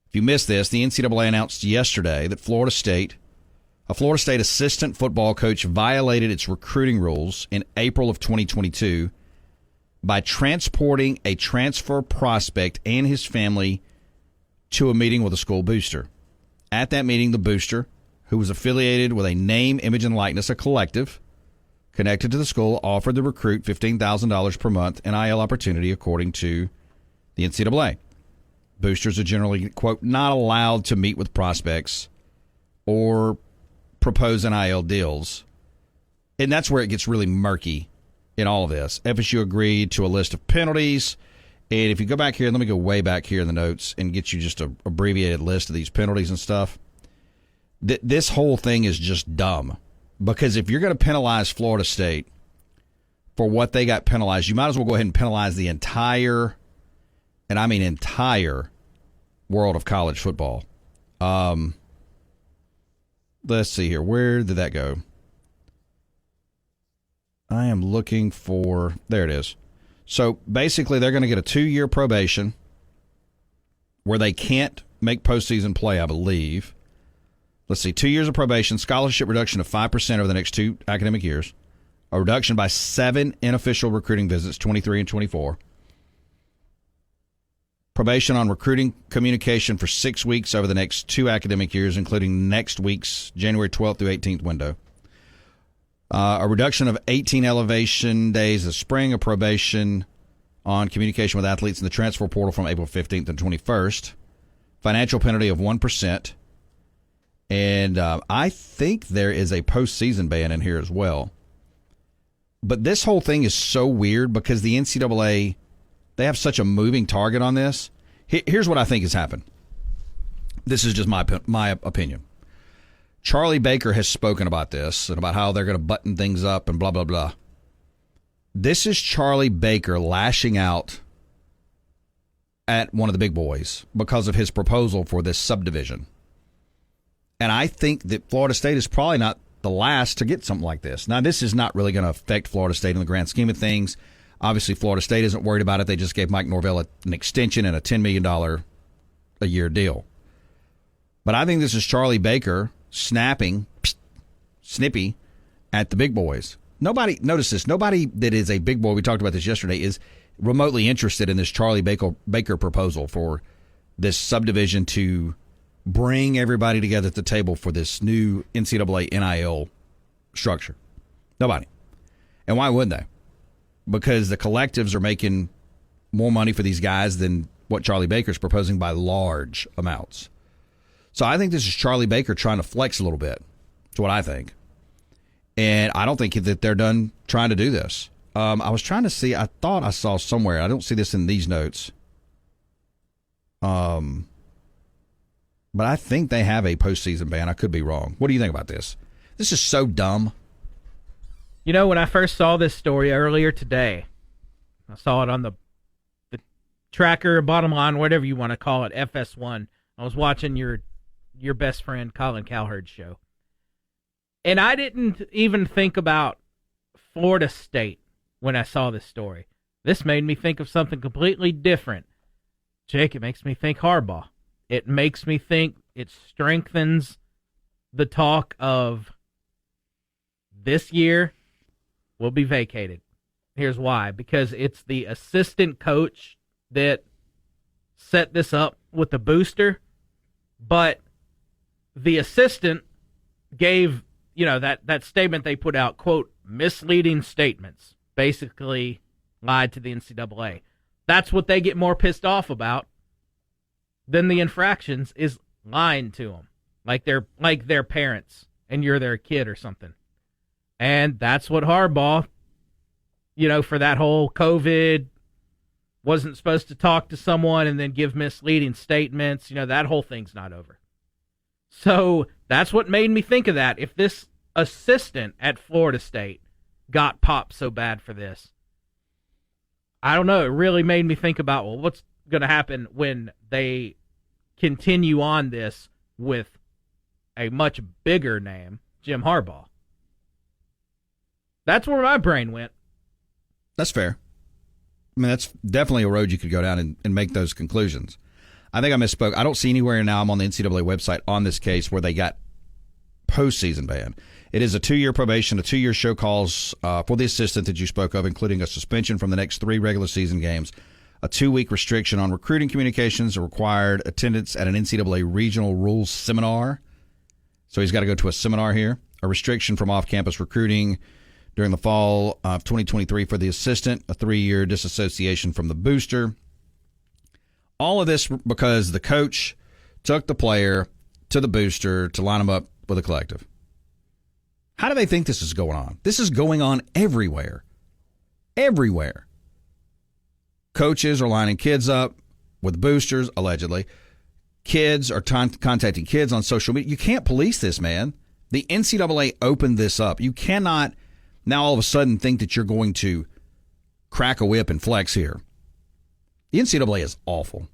Speaker 4: If you missed this, the NCAA announced yesterday that a Florida State assistant football coach violated its recruiting rules in April of 2022 by transporting a transfer prospect and his family to a meeting with a school booster. At that meeting, the booster, who was affiliated with a name, image, and likeness, a collective connected to the school, offered the recruit $15,000 per month NIL opportunity, according to the NCAA. Boosters are generally, quote, not allowed to meet with prospects or propose NIL deals. And that's where it gets really murky in all of this. FSU agreed to a list of penalties. And if you go back here, let me go way back here in the notes and get you just an abbreviated list of these penalties and stuff. This whole thing is just dumb. Because if you're going to penalize Florida State for what they got penalized, you might as well go ahead and penalize the entire, and I mean entire, world of college football. Let's see here. Where did that go? I am looking for, there it is. So basically they're going to get a 2-year probation where they can't make postseason play, I believe. Let's see, 2 years of probation, scholarship reduction of 5% over the next 2 academic years, a reduction by 7 unofficial recruiting visits, 23 and 24. Probation on recruiting communication for 6 weeks over the next 2 academic years, including next week's January 12th through 18th window. A reduction of 18 elevation days of spring, a probation on communication with athletes in the transfer portal from April 15th and 21st. Financial penalty of 1%. And I think there is a postseason ban in here as well. But this whole thing is so weird because the NCAA, they have such a moving target on this. Here's what I think has happened. This is just my opinion. Charlie Baker has spoken about this and about how they're going to button things up and blah, blah, blah. This is Charlie Baker lashing out at one of the big boys because of his proposal for this subdivision. And I think that Florida State is probably not the last to get something like this. Now, this is not really going to affect Florida State in the grand scheme of things. Obviously, Florida State isn't worried about it. They just gave Mike Norvell an extension and a $10 million a year deal. But I think this is Charlie Baker snapping, snippy, at the big boys. Nobody, notice this, nobody that is a big boy, we talked about this yesterday, is remotely interested in this Charlie Baker proposal for this subdivision to bring everybody together at the table for this new NCAA NIL structure. Nobody. And why wouldn't they? Because the collectives are making more money for these guys than what Charlie Baker's proposing by large amounts. So I think this is Charlie Baker trying to flex a little bit. That's what I think. And I don't think that they're done trying to do this. I was trying to see, I thought I saw somewhere, I don't see this in these notes. But I think they have a postseason ban. I could be wrong. What do you think about this? This is so dumb.
Speaker 5: You know, when I first saw this story earlier today, I saw it on the tracker, bottom line, whatever you want to call it, FS1. I was watching your best friend Colin Cowherd's show. And I didn't even think about Florida State when I saw this story. This made me think of something completely different. Jake, it makes me think Harbaugh. It makes me think it strengthens the talk of this year will be vacated. Here's why. Because it's the assistant coach that set this up with the booster, but the assistant gave, that statement they put out, quote, misleading statements, basically lied to the NCAA. That's what they get more pissed off about then the infractions is lying to them, like their parents, and you're their kid or something. And that's what Harbaugh, for that whole COVID, wasn't supposed to talk to someone and then give misleading statements. That whole thing's not over. So that's what made me think of that. If this assistant at Florida State got popped so bad for this, I don't know. It really made me think about, what's going to happen when they continue on this with a much bigger name, Jim Harbaugh. That's where my brain went.
Speaker 4: That's fair. I mean, that's definitely a road you could go down and make those conclusions. I think I misspoke. I don't see anywhere now, I'm on the NCAA website on this case, where they got postseason ban. It is a 2-year probation, a 2-year show cause for the assistant that you spoke of, including a suspension from the next 3 regular season games, a 2-week restriction on recruiting communications, a required attendance at an NCAA regional rules seminar. So he's got to go to a seminar here, a restriction from off-campus recruiting during the fall of 2023 for the assistant, a 3-year disassociation from the booster. All of this because the coach took the player to the booster to line him up with a collective. How do they think this is going on? This is going on everywhere. Everywhere. Coaches are lining kids up with boosters, allegedly. Kids are contacting kids on social media. You can't police this, man. The NCAA opened this up. You cannot now all of a sudden think that you're going to crack a whip and flex here. The NCAA is awful.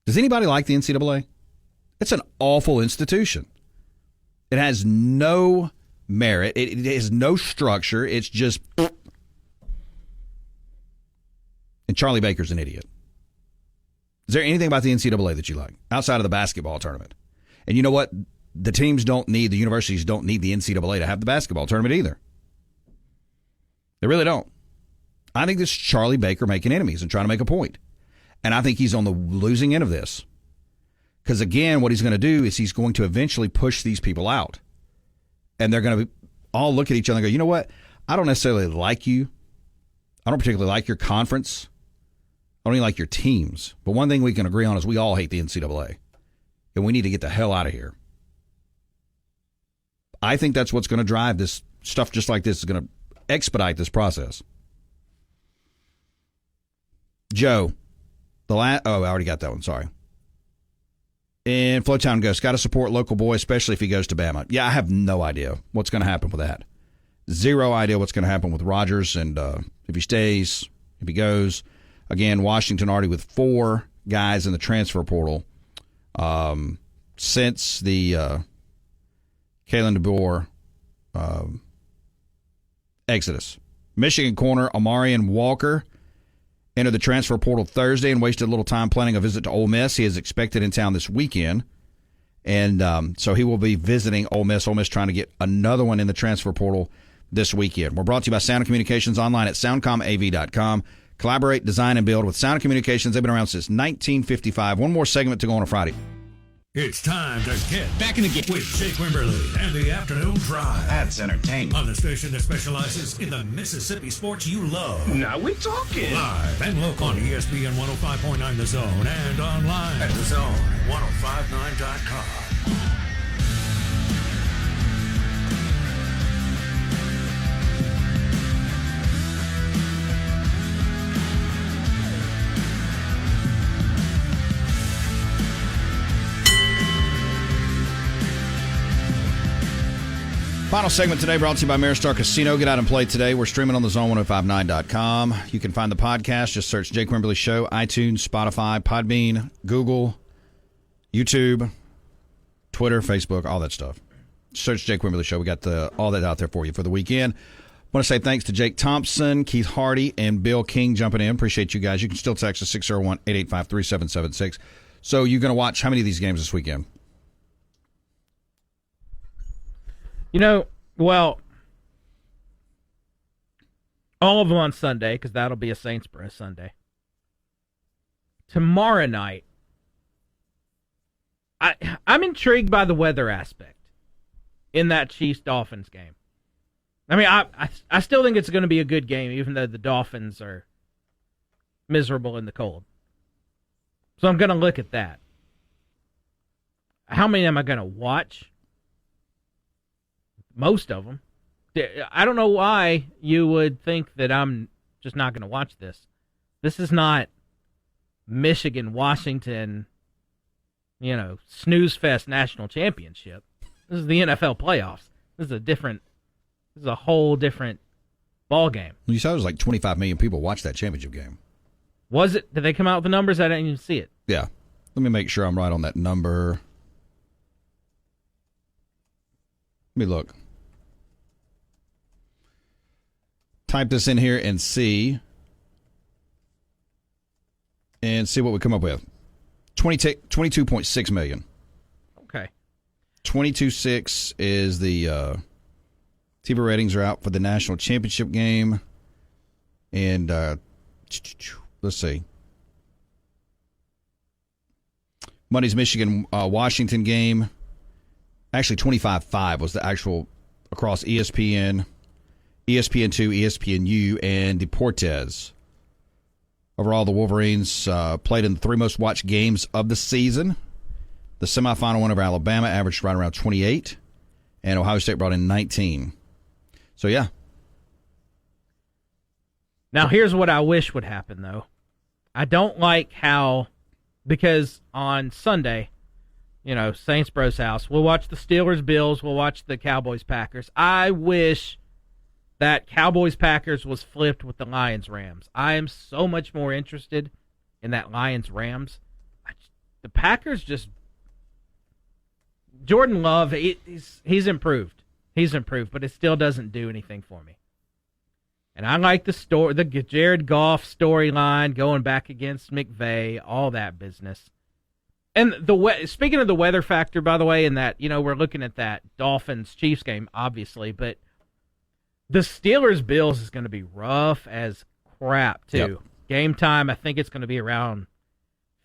Speaker 4: Does anybody like the NCAA? It's an awful institution. It has no merit. It has no structure. It's just... And Charlie Baker's an idiot. Is there anything about the NCAA that you like outside of the basketball tournament? And you know what? The universities don't need the NCAA to have the basketball tournament either. They really don't. I think this is Charlie Baker making enemies and trying to make a point. And I think he's on the losing end of this. Because, again, what he's going to do is he's going to eventually push these people out. And they're going to all look at each other and go, you know what? I don't necessarily like you. I don't particularly like your conference. I don't even like your teams. But one thing we can agree on is we all hate the NCAA. And we need to get the hell out of here. I think that's what's going to drive this stuff just like this is going to expedite this process. Joe, I already got that one. Sorry. In Flowtown Ghost, got to support local boy, especially if he goes to Bama. Yeah, I have no idea what's going to happen with that. Zero idea what's going to happen with Rogers, and if he stays, if he goes. Again, Washington already with 4 guys in the transfer portal since the Kalen DeBoer exodus. Michigan corner Amarian Walker entered the transfer portal Thursday and wasted a little time planning a visit to Ole Miss. He is expected in town this weekend, and so he will be visiting Ole Miss. Ole Miss trying to get another one in the transfer portal this weekend. We're brought to you by Sound Communications online at soundcomav.com. Collaborate, design, and build with Sound Communications. They've been around since 1955. One more segment to go on a Friday.
Speaker 1: It's time to get back in the game with Jake Wimberly and the Afternoon Drive. That's entertainment. On the station that specializes in the Mississippi sports you love. Now we're talking. Live and local on ESPN 105.9 The Zone and online at thezone1059.com.
Speaker 4: Final segment today brought to you by Maristar Casino. Get out and play today. We're streaming on the zone1059.com. You can find the podcast. Just search Jake Wimberly Show, iTunes, Spotify, Podbean, Google, YouTube, Twitter, Facebook, all that stuff. Search Jake Wimberly Show. We got all that out there for you for the weekend. I want to say thanks to Jake Thompson, Keith Hardy, and Bill King jumping in. Appreciate you guys. You can still text us 601-885-3776. So you're going to watch how many of these games this weekend?
Speaker 5: Well, all of them on Sunday, because that'll be a Saintsboro Sunday. Tomorrow night, I'm intrigued by the weather aspect in that Chiefs-Dolphins game. I mean, I still think it's going to be a good game, even though the Dolphins are miserable in the cold. So I'm going to look at that. How many am I going to watch? Most of them. I don't know why you would think that I'm just not going to watch this. This is not Michigan, Washington, snooze fest national championship. This is the NFL playoffs. This is a whole different ball game.
Speaker 4: You saw there's like 25 million people watch that championship game.
Speaker 5: Was it? Did they come out with the numbers? I didn't even see it.
Speaker 4: Yeah. Let me make sure I'm right on that number. Let me look. Type this in here and see what we come up with. 22.6 million.
Speaker 5: Okay.
Speaker 4: 22.6 is the TV ratings are out for the national championship game. And let's see. Monday's Michigan Washington game. Actually, 25.5 was the actual across ESPN, ESPN2, ESPNU, and Deportes. Overall, the Wolverines played in the three most watched games of the season. The semifinal win over Alabama averaged right around 28, and Ohio State brought in 19. So, yeah.
Speaker 5: Now, here's what I wish would happen, though. I don't like how, because on Sunday, Saints Bros House, we'll watch the Steelers Bills, we'll watch the Cowboys Packers. I wish that Cowboys Packers was flipped with the Lions Rams. I am so much more interested in that Lions Rams. The Packers just Jordan Love, he's improved. He's improved, but it still doesn't do anything for me. And I like the Jared Goff storyline going back against McVay, all that business. And speaking of the weather factor, by the way, in that, we're looking at that Dolphins-Chiefs game, obviously, but the Steelers-Bills is going to be rough as crap, too. Yep. Game time, I think it's going to be around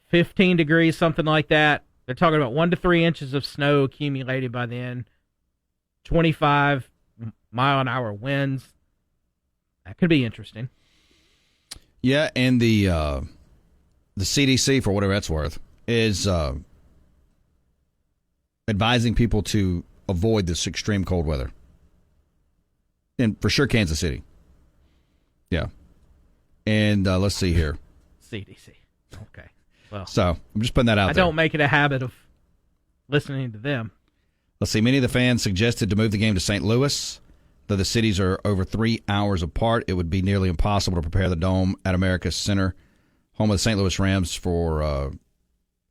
Speaker 5: 15 degrees, something like that. They're talking about 1 to 3 inches of snow accumulated by then, 25 mile-an-hour winds. That could be interesting.
Speaker 4: Yeah, and the CDC, for whatever that's worth, is advising people to avoid this extreme cold weather. And for sure, Kansas City. Yeah. And let's see here.
Speaker 5: CDC. Okay. Well,
Speaker 4: so I'm just putting that out there.
Speaker 5: I don't make it a habit of listening to them.
Speaker 4: Let's see. Many of the fans suggested to move the game to St. Louis. Though the cities are over 3 hours apart, it would be nearly impossible to prepare the Dome at America's Center, home of the St. Louis Rams, for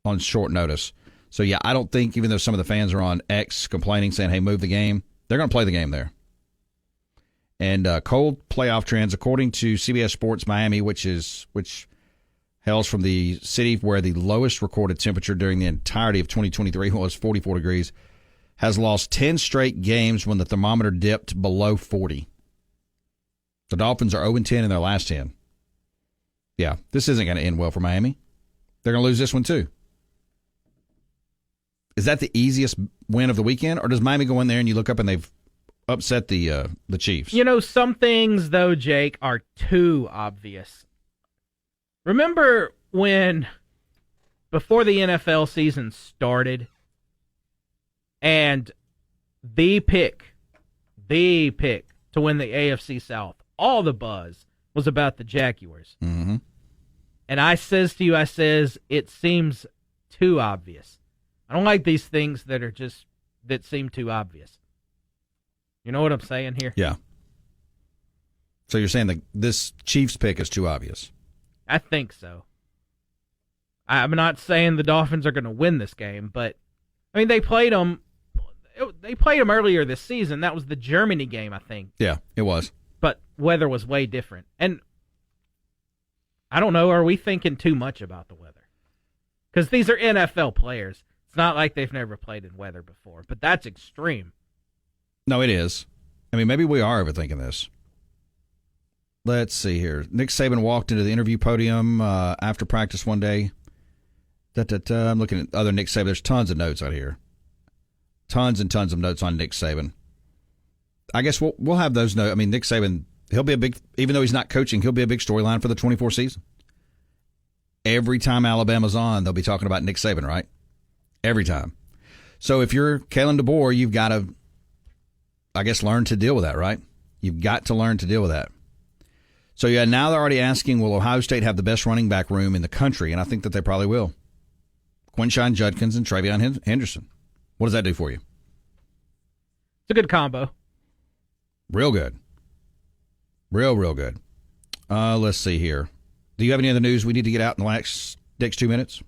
Speaker 4: on short notice. So, yeah, I don't think, even though some of the fans are on X complaining, saying, hey, move the game, they're going to play the game there. And cold playoff trends, according to CBS Sports Miami, which hails from the city where the lowest recorded temperature during the entirety of 2023 was 44 degrees, has lost 10 straight games when the thermometer dipped below 40. The Dolphins are 0-10 in their last 10. Yeah, this isn't going to end well for Miami. They're going to lose this one too. Is that the easiest win of the weekend, or does Miami go in there and you look up and they've upset the Chiefs?
Speaker 5: Some things, though, Jake, are too obvious. Remember when, before the NFL season started, and the pick to win the AFC South, all the buzz was about the Jaguars.
Speaker 4: Mm-hmm.
Speaker 5: And I says, it seems too obvious. I don't like these things that seem too obvious. You know what I'm saying here?
Speaker 4: Yeah. So you're saying that this Chiefs pick is too obvious?
Speaker 5: I think so. I'm not saying the Dolphins are going to win this game, but I mean, they played them earlier this season. That was the Germany game, I think.
Speaker 4: Yeah, it was.
Speaker 5: But weather was way different. And I don't know, are we thinking too much about the weather? Because these are NFL players. It's not like they've never played in weather before, but that's extreme.
Speaker 4: No, it is. I mean, maybe we are overthinking this. Let's see here. Nick Saban walked into the interview podium after practice one day. I'm looking at other Nick Saban. There's tons of notes out here. Tons and tons of notes on Nick Saban. I guess we'll have those notes. I mean, Nick Saban, he'll be a big, even though he's not coaching, he'll be a big storyline for the 24 season. every time Alabama's on, they'll be talking about Nick Saban, right? Every time. So if you're Kalen DeBoer, you've got to, I guess, learn to deal with that, right? You've got to learn to deal with that. So, yeah, now they're already asking, will Ohio State have the best running back room in the country? And I think that they probably will. Quinshon Judkins and Travion Henderson. What does that do for you?
Speaker 5: It's a good combo.
Speaker 4: Real good. Real good. Let's see here. Do you have any other news we need to get out in the next 2 minutes?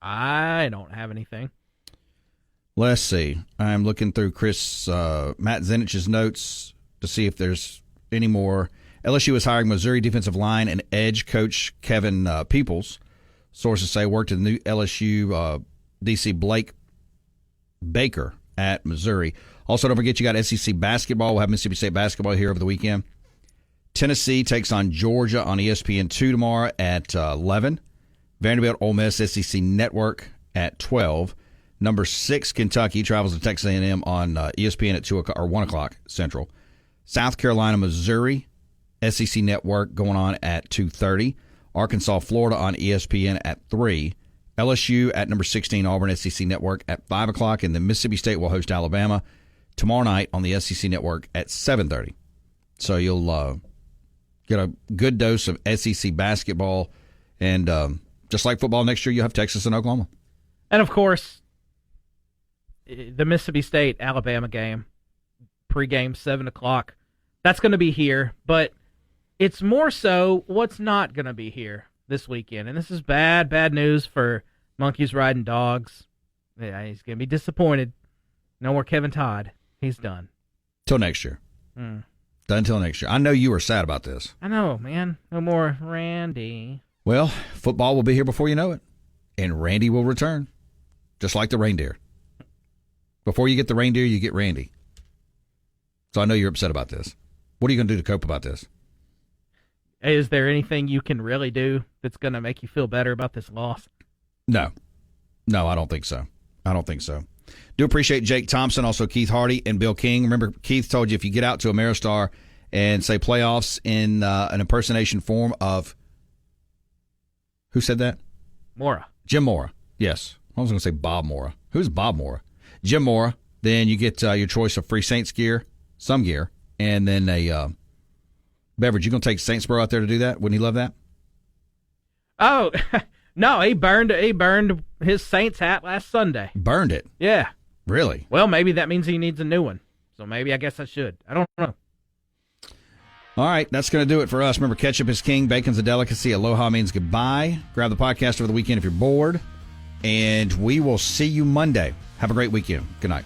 Speaker 5: I don't have anything.
Speaker 4: Let's see. I'm looking through Matt Zenich's notes to see if there's any more. LSU is hiring Missouri defensive line and edge coach Kevin Peoples. Sources say worked in the new LSU DC Blake Baker at Missouri. Also, don't forget you got SEC basketball. We'll have Mississippi State basketball here over the weekend. Tennessee takes on Georgia on ESPN2 tomorrow at 11. Vanderbilt, Ole Miss, SEC Network at 12. Number 6, Kentucky travels to Texas A&M on ESPN at 1 o'clock Central. South Carolina, Missouri, SEC Network going on at 2:30. Arkansas, Florida on ESPN at 3. LSU at number 16, Auburn, SEC Network at 5 o'clock. And then Mississippi State will host Alabama tomorrow night on the SEC Network at 7:30. So you'll get a good dose of SEC basketball. And just like football next year, you'll have Texas and Oklahoma.
Speaker 5: And, of course, the Mississippi State-Alabama game, pregame 7 o'clock, that's going to be here. But it's more so what's not going to be here this weekend. And this is bad news for monkeys riding dogs. Yeah, he's going to be disappointed. No more Kevin Todd. He's done.
Speaker 4: Till next year. Done till next year. I know you were sad about this.
Speaker 5: I know, man. No more Randy.
Speaker 4: Well, football will be here before you know it. And Randy will return. Just like the reindeer. Before you get the reindeer, you get Randy. So I know you're upset about this. What are you going to do to cope about this?
Speaker 5: Is there anything you can really do that's going to make you feel better about this loss?
Speaker 4: No, I don't think so. Do appreciate Jake Thompson, also Keith Hardy and Bill King. Remember, Keith told you if you get out to Ameristar and say playoffs in an impersonation form of, who said that?
Speaker 5: Mora.
Speaker 4: Jim Mora. Yes. I was going to say Bob Mora. Who's Bob Mora? Jim Mora. Then you get your choice of free Saints gear, some gear, and then a beverage. You going to take Saintsboro out there to do that? Wouldn't he love that?
Speaker 5: Oh, no, he burned his Saints hat last Sunday.
Speaker 4: Burned it?
Speaker 5: Yeah.
Speaker 4: Really?
Speaker 5: Well, maybe that means he needs a new one. So maybe I guess I should. I don't know.
Speaker 4: All right, that's going to do it for us. Remember, ketchup is king, bacon's a delicacy, aloha means goodbye. Grab the podcast over the weekend if you're bored, and we will see you Monday. Have a great weekend. Good night.